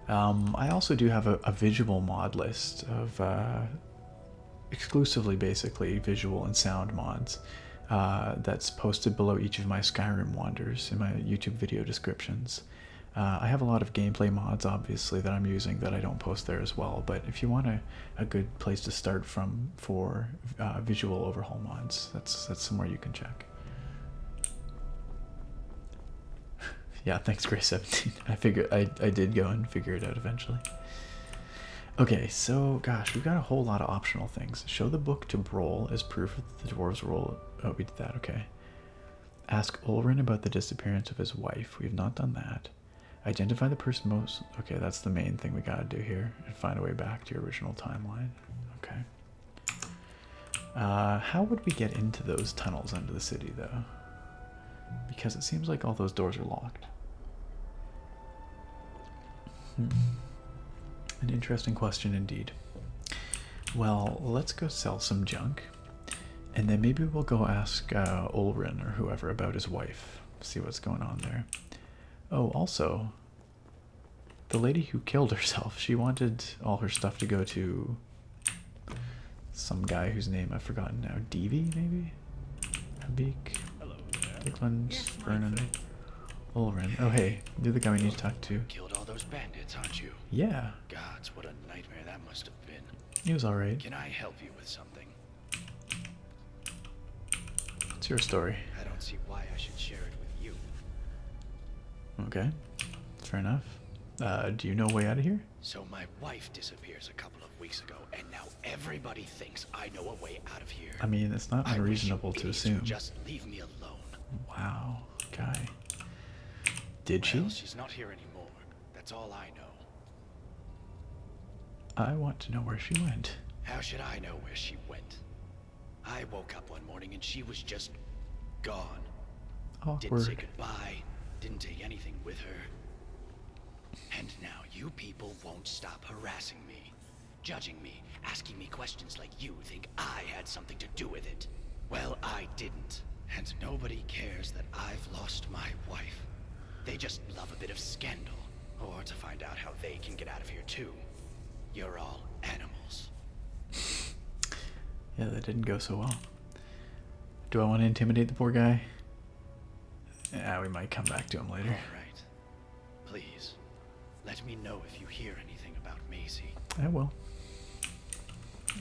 I also do have a visual mod list of exclusively basically visual and sound mods that's posted below each of my Skyrim wanders in my YouTube video descriptions. I have a lot of gameplay mods obviously that I'm using that I don't post there as well, but if you want a good place to start from for visual overhaul mods, that's somewhere you can check. Yeah, thanks Gray17. I figured I did go and figure it out eventually. Okay, so gosh, we've got a whole lot of optional things. Show the book to Broll as proof that the dwarves role. Oh, we did that, okay. Ask Ulrin about the disappearance of his wife. We've not done that. Identify the person most... Okay, that's the main thing we gotta do here. And find a way back to your original timeline. Okay. How would we get into those tunnels under the city, though? Because it seems like all those doors are locked. An interesting question indeed. Well, let's go sell some junk. And then maybe we'll go ask Ulrin or whoever about his wife. See what's going on there. Oh, also, the lady who killed herself, she wanted all her stuff to go to some guy whose name I've forgotten now. Devi, maybe? Habik? Hello there. Dickland, Vernon, Ulrin. Oh, hey, you're the guy we need to talk to. Killed all those bandits, aren't you? Yeah, Gods, what a nightmare that must have been. he was alright. Can I help you with something? It's your story. I don't see why I should share it with you. Okay, fair enough. Do you know a way out of here? So my wife disappears a couple of weeks ago, and now everybody thinks I know a way out of here. I mean, it's not I wish unreasonable you to idiots assume. would just leave me alone. Wow, guy. Did she? Well, she's not here anymore. That's all I know. I want to know where she went. How should I know where she went? I woke up one morning and she was just gone. Didn't say Awkward. goodbye, didn't take anything with her. And now you people won't stop harassing me, judging me, asking me questions like you think I had something to do with it. Well, I didn't. And nobody cares that I've lost my wife. They just love a bit of scandal, or to find out how they can get out of here too. You're all animals. Yeah, that didn't go so well. Do I want to intimidate the poor guy? Yeah, we might come back to him later. All right. Please, let me know if you hear anything about Maisie. I will.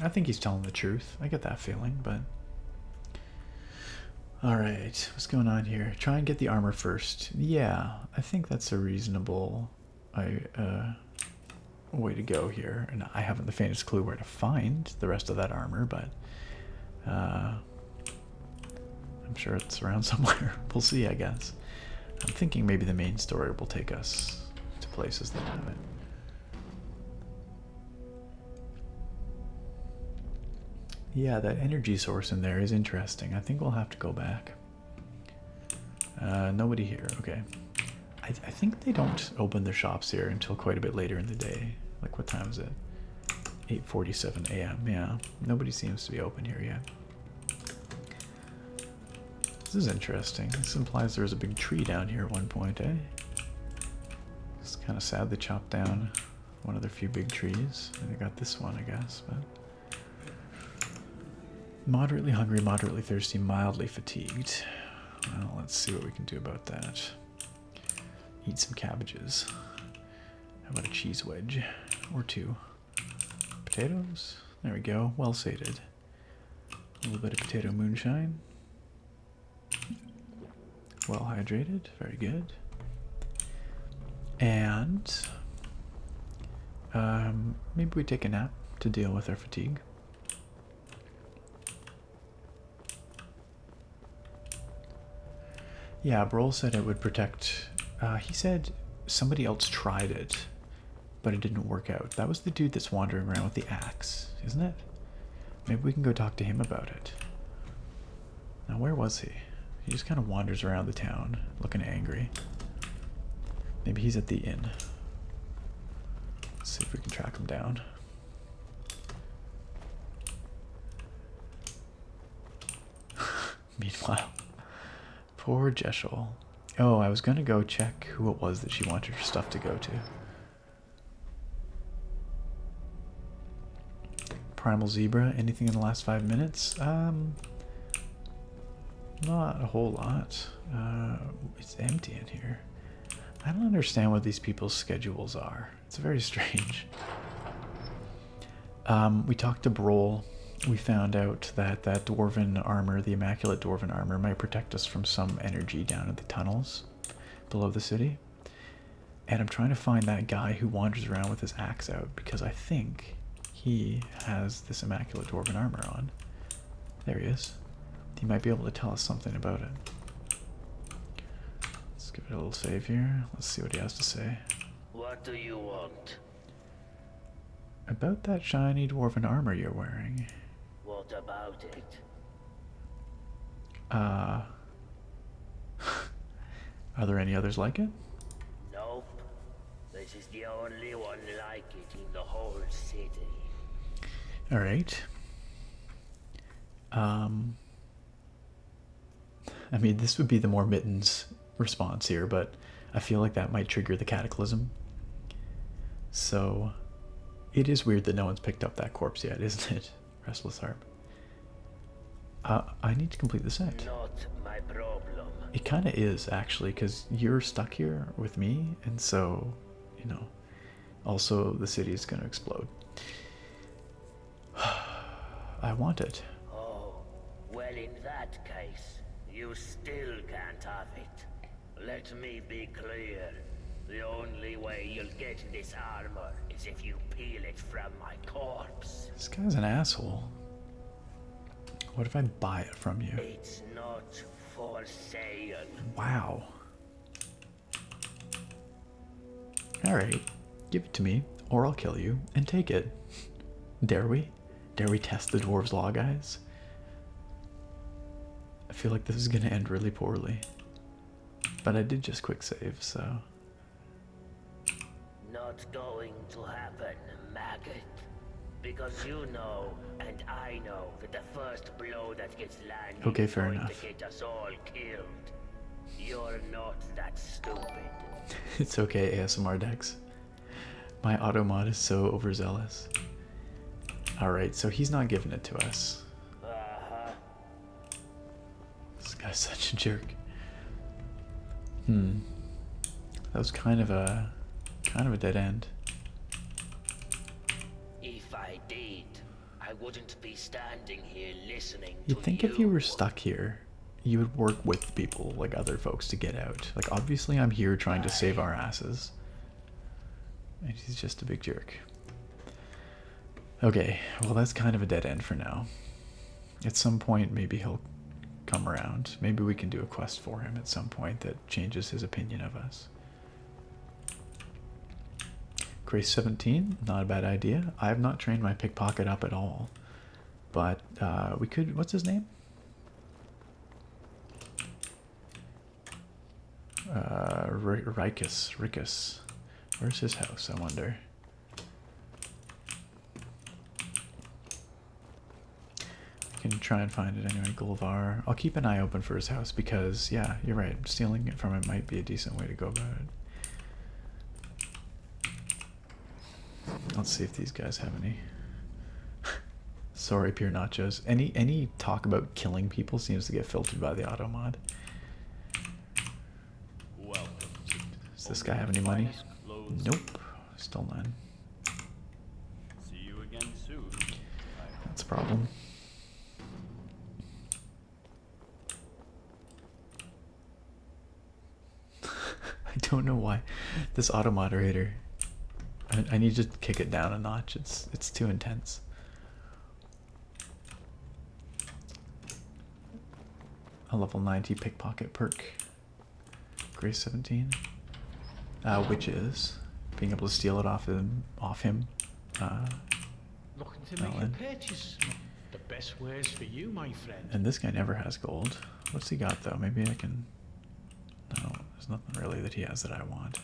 I think he's telling the truth. I get that feeling, but... Alright, what's going on here? Try and get the armor first. Yeah, I think that's a reasonable way to go here. And I haven't the faintest clue where to find the rest of that armor, but... I'm sure it's around somewhere. We'll see, I guess. I'm thinking maybe the main story will take us to places that have it. Yeah, that energy source in there is interesting. I think we'll have to go back. Nobody here. Okay. I think they don't open their shops here until quite a bit later in the day. Like, what time is it? 8:47 a.m. Yeah, nobody seems to be open here yet. This is interesting. This implies there was a big tree down here at one point, eh? It's kind of sad they chopped down one of their few big trees. And they got this one, I guess, but... Moderately hungry, moderately thirsty, mildly fatigued. Well, let's see what we can do about that. Eat some cabbages. How about a cheese wedge? Or two. Potatoes? There we go. Well sated. A little bit of potato moonshine. Well hydrated. Very good. And... maybe we take a nap to deal with our fatigue. Yeah, Broll said it would protect... he said somebody else tried it, but it didn't work out. That was the dude that's wandering around with the axe, isn't it? Maybe we can go talk to him about it. Now, where was he? He just kind of wanders around the town, looking angry. Maybe he's at the inn. Let's see if we can track him down. Meanwhile... Poor Jeschel. Oh, I was going to go check who it was that she wanted her stuff to go to. Primal Zebra, anything in the last 5 minutes? Not a whole lot. It's empty in here. I don't understand what these people's schedules are. It's very strange. We talked to Broll. We found out that that dwarven armor, the immaculate dwarven armor, might protect us from some energy down in the tunnels below the city. And I'm trying to find that guy who wanders around with his axe out, because I think he has this immaculate dwarven armor on. There he is. He might be able to tell us something about it. Let's give it a little save here. Let's see what he has to say. What do you want? About that shiny dwarven armor you're wearing. What about it? Are there any others like it? Nope. This is the only one like it in the whole city. All right. I mean, this would be the more Mittens response here, but I feel like that might trigger the cataclysm. So, it is weird that no one's picked up that corpse yet, isn't it? Restless Harp. I need to complete the set. Not my problem. It kind of is, actually, because you're stuck here with me, and so, you know, also the city is going to explode. I want it. Oh, well, in that case, you still can't have it. Let me be clear. The only way you'll get this armor is if you peel it from my corpse. This guy's an asshole. What if I buy it from you? It's not for sale. Wow. Alright. Give it to me, or I'll kill you, and take it. Dare we? Dare we test the dwarves' law, guys? I feel like this is gonna end really poorly. But I did just quick save, so... Not going to happen, maggot. Because you know, and I know, that the first blow that gets landed Okay, is fair going enough. to get us all killed. You're not that stupid. It's okay, ASMR Dex. My auto mod is so overzealous. Alright, so he's not giving it to us. This guy's such a jerk. That was kind of a dead end. If I did, I wouldn't be standing here listening You'd to think if you were stuck here, you would work with people, like other folks, to get out. Like, obviously I'm here trying to save our asses. And he's just a big jerk. Okay, well that's kind of a dead end for now. At some point, maybe he'll come around. Maybe we can do a quest for him at some point that changes his opinion of us. Grace 17, not a bad idea. I have not trained my pickpocket up at all. But we could, what's his name? Rikus. Where's his house, I wonder? I can try and find it anyway. Gulvar. I'll keep an eye open for his house because, yeah, you're right. Stealing it from him might be a decent way to go about it. Let's see if these guys have any. Sorry, Pure Nachos. Any talk about killing people seems to get filtered by the auto mod. Does this guy have any money? Nope. Still none. See you again soon. That's a problem. I don't know why this auto moderator. I need to kick it down a notch. It's too intense. A level 90 pickpocket perk. Grace 17. Which is being able to steal it off him. Looking to make a Alan. purchase. The best ways for you, my friend. And this guy never has gold. What's he got though? Maybe I can. No, there's nothing really that he has that I want.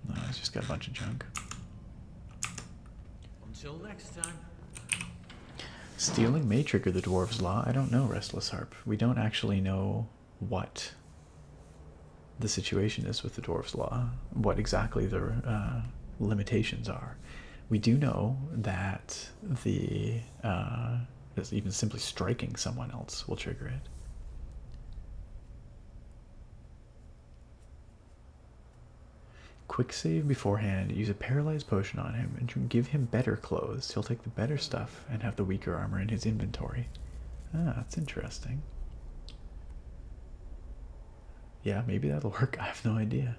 No, he's just got a bunch of junk. Until next time. Stealing may trigger the dwarves' law. I don't know, Restless Harp. We don't actually know what the situation is with the dwarves' law, what exactly the limitations are. We do know that the even simply striking someone else will trigger it. Quick save beforehand, use a paralyzed potion on him and give him better clothes. He'll take the better stuff and have the weaker armor in his inventory. Ah, that's interesting. Yeah, maybe that'll work. I have no idea.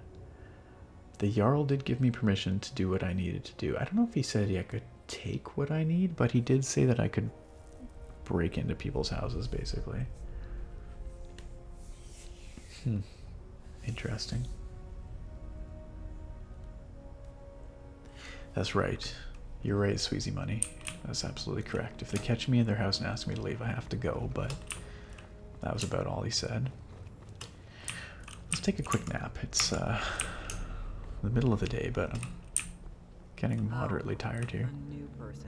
The Jarl did give me permission to do what I needed to do. I don't know if he said I could take what I need, but he did say that I could break into people's houses, basically. Interesting. That's right. You're right, Sweezy Money. That's absolutely correct. If they catch me in their house and ask me to leave, I have to go, but that was about all he said. Let's take a quick nap. It's the middle of the day, but I'm Getting moderately tired here. A new person.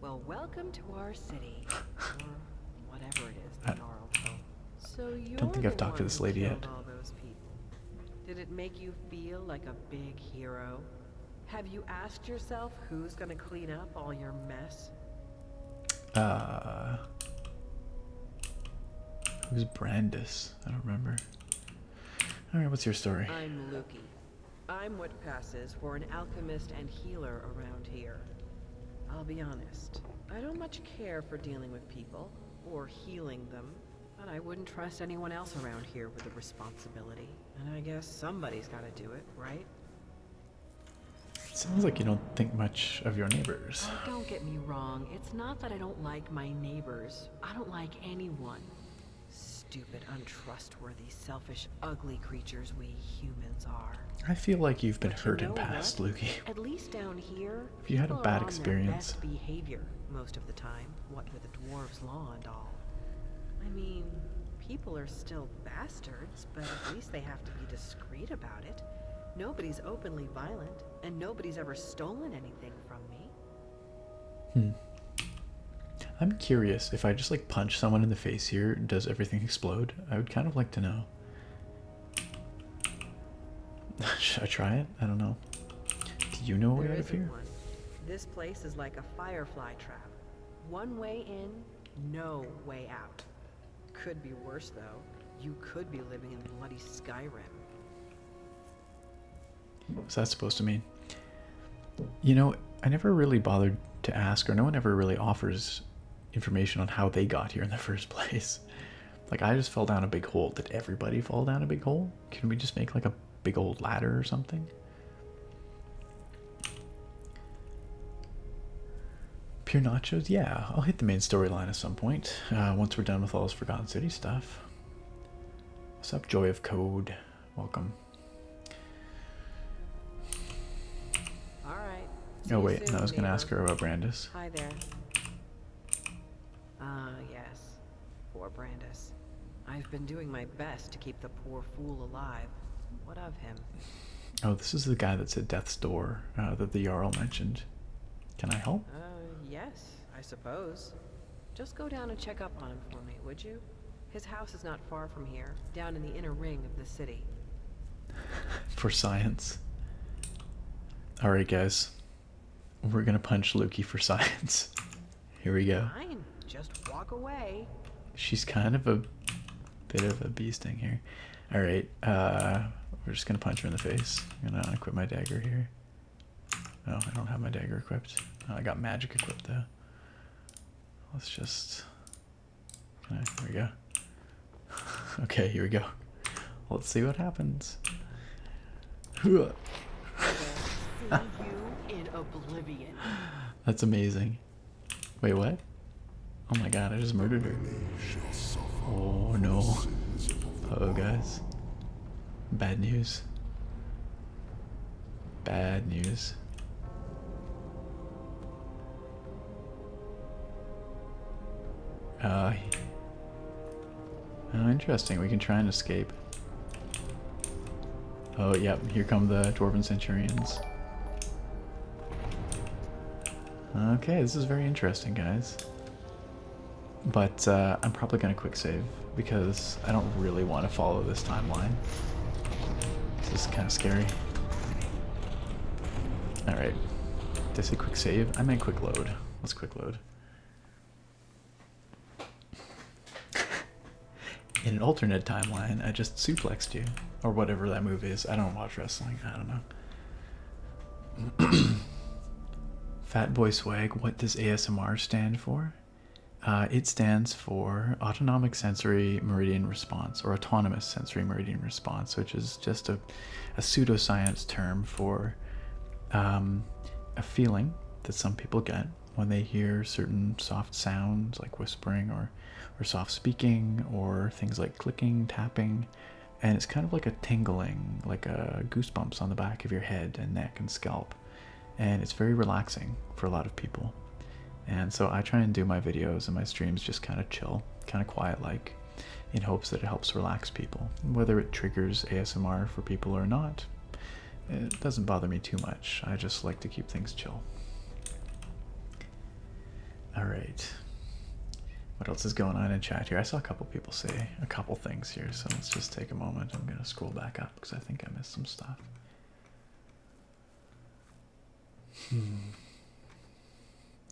Well, welcome to our city, or whatever it is that Gnarl told. So you're Don't think I've talked to this lady yet. all those people. Did it make you feel like a big hero? Have you asked yourself who's gonna clean up all your mess? Who's Brandis? I don't remember. Alright, what's your story? I'm Lukey. I'm what passes for an alchemist and healer around here. I'll be honest, I don't much care for dealing with people, or healing them, but I wouldn't trust anyone else around here with a responsibility. And I guess somebody's gotta do it, right? Sounds like you don't think much of your neighbors. Oh, don't get me wrong, it's not that I don't like my neighbors. I don't like anyone. Stupid, untrustworthy, selfish, ugly creatures we humans are. I feel like you've been But hurt you in know past, what? Lukey. At least down here, If you had a people are bad on their experience. best behavior most of the time, what with the dwarves' law and all. I mean, people are still bastards, but at least they have to be discreet about it. Nobody's openly violent, and nobody's ever stolen anything from me. I'm curious, if I just like punch someone in the face here, does everything explode? I would kind of like to know. Should I try it? I don't know. Do you know a way There out of isn't here? one. This place is like a firefly trap. One way in, no way out. Could be worse though. You could be living in bloody Skyrim. What's that supposed to mean? You know, I never really bothered to ask, or no one ever really offers information on how they got here in the first place. Like, I just fell down a big hole. Did everybody fall down a big hole? Can we just make like a big old ladder or something? Pure nachos? Yeah, I'll hit the main storyline at some point, once we're done with all this Forgotten City stuff. What's up, Joy of Code? Welcome. Alright. Oh wait, no, I was gonna ask her about Brandis. Hi there. Ah, yes. Poor Brandis. I've been doing my best to keep the poor fool alive. What of him? Oh, this is the guy that's at death's door, that the Jarl mentioned. Can I help? Yes, I suppose. Just go down and check up on him for me, would you? His house is not far from here, down in the inner ring of the city. For science. Alright, guys. We're gonna punch Lukey for science. Here we go. Fine, just walk away. She's kind of a bit of a bee sting here. Alright, we're just gonna punch her in the face. I'm gonna equip my dagger here. No, I don't have my dagger equipped. Oh, I got magic equipped though. Let's just... Here we go. Okay, here we go. Let's see what happens. See you in oblivion. That's amazing. Wait, what? Oh my god, I just murdered her. Oh no. Uh-oh, guys. Bad news. Bad news. Oh, interesting. We can try and escape. Oh, yep. Here come the Dwarven Centurions. Okay, this is very interesting, guys. But I'm probably going to quick save because I don't really want to follow this timeline. This is kind of scary. Alright. Did I say quick save? I meant quick load. Let's quick load. In an alternate timeline, I just suplexed you. Or whatever that move is. I don't watch wrestling. I don't know. Fat Boy Swag, what does ASMR stand for? It stands for Autonomic Sensory Meridian Response, or Autonomous Sensory Meridian Response, which is just a pseudoscience term for a feeling that some people get when they hear certain soft sounds like whispering or soft speaking or things like clicking, tapping, and it's kind of like a tingling, like a goosebumps on the back of your head and neck and scalp, and it's very relaxing for a lot of people. And so I try and do my videos and my streams just kind of chill, kind of quiet like, in hopes that it helps relax people. Whether it triggers ASMR for people or not, It doesn't bother me too much. I just like to keep things chill. Alright. What else is going on in chat here? I saw a couple people say a couple things here, so let's just take a moment. I'm going to scroll back up because I think I missed some stuff.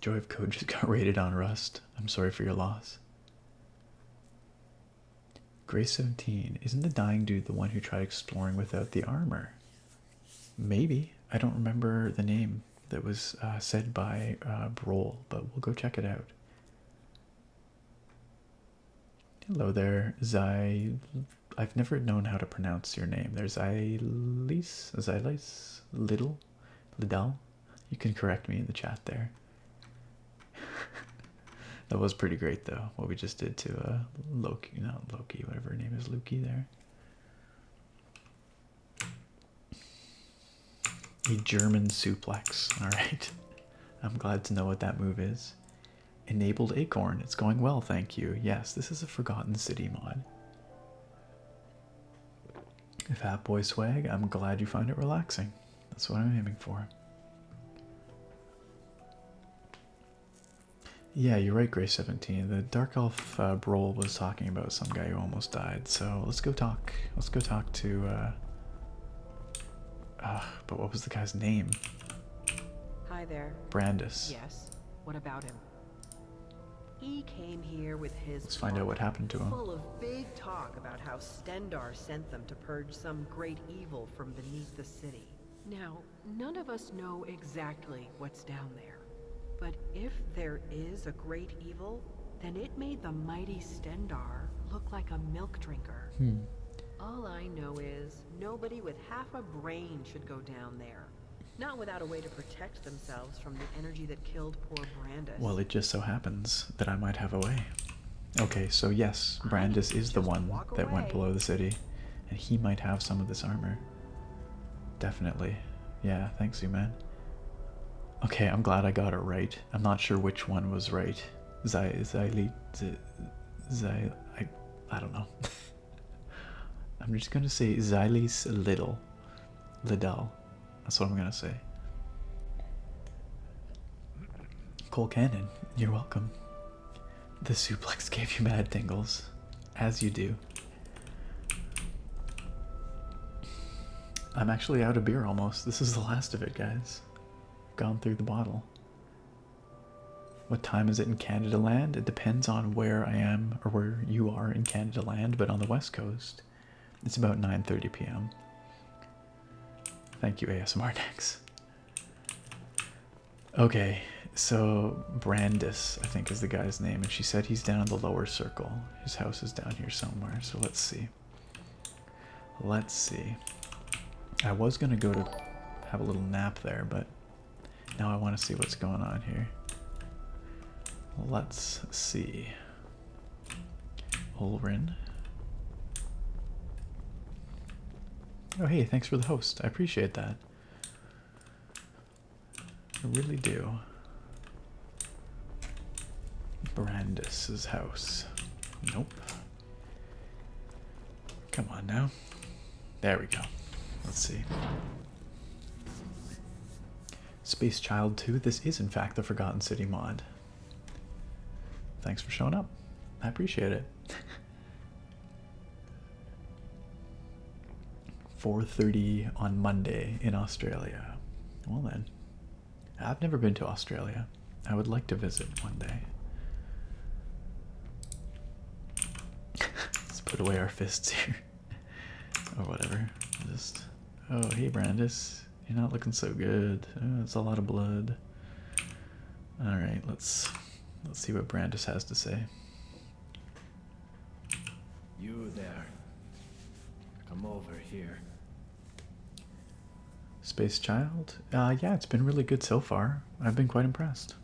Joy of Code just got rated on Rust. I'm sorry for your loss. Grace 17. Isn't the dying dude the one who tried exploring without the armor? Maybe. I don't remember the name that was said by Broll, but we'll go check it out. Hello there, I've never known how to pronounce your name. There's Zylis, Lidl. You can correct me in the chat there. That was pretty great though, what we just did to Loki, not Loki, whatever her name is, Luki there. A German suplex, alright. I'm glad to know what that move is. Enabled Acorn, it's going well, thank you. Yes, this is a Forgotten City mod. Fat Boy Swag, I'm glad you find it relaxing. That's what I'm aiming for. Yeah, you're right, Gray 17. The Dark Elf Broll was talking about some guy who almost died, so let's go talk. Let's go talk to but what was the guy's name? Hi there. Brandis. Yes. What about him? He came here with his Let's find out what happened to him. full of big talk about how Stendar sent them to purge some great evil from beneath the city. Now, none of us know exactly what's down there. But if there is a great evil, then it made the mighty Stendar look like a milk drinker. All I know is nobody with half a brain should go down there. Not without a way to protect themselves from the energy that killed poor Brandis. Well, it just so happens that I might have a way. Okay, so yes, Brandis is the one that went below the city, and he might have some of this armor. Definitely. Yeah, thanks, you man. Okay, I'm glad I got it right. I'm not sure which one was right. I don't know. I'm just gonna say Zylis Lidl. That's what I'm gonna say. Cole Cannon, you're welcome. The suplex gave you mad tingles, as you do. I'm actually out of beer almost. This is the last of it, guys. Gone through the bottle. What time is it in Canada land? It depends on where I am or where you are in Canada land, but on the west coast, it's about 9:30 p.m. Thank you, ASMR Nex. Okay, so Brandis, I think is the guy's name, and she said he's down in the lower circle. His house is down here somewhere, so let's see. Let's see. I was gonna go to have a little nap there, but now I want to see what's going on here. Let's see. Ulrin. Oh hey, thanks for the host. I appreciate that. I really do. Brandis's house. Nope. Come on now. There we go. Let's see. Space Child 2. This is in fact the Forgotten City mod. Thanks for showing up. I appreciate it. 4:30 on Monday in Australia. Well then, I've never been to Australia. I would like to visit one day. Let's put away our fists here. Or whatever. Just, oh hey Brandis, you're not looking so good. Oh, it's a lot of blood. Alright, let's see what Brandis has to say. You there. Come over here. Space Child? Yeah, it's been really good so far. I've been quite impressed.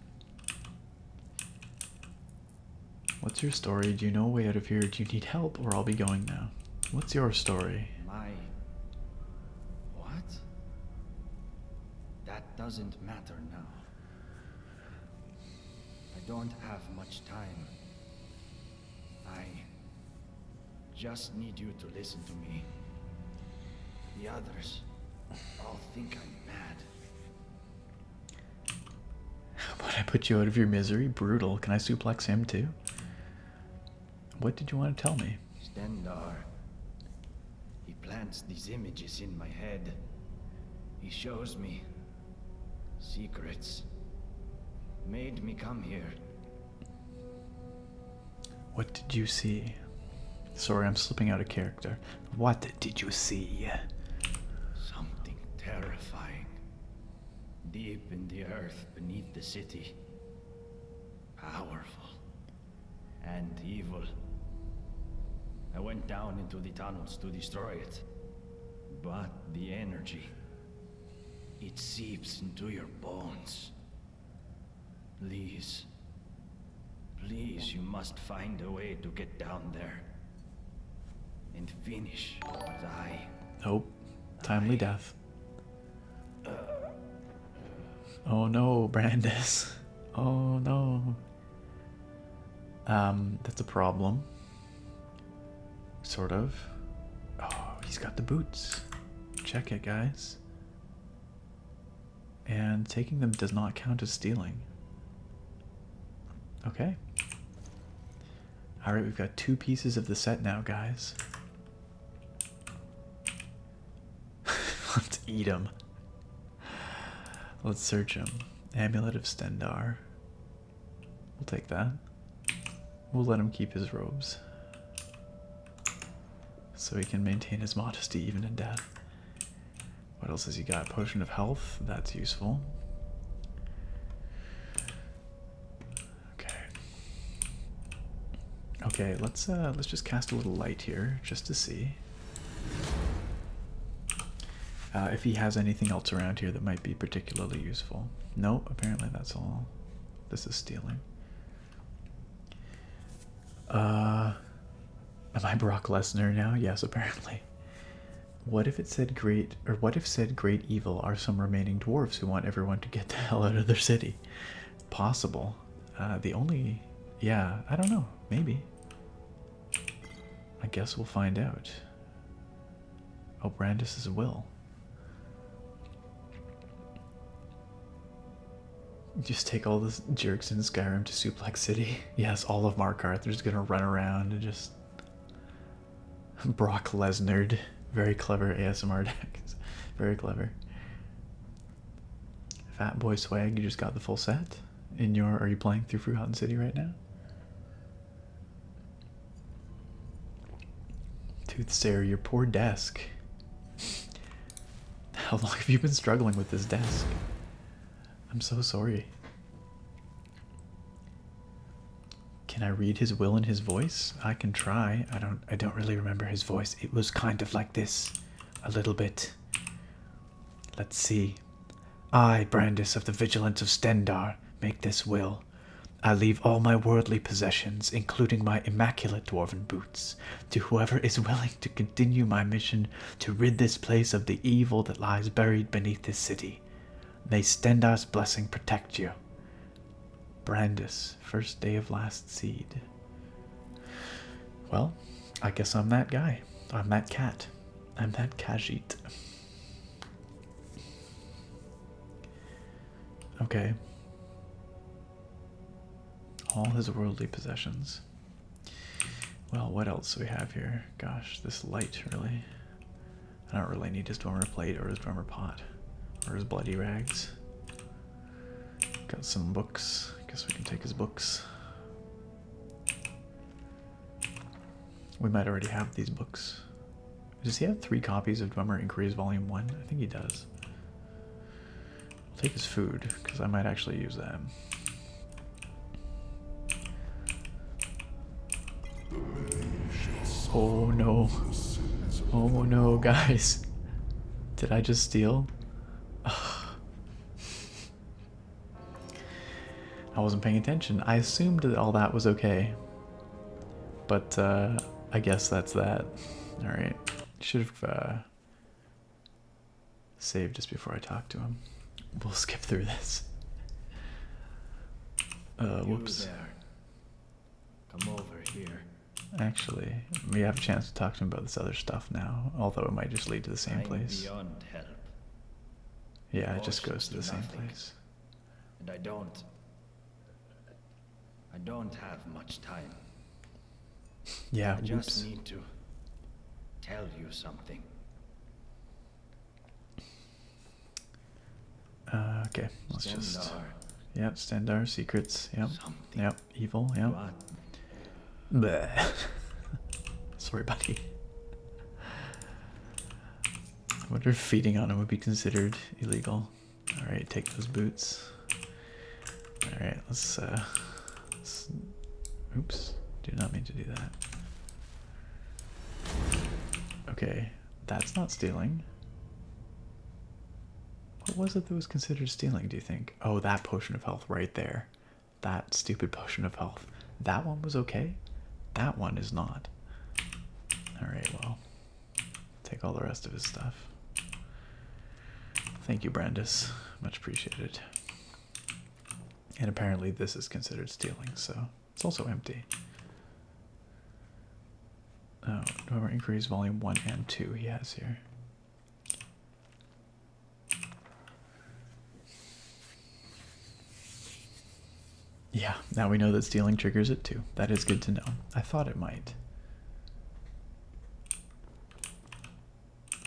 What's your story? Do you know a way out of here? Do you need help, or I'll be going now? What's your story? My... what? That doesn't matter now. I don't have much time. I just need you to listen to me. The others, all think I'm mad. Would I put you out of your misery? Brutal. Can I suplex him too? What did you want to tell me? Stendar. He plants these images in my head. He shows me secrets. Made me come here. What did you see? Sorry, I'm slipping out of character. What did you see? Something terrifying. Deep in the earth beneath the city. Powerful. And evil. I went down into the tunnels to destroy it. But the energy, it seeps into your bones. Please. Please, you must find a way to get down there. And finish what Nope. Timely death. Oh no, Brandis. Oh no. That's a problem. Sort of. Oh, he's got the boots. Check it, guys. And taking them does not count as stealing. Okay. Alright, we've got 2 pieces of the set now, guys. Let's eat him. Let's search him. Amulet of Stendar. We'll take that. We'll let him keep his robes. So he can maintain his modesty even in death. What else has he got? Potion of Health. That's useful. Okay. Okay, let's just cast a little light here, just to see. If he has anything else around here that might be particularly useful. Nope, apparently that's all. This is stealing. Am I Brock Lesnar now? Yes, apparently. What if it said what if said great evil are some remaining dwarves who want everyone to get the hell out of their city? Possible. Yeah, I don't know. Maybe. I guess we'll find out. Oh, Brandis' will. Just take all the jerks in Skyrim to Suplex City. Yes, all of Mark Arthur's gonna run around and just... Brock Lesnar. Very clever ASMR decks. Very clever. Fat Boy Swag, you just got the full set? Are you playing through Forgotten City right now? Toothsayer, your poor desk. How long have you been struggling with this desk? I'm so sorry. Can I read his will in his voice? I can try. I don't really remember his voice. It was kind of like this. A little bit. Let's see. I, Brandis of the Vigilance of Stendar, make this will. I leave all my worldly possessions, including my immaculate dwarven boots, to whoever is willing to continue my mission to rid this place of the evil that lies buried beneath this city. May Stendar's blessing protect you. Brandis, first day of last seed. Well, I guess I'm that guy. I'm that cat. I'm that Khajiit. Okay. All his worldly possessions. Well, what else do we have here? Gosh, this light, really. I don't really need his dwemer plate or his dwemer pot. Or his bloody rags. Got some books. Guess we can take his books. We might already have these books. Does he have 3 copies of Dwemer Inquiries Volume 1? I think he does. I'll take his food, because I might actually use that. Oh no. Oh no, guys. Did I just steal? I wasn't paying attention. I assumed that all that was okay. But, I guess that's that. Alright. Should have, saved just before I talked to him. We'll skip through this. Whoops. You there. Come over here. Actually, we have a chance to talk to him about this other stuff now, although it might just lead to the same place. I'm beyond help. Yeah, it just goes Potions to the do same nothing. place. And I don't have much time. Yeah, I just whoops. need to tell you something. Okay, let's just... Stendarr. Yep, Stendarr, secrets, yep. Something. Yep, evil, yep. But Bleh. Sorry, buddy. I wonder if feeding on him would be considered illegal. Alright, take those boots. Alright, let's, oops, did not mean to do that. Okay, that's not stealing. What was it that was considered stealing, do you think? Oh, that potion of health right there. That stupid potion of health. That one was okay. That one is not. Alright, well. Take all the rest of his stuff. Thank you, Brandis. Much appreciated. And apparently this is considered stealing, so it's also empty. Oh, whoever increase volume 1 and 2 he has here. Yeah, now we know that stealing triggers it too. That is good to know. I thought it might.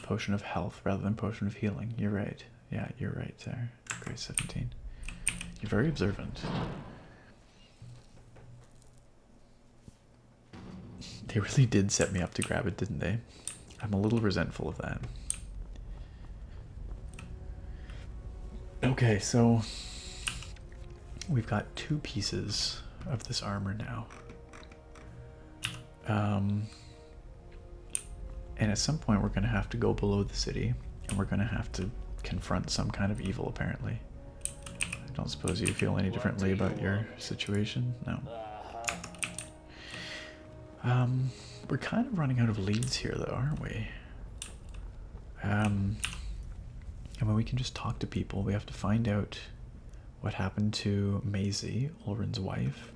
Potion of health rather than potion of healing. You're right. Yeah, you're right there. Grade 17. You're very observant. They really did set me up to grab it, didn't they? I'm a little resentful of that. Okay, so we've got 2 pieces of this armor now. And at some point we're going to have to go below the city, and we're going to have to confront some kind of evil, apparently. I don't suppose you feel any differently about your situation? No. We're kind of running out of leads here, though, aren't we? I mean, we can just talk to people. We have to find out what happened to Maisie, Ulrin's wife,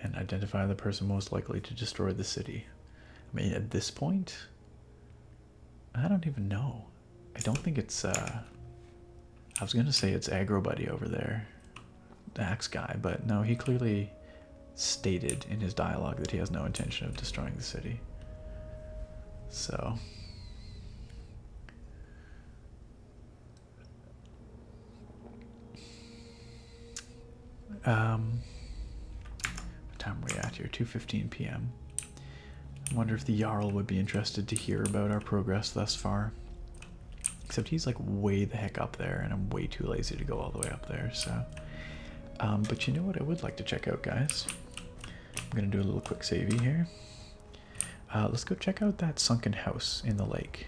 and identify the person most likely to destroy the city. I mean, at this point, I don't even know. I don't think it's, I was going to say it's Aggro Buddy over there, the axe guy, but no, he clearly stated in his dialogue that he has no intention of destroying the city. So... what time are we at here? 2:15 p.m. I wonder if the Jarl would be interested to hear about our progress thus far. Except he's like way the heck up there, and I'm way too lazy to go all the way up there, so... but you know what I would like to check out, guys? I'm gonna do a little quick savey here. Let's go check out that sunken house in the lake.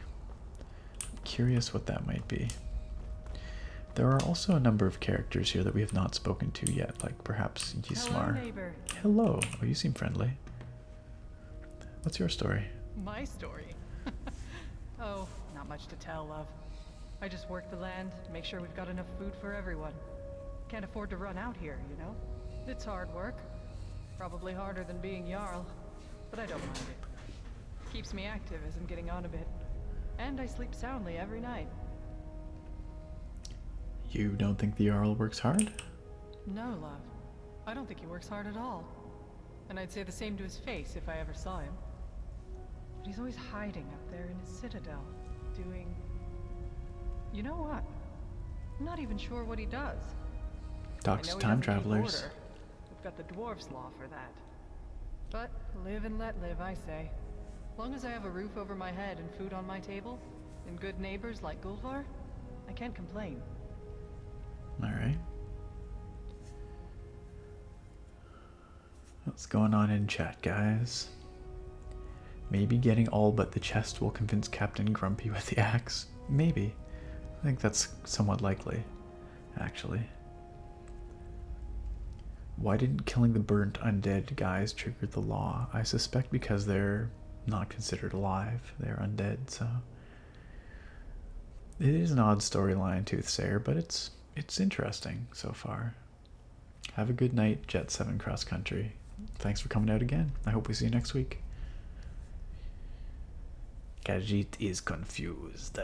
I'm curious what that might be. There are also a number of characters here that we have not spoken to yet, like perhaps Ysmar. Hello, neighbor. Hello. Oh, you seem friendly. What's your story? My story? Oh, not much to tell, love. I just work the land, make sure we've got enough food for everyone. Can't afford to run out here, you know? It's hard work. Probably harder than being Jarl, but I don't mind it. Keeps me active as I'm getting on a bit. And I sleep soundly every night. You don't think the Jarl works hard? No, love. I don't think he works hard at all. And I'd say the same to his face if I ever saw him. But he's always hiding up there in his citadel, doing... You know what? I'm not even sure what he does. Talks to I know he time doesn't keep travelers. order. We've got the dwarf's law for that. But live and let live, I say. Long as I have a roof over my head and food on my table, and good neighbors like Gulvar, I can't complain. Alright. What's going on in chat, guys? Maybe getting all but the chest will convince Captain Grumpy with the axe. Maybe. I think that's somewhat likely, actually. Why didn't killing the burnt undead guys trigger the law? I suspect because they're not considered alive. They're undead, so... It is an odd storyline, Toothsayer, but it's interesting so far. Have a good night, Jet 7 Cross Country. Thanks for coming out again. I hope we see you next week. Khajiit is confused.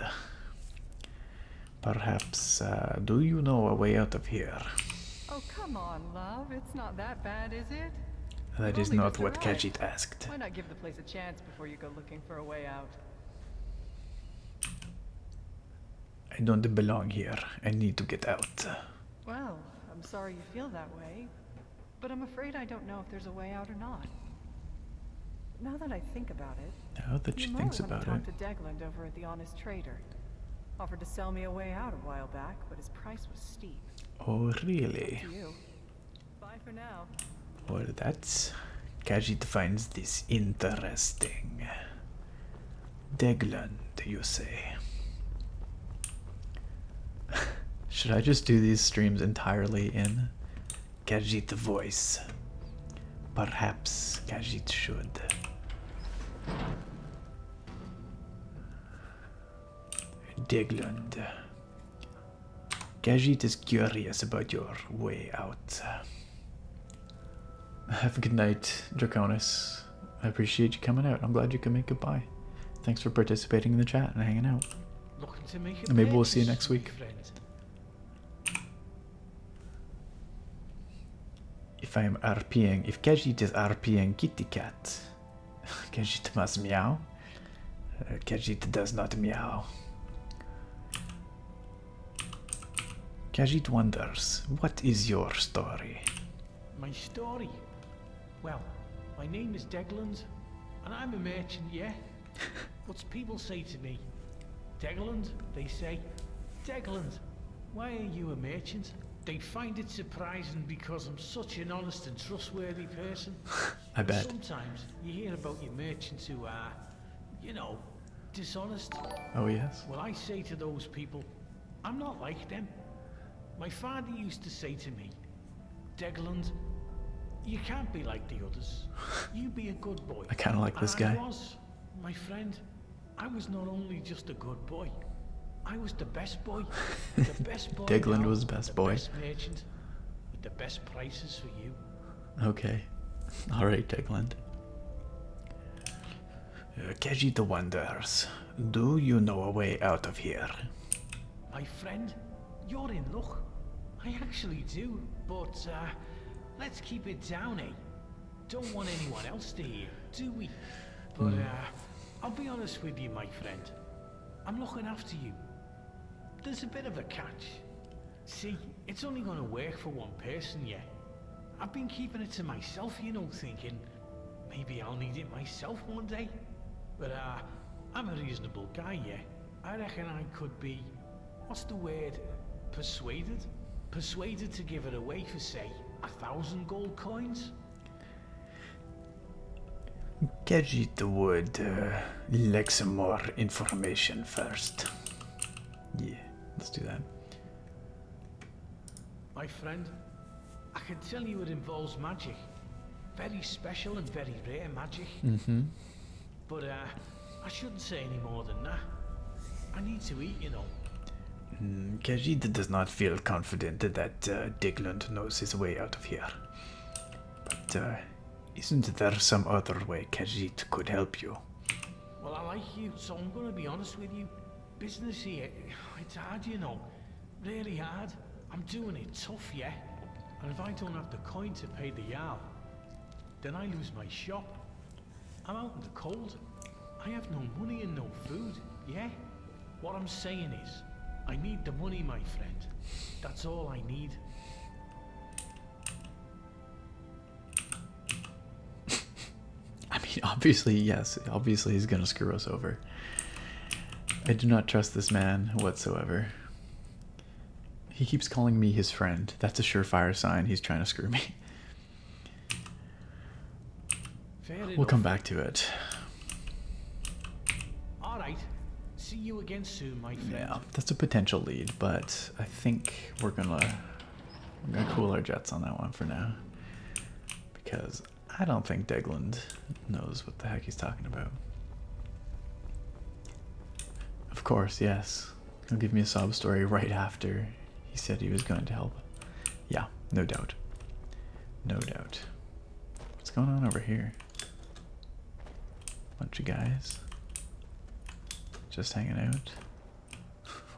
Perhaps, do you know a way out of here? Oh, come on, love. It's not that bad, is it? That You've is only not just what arrived. Khajiit asked. Why not give the place a chance before you go looking for a way out? I don't belong here. I need to get out. Well, I'm sorry you feel that way, but I'm afraid I don't know if there's a way out or not. Now that I think about it, Now that she thinks about it. I talked to Degland over at the Honest Trader. Offered to sell me a way out a while back, but his price was steep. Oh, really? Up to you. Bye for now. Well, that's... Khajiit finds this interesting. Degland, you say? Should I just do these streams entirely in Khajiit voice? Perhaps Khajiit should. Degland. Khajiit is curious about your way out. Have a good night, Draconis. I appreciate you coming out. I'm glad you could make it by. Thanks for participating in the chat and hanging out. Looking to make a And maybe we'll see you purchase, next week. my friend. If I'm RPing, if Khajiit is RPing Kitty Cat, Khajiit must meow. Khajiit does not meow. Khajiit wonders, what is your story? My story? Well, my name is Degland, and I'm a merchant, yeah? But people say to me, Degland, they say, Degland, why are you a merchant? They find it surprising because I'm such an honest and trustworthy person. I bet. Sometimes you hear about your merchants who are, you know, dishonest. Oh, yes? Well, I say to those people, I'm not like them. My father used to say to me, Degland, you can't be like the others. You be a good boy. I kind of like this guy. I was, my friend. I was not only just a good boy. I was the best boy. The best boy. Degland now, was best boy. The best merchant with the best prices for you. Okay. Alright, Degland. Khajiit wonders, do you know a way out of here? My friend, you're in luck. I actually do, but let's keep it down, eh? Don't want anyone else to hear, do we? But I'll be honest with you, my friend. I'm looking after you. There's a bit of a catch. See, it's only gonna work for one person, yeah. I've been keeping it to myself, you know, thinking maybe I'll need it myself one day. But I'm a reasonable guy, yeah. I reckon I could be, what's the word, persuaded? Persuaded to give it away for, say, 1,000 gold coins? Khajiit would like some more information first. Yeah, let's do that. My friend, I can tell you it involves magic. Very special and very rare magic. Mm-hmm. But I shouldn't say any more than that. I need to eat, you know. Khajiit does not feel confident that Degland knows his way out of here. But isn't there some other way Khajiit could help you? Well, I like you, so I'm gonna be honest with you. Business here, it's hard, you know. Really hard. I'm doing it tough, yeah? And if I don't have the coin to pay the Jarl, then I lose my shop. I'm out in the cold. I have no money and no food, yeah? What I'm saying is, I need the money, my friend. That's all I need. I mean, obviously, yes. Obviously, he's gonna screw us over. I do not trust this man whatsoever. He keeps calling me his friend. That's a surefire sign he's trying to screw me. We'll come back to it. Alright. See you again soon, my friend. Yeah, that's a potential lead, but I think we're gonna cool our jets on that one for now. Because I don't think Degland knows what the heck he's talking about. Of course, yes. He'll give me a sob story right after he said he was going to help. Yeah, no doubt. No doubt. What's going on over here? Bunch of guys. Just hanging out.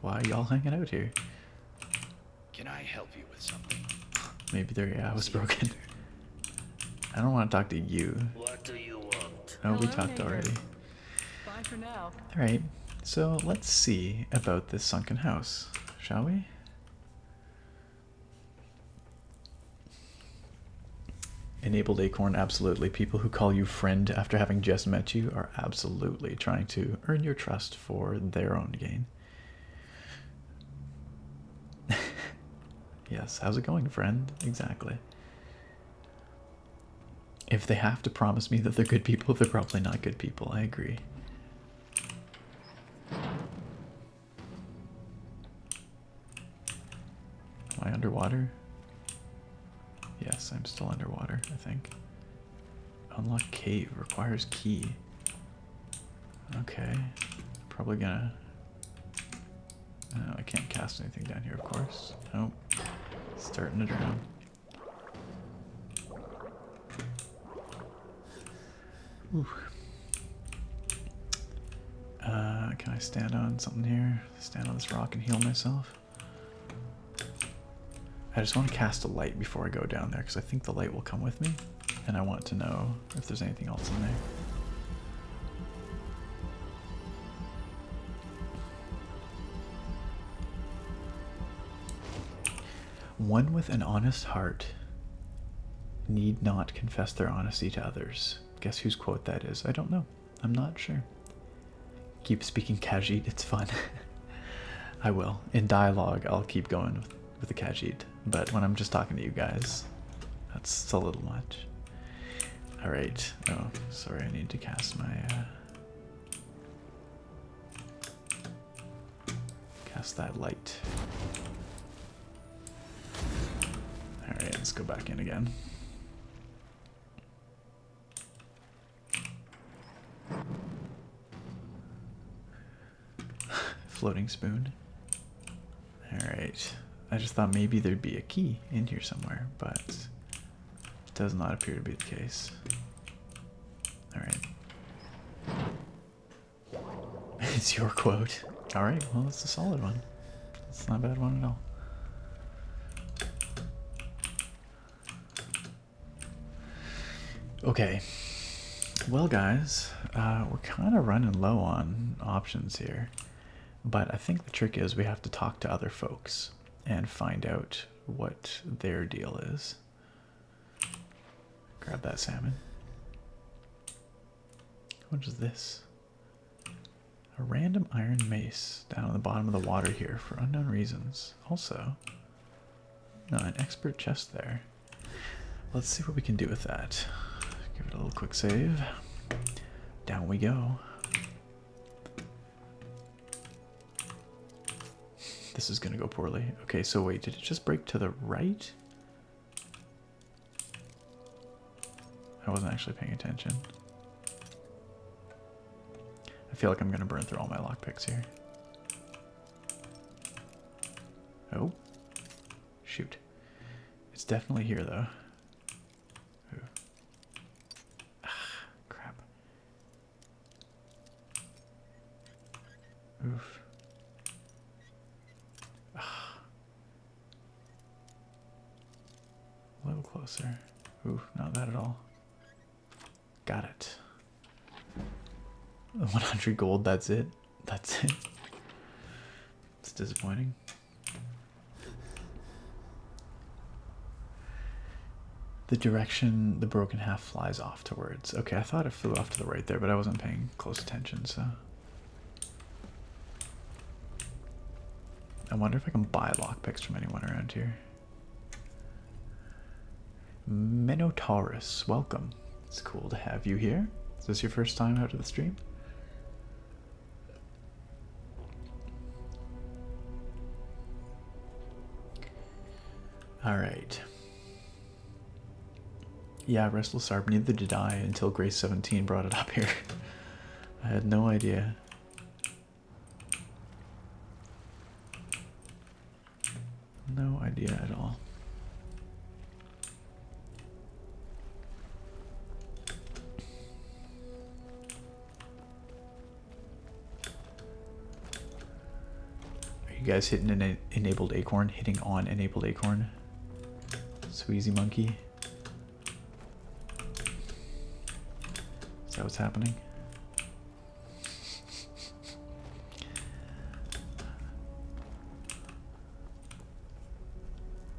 Why are y'all hanging out here? Can I help you with something? Maybe their was broken. I don't want to talk to you. What do you want? Oh, we Hello, talked neighbor. already. Bye for now. Alright, so let's see about this sunken house, shall we? Enabled Acorn, absolutely. People who call you friend after having just met you are absolutely trying to earn your trust for their own gain. Yes, how's it going, friend? Exactly. If they have to promise me that they're good people, they're probably not good people. I agree. Am I underwater? Yes, I'm still underwater, I think. Unlock cave requires key. Okay. Probably gonna... I can't cast anything down here, of course. Nope. Starting to drown. Ooh. Can I stand on something here? Stand on this rock and heal myself? I just want to cast a light before I go down there, because I think the light will come with me, and I want to know if there's anything else in there. One with an honest heart need not confess their honesty to others. Guess whose quote that is? I don't know. I'm not sure. Keep speaking Khajiit, it's fun. I will. In dialogue, I'll keep going with the Khajiit. But when I'm just talking to you guys, that's a little much. Alright. Oh, sorry, I need to cast my... cast that light. Alright, let's go back in again. Floating spoon. Alright. I just thought maybe there'd be a key in here somewhere, but it does not appear to be the case. Alright. It's your quote. Alright, well, it's a solid one. It's not a bad one at all. Okay. Well, guys, we're kind of running low on options here. But I think the trick is we have to talk to other folks and find out what their deal is. Grab that salmon. What is this? A random iron mace down on the bottom of the water here for unknown reasons. Also, an expert chest there. Let's see what we can do with that. Give it a little quick save. Down we go. This is gonna go poorly. Okay, so wait, did it just break to the right? I wasn't actually paying attention. I feel like I'm gonna burn through all my lockpicks here. Oh. Shoot. It's definitely here, though. Ooh. Ah, crap. Oof. Ah. A little closer. Ooh, not that at all. Got it. 100 gold, that's it. That's it. It's disappointing. The direction the broken half flies off towards. Okay, I thought it flew off to the right there, but I wasn't paying close attention, so. I wonder if I can buy lockpicks from anyone around here. Minotaurus, welcome. It's cool to have you here. Is this your first time out of the stream? Alright. Yeah, Restless Arb, neither did I until Grace 17 brought it up here. I had no idea. No idea at all. Are you guys hitting an enabled acorn, hitting on enabled acorn. Sweezy monkey. Is that what's happening?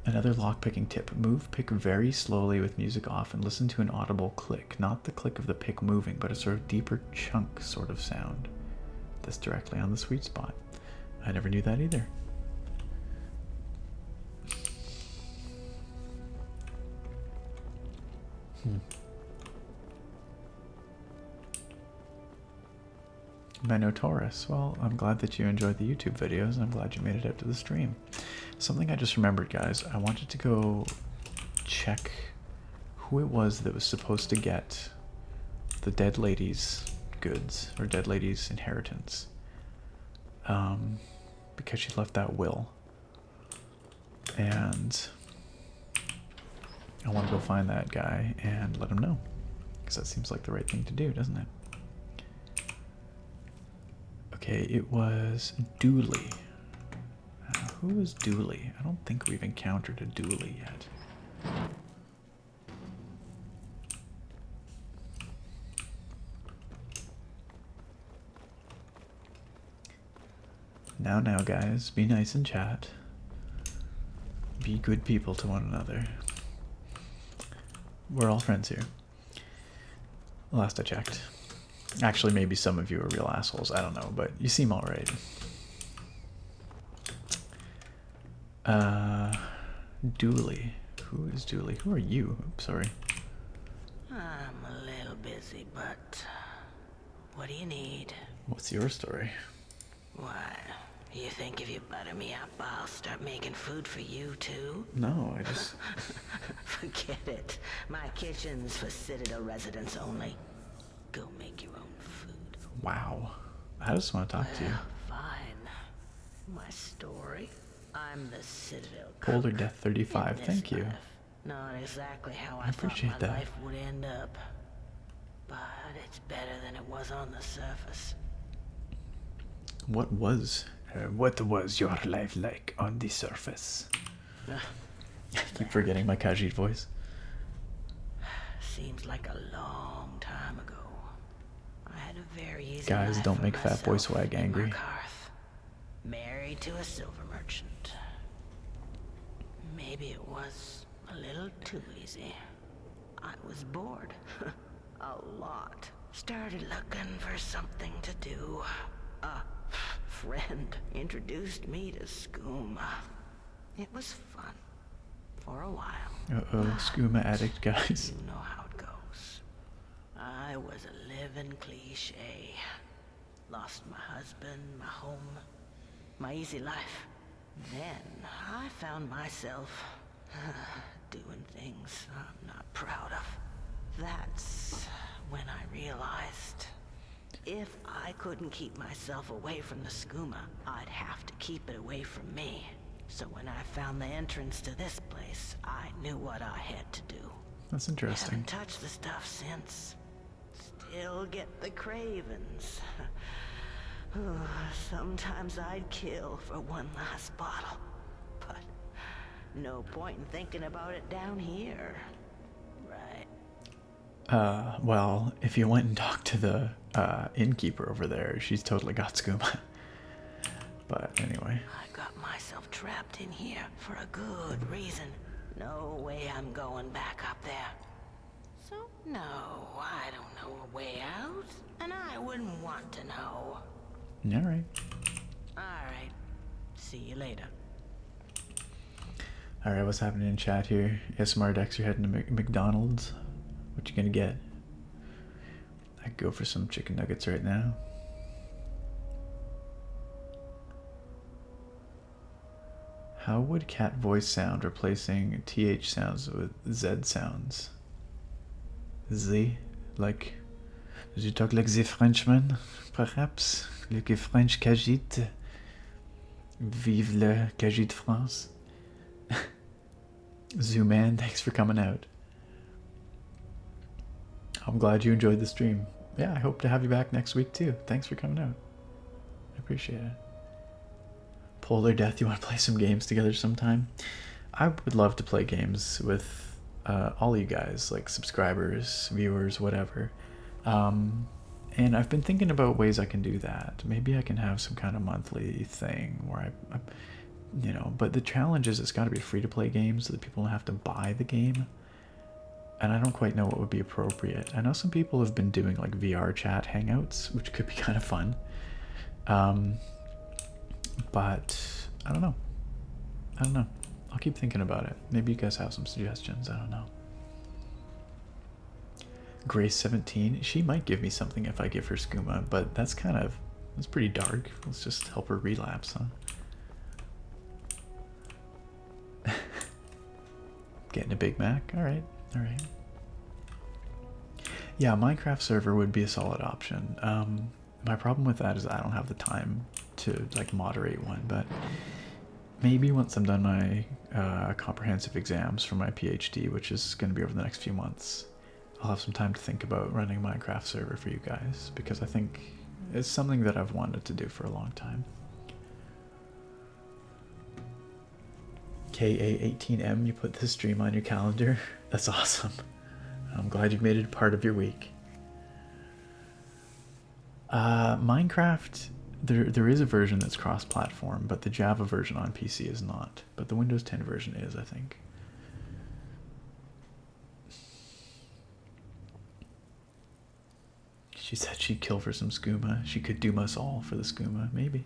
Another lockpicking tip. Move pick very slowly with music off and listen to an audible click. Not the click of the pick moving, but a sort of deeper chunk sort of sound. That's directly on the sweet spot. I never knew that either. Minotaurus. Well, I'm glad that you enjoyed the YouTube videos. I'm glad you made it out to the stream. Something I just remembered, guys. I wanted to go check who it was that was supposed to get the dead lady's goods, or dead lady's inheritance. Because she left that will. And I want to go find that guy and let him know. Because that seems like the right thing to do, doesn't it? Okay, it was Dooley. Who is Dooley? I don't think we've encountered a Dooley yet. Now, guys, be nice and chat. Be good people to one another. We're all friends here. Last I checked. Actually, maybe some of you are real assholes. I don't know, but you seem alright. Dooley. Who is Dooley? Who are you? Oops, sorry. I'm a little busy, but what do you need? What's your story? What? You think if you butter me up, I'll start making food for you too? No, I just... Forget it. My kitchen's for Citadel residents only. Go make your own food. Wow. I just want to talk to you. Fine. My story? I'm the Citadel Boulder Death 35. Thank you. Not exactly how I appreciate thought my that. life would end up. But it's better than it was on the surface. What was your life like on the surface? I keep forgetting my Khajiit voice. Seems like a long time ago. I had a very easy Guys, life don't for make Fat Boy myself Swag in angry. Markarth. Married to a silver merchant. Maybe it was a little too easy. I was bored. A lot. Started looking for something to do. A friend introduced me to skooma. It was fun. For a while. Uh-oh, skooma addict, guys. You know how it goes. I was a living cliche. Lost my husband, my home, my easy life. Then I found myself doing things I'm not proud of. That's when I realized if I couldn't keep myself away from the skooma, I'd have to keep it away from me. So when I found the entrance to this place, I knew what I had to do. That's interesting. Haven't touched the stuff since. Still get the cravings. Sometimes I'd kill for one last bottle. But no point in thinking about it down here. Right. Well, if you went and talked to the innkeeper over there, she's totally got skooma. But anyway. I got myself trapped in here for a good reason. No way I'm going back up there. So, no, I don't know a way out, and I wouldn't want to know. Alright. Alright. See you later. Alright, what's happening in chat here? ASMR Dex, you're heading to McDonald's. What you gonna get? I could go for some chicken nuggets right now. How would cat voice sound replacing TH sounds with Z sounds? Z? Like... Does you talk like the Frenchman, perhaps? Like a French Khajiit? Vive le Khajiit France. Zooman, thanks for coming out. I'm glad you enjoyed the stream. Yeah, I hope to have you back next week too. Thanks for coming out. I appreciate it. Polar Death, you want to play some games together sometime? I would love to play games with all you guys, like subscribers, viewers, whatever. And I've been thinking about ways I can do that. Maybe I can have some kind of monthly thing where I you know, but the challenge is it's got to be free-to-play games so that people don't have to buy the game. And I don't quite know what would be appropriate. I know some people have been doing like VR chat hangouts, which could be kind of fun. But I don't know. I'll keep thinking about it. Maybe you guys have some suggestions. I don't know. Grace 17, she might give me something if I give her skooma, but that's pretty dark. Let's just help her relapse, huh? Getting a Big Mac? Alright. Yeah, Minecraft server would be a solid option. My problem with that is I don't have the time to like moderate one, but maybe once I'm done my comprehensive exams for my PhD, which is going to be over the next few months, I'll have some time to think about running a Minecraft server for you guys, because I think it's something that I've wanted to do for a long time. KA18M, you put this stream on your calendar. That's awesome. I'm glad you've made it part of your week. Minecraft, there is a version that's cross-platform, but the Java version on PC is not. But the Windows 10 version is, I think. She said she'd kill for some skooma. She could doom us all for the skooma. Maybe.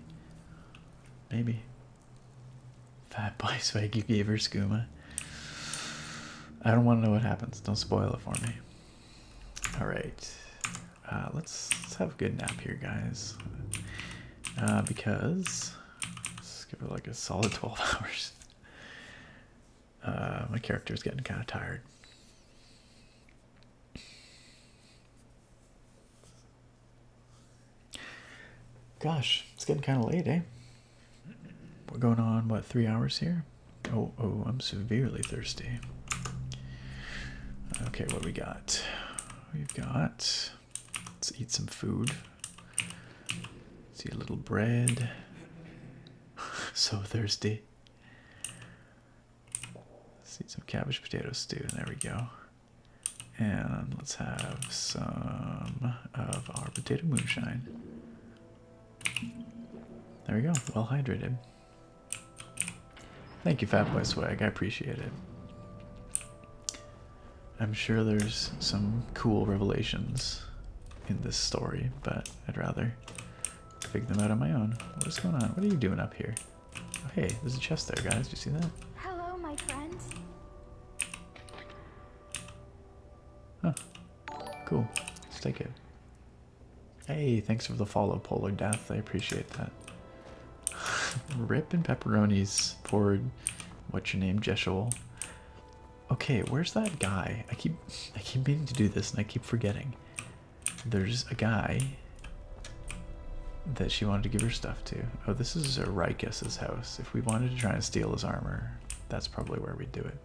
Fat Boy Swag, you gave her skooma. I don't want to know what happens. Don't spoil it for me. Alright. Let's have a good nap here, guys. Because let's give it like a solid 12 hours. My character's getting kind of tired. Gosh, it's getting kind of late, eh? We're going on, what, 3 hours here? Oh, I'm severely thirsty. Okay, what we got? We've got... Let's eat some food. Let's eat a little bread. So thirsty. Let's eat some cabbage potato stew. There we go. And let's have some of our potato moonshine. There we go. Well hydrated. Thank you, Fat Boy Swag. I appreciate it. I'm sure there's some cool revelations in this story, but I'd rather figure them out on my own. What's going on? What are you doing up here? Oh, hey, there's a chest there, guys. Do you see that? Hello, my friends. Huh. Cool. Let's take it. Hey, thanks for the follow, Polar Death. I appreciate that. Rip and pepperonis for what's your name, Jeshuel. Okay, where's that guy? I keep meaning to do this and I keep forgetting. There's a guy that she wanted to give her stuff to. Oh, this is Rikus's house. If we wanted to try and steal his armor, that's probably where we'd do it.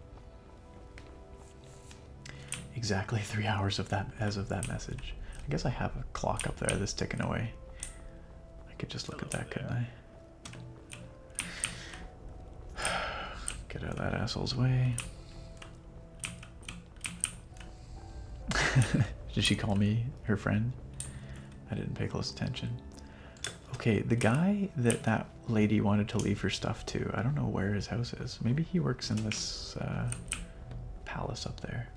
Exactly 3 hours of that as of that message. I guess I have a clock up there that's ticking away. I could just look at that, couldn't I? Get out of that asshole's way. Did she call me her friend? I didn't pay close attention. Okay, the guy that lady wanted to leave her stuff to, I don't know where his house is. Maybe he works in this palace up there.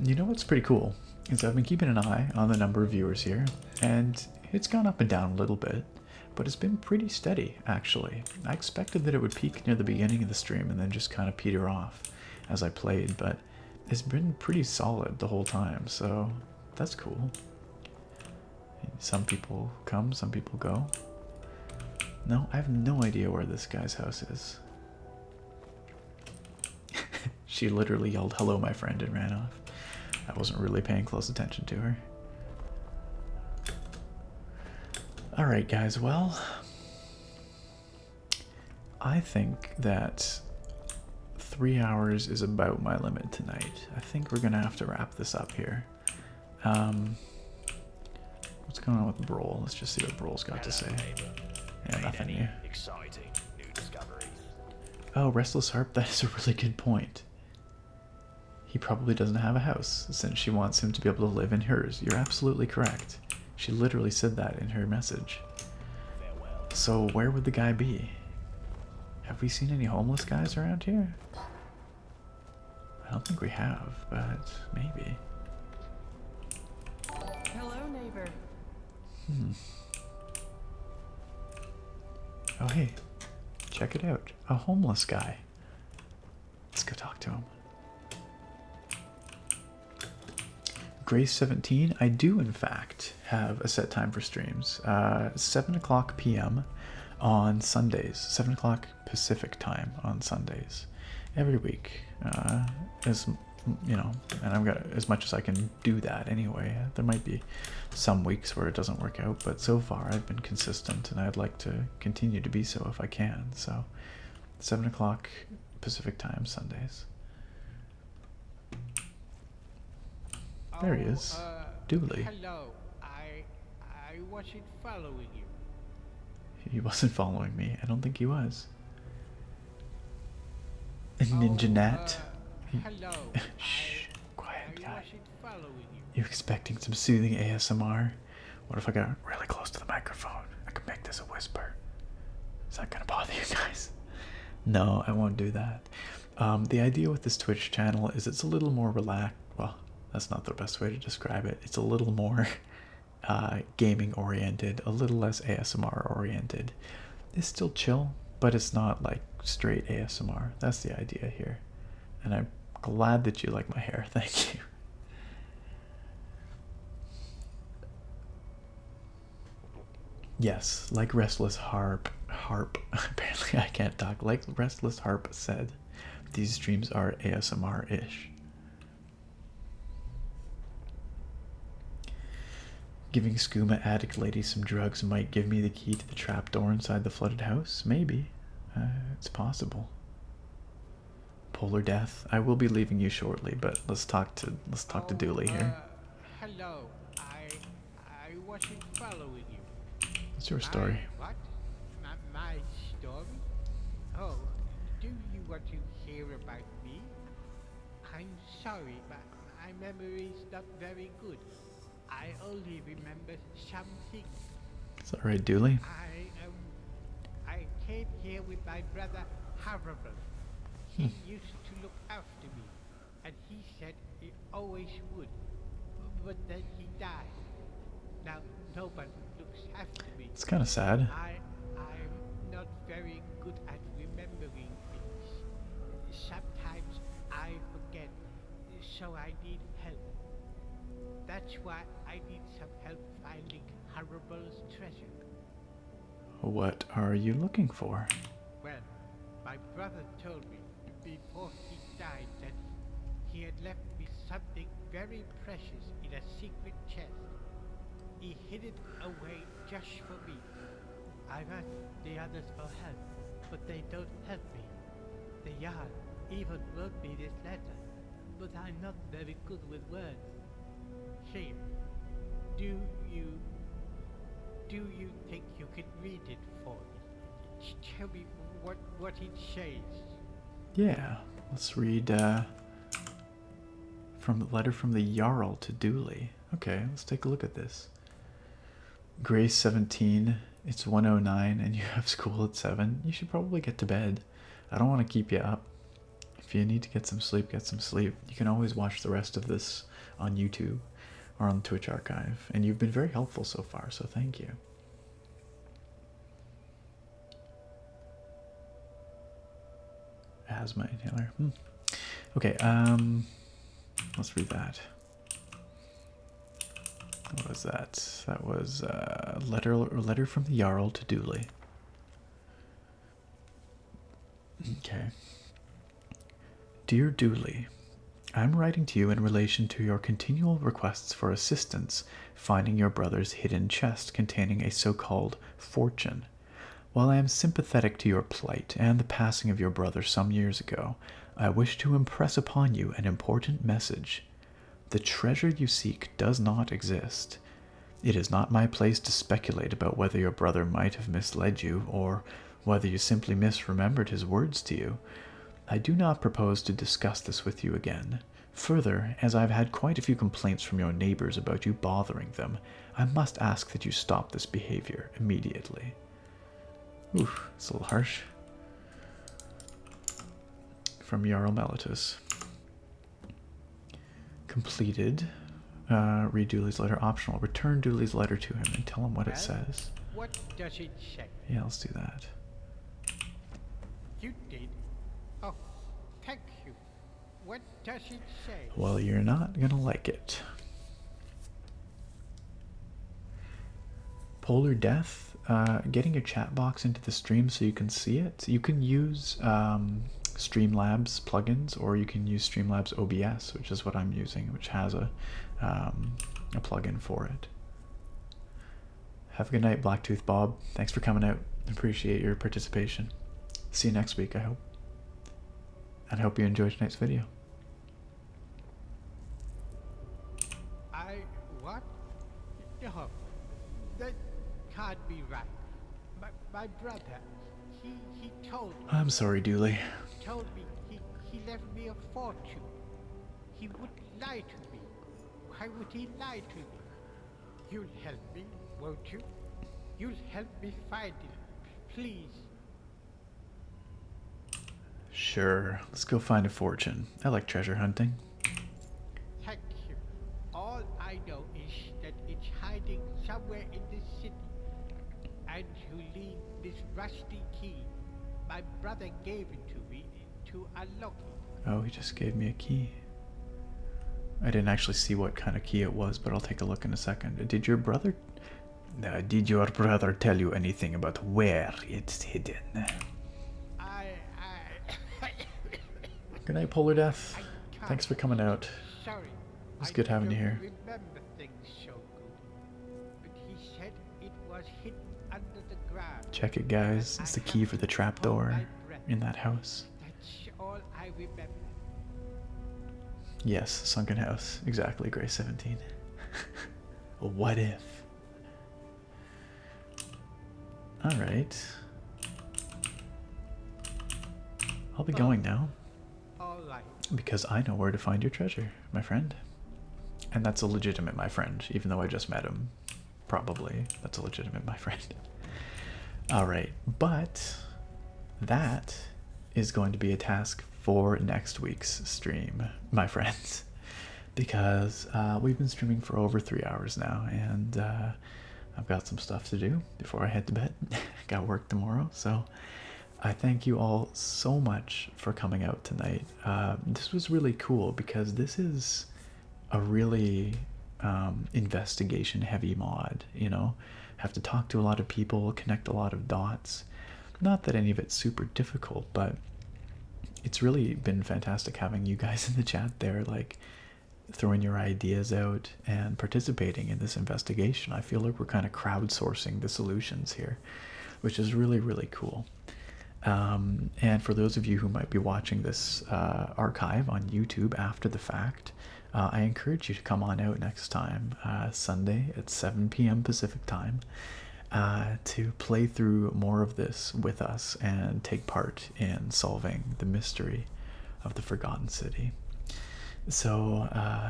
You know what's pretty cool is I've been keeping an eye on the number of viewers here, and it's gone up and down a little bit, but it's been pretty steady, actually. I expected that it would peak near the beginning of the stream and then just kind of peter off as I played, but it's been pretty solid the whole time, so that's cool. Some people come, some people go. No, I have no idea where this guy's house is. She literally yelled, "Hello, my friend," and ran off. I wasn't really paying close attention to her. Alright, guys, well, I think that 3 hours is about my limit tonight. I think we're gonna have to wrap this up here. What's going on with Brawl? Let's just see what Brawl's got to say. Yeah, nothing new. Exciting new discoveries. Oh, Restless Harp, that is a really good point. He probably doesn't have a house, since she wants him to be able to live in hers. You're absolutely correct. She literally said that in her message. So where would the guy be? Have we seen any homeless guys around here? I don't think we have, but maybe. Hello, neighbor. Oh, hey. Check it out. A homeless guy. Let's go talk to him. Grace17, I do in fact have a set time for streams. 7 o'clock p.m. on Sundays. 7 o'clock Pacific time on Sundays. Every week. As you know, and I've got as much as I can do that anyway. There might be some weeks where it doesn't work out, but so far I've been consistent and I'd like to continue to be so if I can. So 7 o'clock Pacific time Sundays. There he is. Dooley. Hello. I wasn't following you. He wasn't following me. I don't think he was. Ninja Nat. Hello. Shh. Quiet guy. wasn't following you. You expecting some soothing ASMR? What if I got really close to the microphone? I could make this a whisper. Is that gonna bother you guys? No, I won't do that. The idea with this Twitch channel is it's a little more relaxed. Well, that's not the best way to describe it. It's a little more gaming oriented, a little less ASMR oriented. It's still chill, but it's not like straight ASMR. That's the idea here. And I'm glad that you like my hair. Thank you. Yes, like Restless Harp. Apparently I can't talk. Like Restless Harp said, these streams are ASMR-ish. Giving Skooma addict lady some drugs might give me the key to the trapdoor inside the flooded house. Maybe. It's possible. Polar Death. I will be leaving you shortly, but let's talk to Dooley here. Hello. I wasn't following you. What's your story? What? My story? Oh, do you want to hear about me? I'm sorry, but my memory's not very good. I only remember some things. It's alright, Dooley. I came here with my brother Harrible. He used to look after me, and he said he always would. But then he died. Now nobody looks after me. It's kind of sad. I'm not very good at remembering things. Sometimes I forget, so I need help. That's why I need some help finding Harrible's treasure. What are you looking for? Well, my brother told me before he died that he had left me something very precious in a secret chest. He hid it away just for me. I've asked the others for help, but they don't help me. The Jarl even wrote me this letter, but I'm not very good with words. Here, do you think you can read it for me? Tell me what it says. Yeah, let's read from the letter from the Jarl to Dooley. Okay, let's take a look at this. Grace 17, it's 1:09 and you have school at 7. You should probably get to bed. I don't want to keep you up. If you need to get some sleep, get some sleep. You can always watch the rest of this on YouTube or on the Twitch archive. And you've been very helpful so far, so thank you. Asthma inhaler. Okay, let's read that. What was that? That was a letter from the Jarl to Dooley. Okay. Dear Dooley, I'm writing to you in relation to your continual requests for assistance finding your brother's hidden chest containing a so-called fortune. While I am sympathetic to your plight and the passing of your brother some years ago, I wish to impress upon you an important message. The treasure you seek does not exist. It is not my place to speculate about whether your brother might have misled you, or whether you simply misremembered his words to you. I do not propose to discuss this with you again. Further, as I have had quite a few complaints from your neighbors about you bothering them, I must ask that you stop this behavior immediately. Oof, it's a little harsh. From Jarl Melitus. Completed. Read Dooley's letter optional. Return Dooley's letter to him and tell him what it says. What does it say? Yeah, let's do that. You did. Oh, thank you. What does it say? Well, you're not gonna like it. Polar Death. Getting your chat box into the stream so you can see it. You can use Streamlabs plugins, or you can use Streamlabs OBS, which is what I'm using, which has a plugin for it. Have a good night, Blacktooth Bob. Thanks for coming out. Appreciate your participation. See you next week, I hope. And I hope you enjoyed tonight's video. What? No, that can't be right. My brother, he told me. I'm sorry, Dooley. Told me he left me a fortune. He would lie to me. Why would he lie to me? You'll help me, won't you? You'll help me find it, please. Sure, let's go find a fortune. I like treasure hunting. Thank you. All I know is that it's hiding somewhere in the city. And you leave this rusty key. My brother gave it to me to unlock it. Oh, he just gave me a key. I didn't actually see what kind of key it was, but I'll take a look in a second. Did your brother tell you anything about where it's hidden? Good night, Polar Death. Thanks for coming out. Sorry. It was good having you here. Remember things so good. But he said it was hidden under the ground. Check it, guys. It's the key for the trapdoor in that house. That's all I remember. Yes, sunken house. Exactly, Gray 17. What if? Alright. I'll be going now. Alright. Because I know where to find your treasure, my friend. And that's a legitimate my friend, even though I just met him. Probably. That's a legitimate my friend. Alright, but that is going to be a task for next week's stream, my friends. Because we've been streaming for over 3 hours now, and I've got some stuff to do before I head to bed. Got work tomorrow, so I thank you all so much for coming out tonight. This was really cool because this is a really investigation heavy mod, you know. Have to talk to a lot of people, connect a lot of dots. Not that any of it's super difficult, but it's really been fantastic having you guys in the chat there, like throwing your ideas out and participating in this investigation. I feel like we're kind of crowdsourcing the solutions here, which is really, really cool. And for those of you who might be watching this archive on YouTube after the fact, I encourage you to come on out next time, Sunday at 7 p.m. Pacific time, to play through more of this with us and take part in solving the mystery of the Forgotten City. So,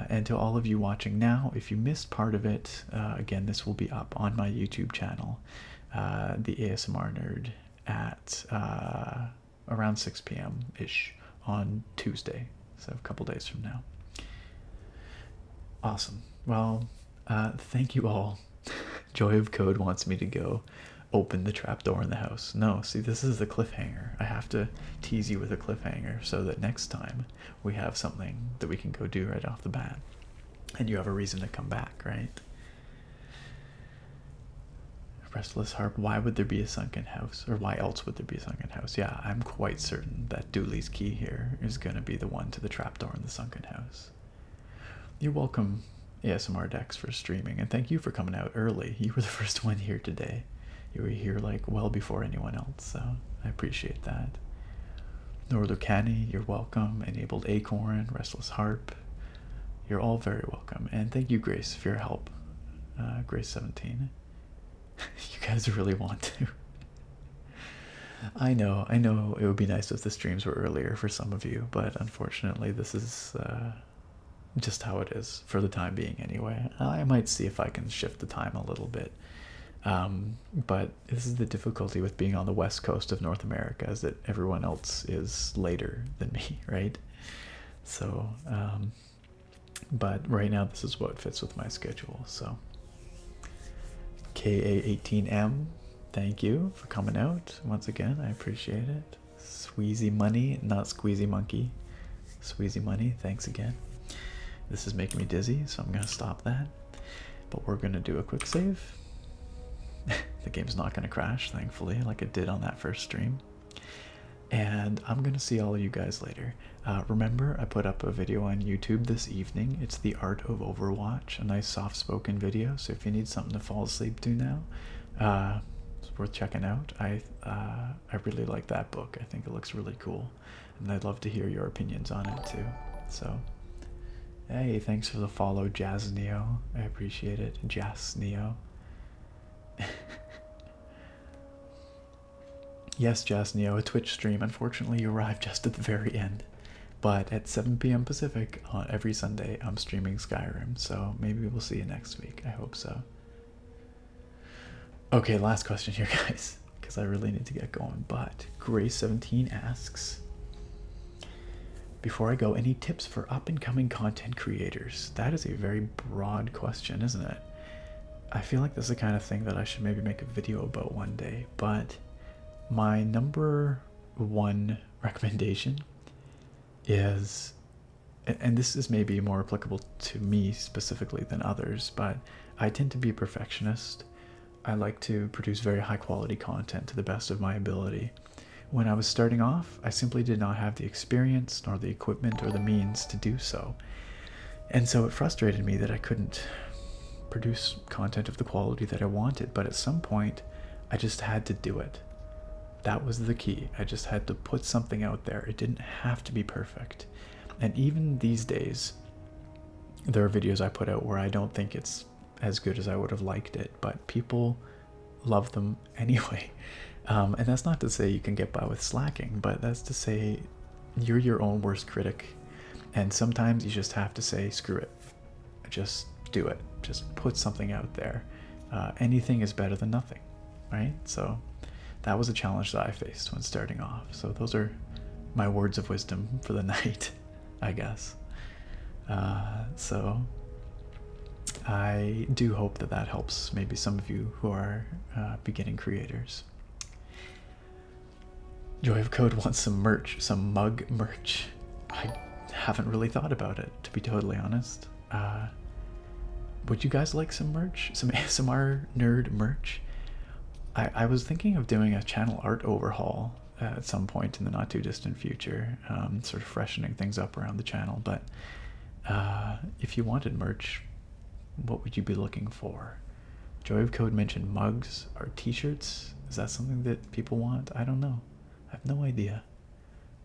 and to all of you watching now, if you missed part of it, again, this will be up on my YouTube channel, the ASMR Nerd, at around 6 p.m. ish on Tuesday, so a couple days from now. Awesome. Well, thank you all. Joy of Code wants me to go open the trapdoor in the house. No, see, this is the cliffhanger. I have to tease you with a cliffhanger so that next time we have something that we can go do right off the bat, and you have a reason to come back, right? Restless Harp, why would there be a sunken house? Or why else would there be a sunken house? Yeah, I'm quite certain that Dooley's key here is going to be the one to the trapdoor in the sunken house. You're welcome, ASMR Dex, for streaming, and thank you for coming out early. You were the first one here today. You were here like well before anyone else, so I appreciate that. Norlucani, you're welcome. Enabled Acorn, Restless Harp, you're all very welcome. And thank you, Grace, for your help Grace 17. You guys really want to. I know it would be nice if the streams were earlier for some of you, but unfortunately this is just how it is for the time being anyway. I might see if I can shift the time a little bit. But this is the difficulty with being on the west coast of North America, is that everyone else is later than me, right? So, but right now this is what fits with my schedule. So KA18M, thank you for coming out once again. I appreciate it. Squeezy Money, not Squeezy Monkey. Squeezy Money, thanks again. This is making me dizzy, so I'm gonna stop that. But we're gonna do a quick save. The game's not gonna crash, thankfully, like it did on that first stream. And I'm gonna see all of you guys later. Remember, I put up a video on YouTube this evening. It's the Art of Overwatch, a nice soft-spoken video. So if you need something to fall asleep to now, it's worth checking out. I really like that book. I think it looks really cool, and I'd love to hear your opinions on it too. So, hey, thanks for the follow, Jazz Neo. I appreciate it, Jazz Neo. Yes, Jazz Neo, a Twitch stream. Unfortunately, you arrived just at the very end. But at 7 p.m. Pacific on every Sunday, I'm streaming Skyrim. So maybe we'll see you next week. I hope so. Okay, last question here, guys, because I really need to get going. But Grace17 asks, before I go, any tips for up-and-coming content creators? That is a very broad question, isn't it? I feel like this is the kind of thing that I should maybe make a video about one day, but my number one recommendation is, and this is maybe more applicable to me specifically than others, but I tend to be a perfectionist. I like to produce very high quality content to the best of my ability. When I was starting off, I simply did not have the experience, nor the equipment, or the means to do so. And so it frustrated me that I couldn't produce content of the quality that I wanted, but at some point I just had to do it. That was the key. I just had to put something out there. It didn't have to be perfect. And even these days, there are videos I put out where I don't think it's as good as I would have liked it, but people love them anyway. And that's not to say you can get by with slacking, but that's to say you're your own worst critic. And sometimes you just have to say, screw it. Just do it. Just put something out there. Anything is better than nothing, right? So that was a challenge that I faced when starting off. So those are my words of wisdom for the night, I guess. So I do hope that that helps maybe some of you who are beginning creators. Joy of Code wants some merch, some mug merch. I haven't really thought about it, to be totally honest. Would you guys like some merch? Some ASMR nerd merch? I was thinking of doing a channel art overhaul at some point in the not too distant future, sort of freshening things up around the channel. But if you wanted merch, what would you be looking for? Joy of Code mentioned mugs or t-shirts. Is that something that people want? I don't know. I have no idea.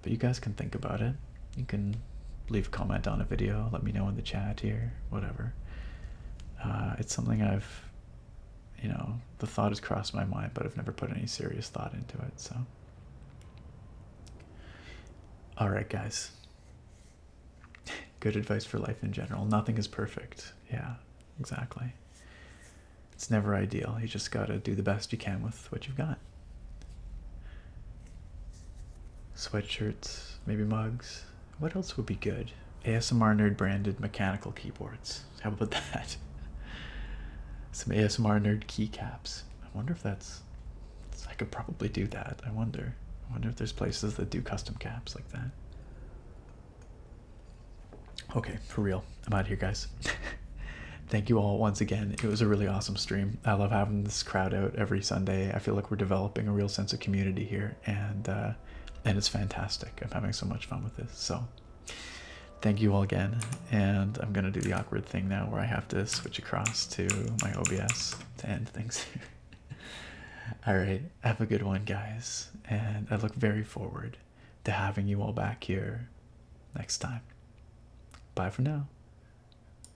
But you guys can think about it. You can leave a comment on a video, let me know in the chat here, whatever. It's something I've, you know, the thought has crossed my mind, but I've never put any serious thought into it, so. Alright, guys. Good advice for life in general. Nothing is perfect. Yeah, exactly. It's never ideal. You just gotta do the best you can with what you've got. Sweatshirts, maybe mugs. What else would be good? ASMR Nerd branded mechanical keyboards. How about that? Some ASMR Nerd keycaps. I wonder if that's... I could probably do that. I wonder if there's places that do custom caps like that. Okay, for real. I'm out of here, guys. Thank you all once again. It was a really awesome stream. I love having this crowd out every Sunday. I feel like we're developing a real sense of community here, and it's fantastic. I'm having so much fun with this. So thank you all again, and I'm gonna do the awkward thing now where I have to switch across to my OBS to end things here. All right, have a good one, guys, and I look very forward to having you all back here next time. Bye for now.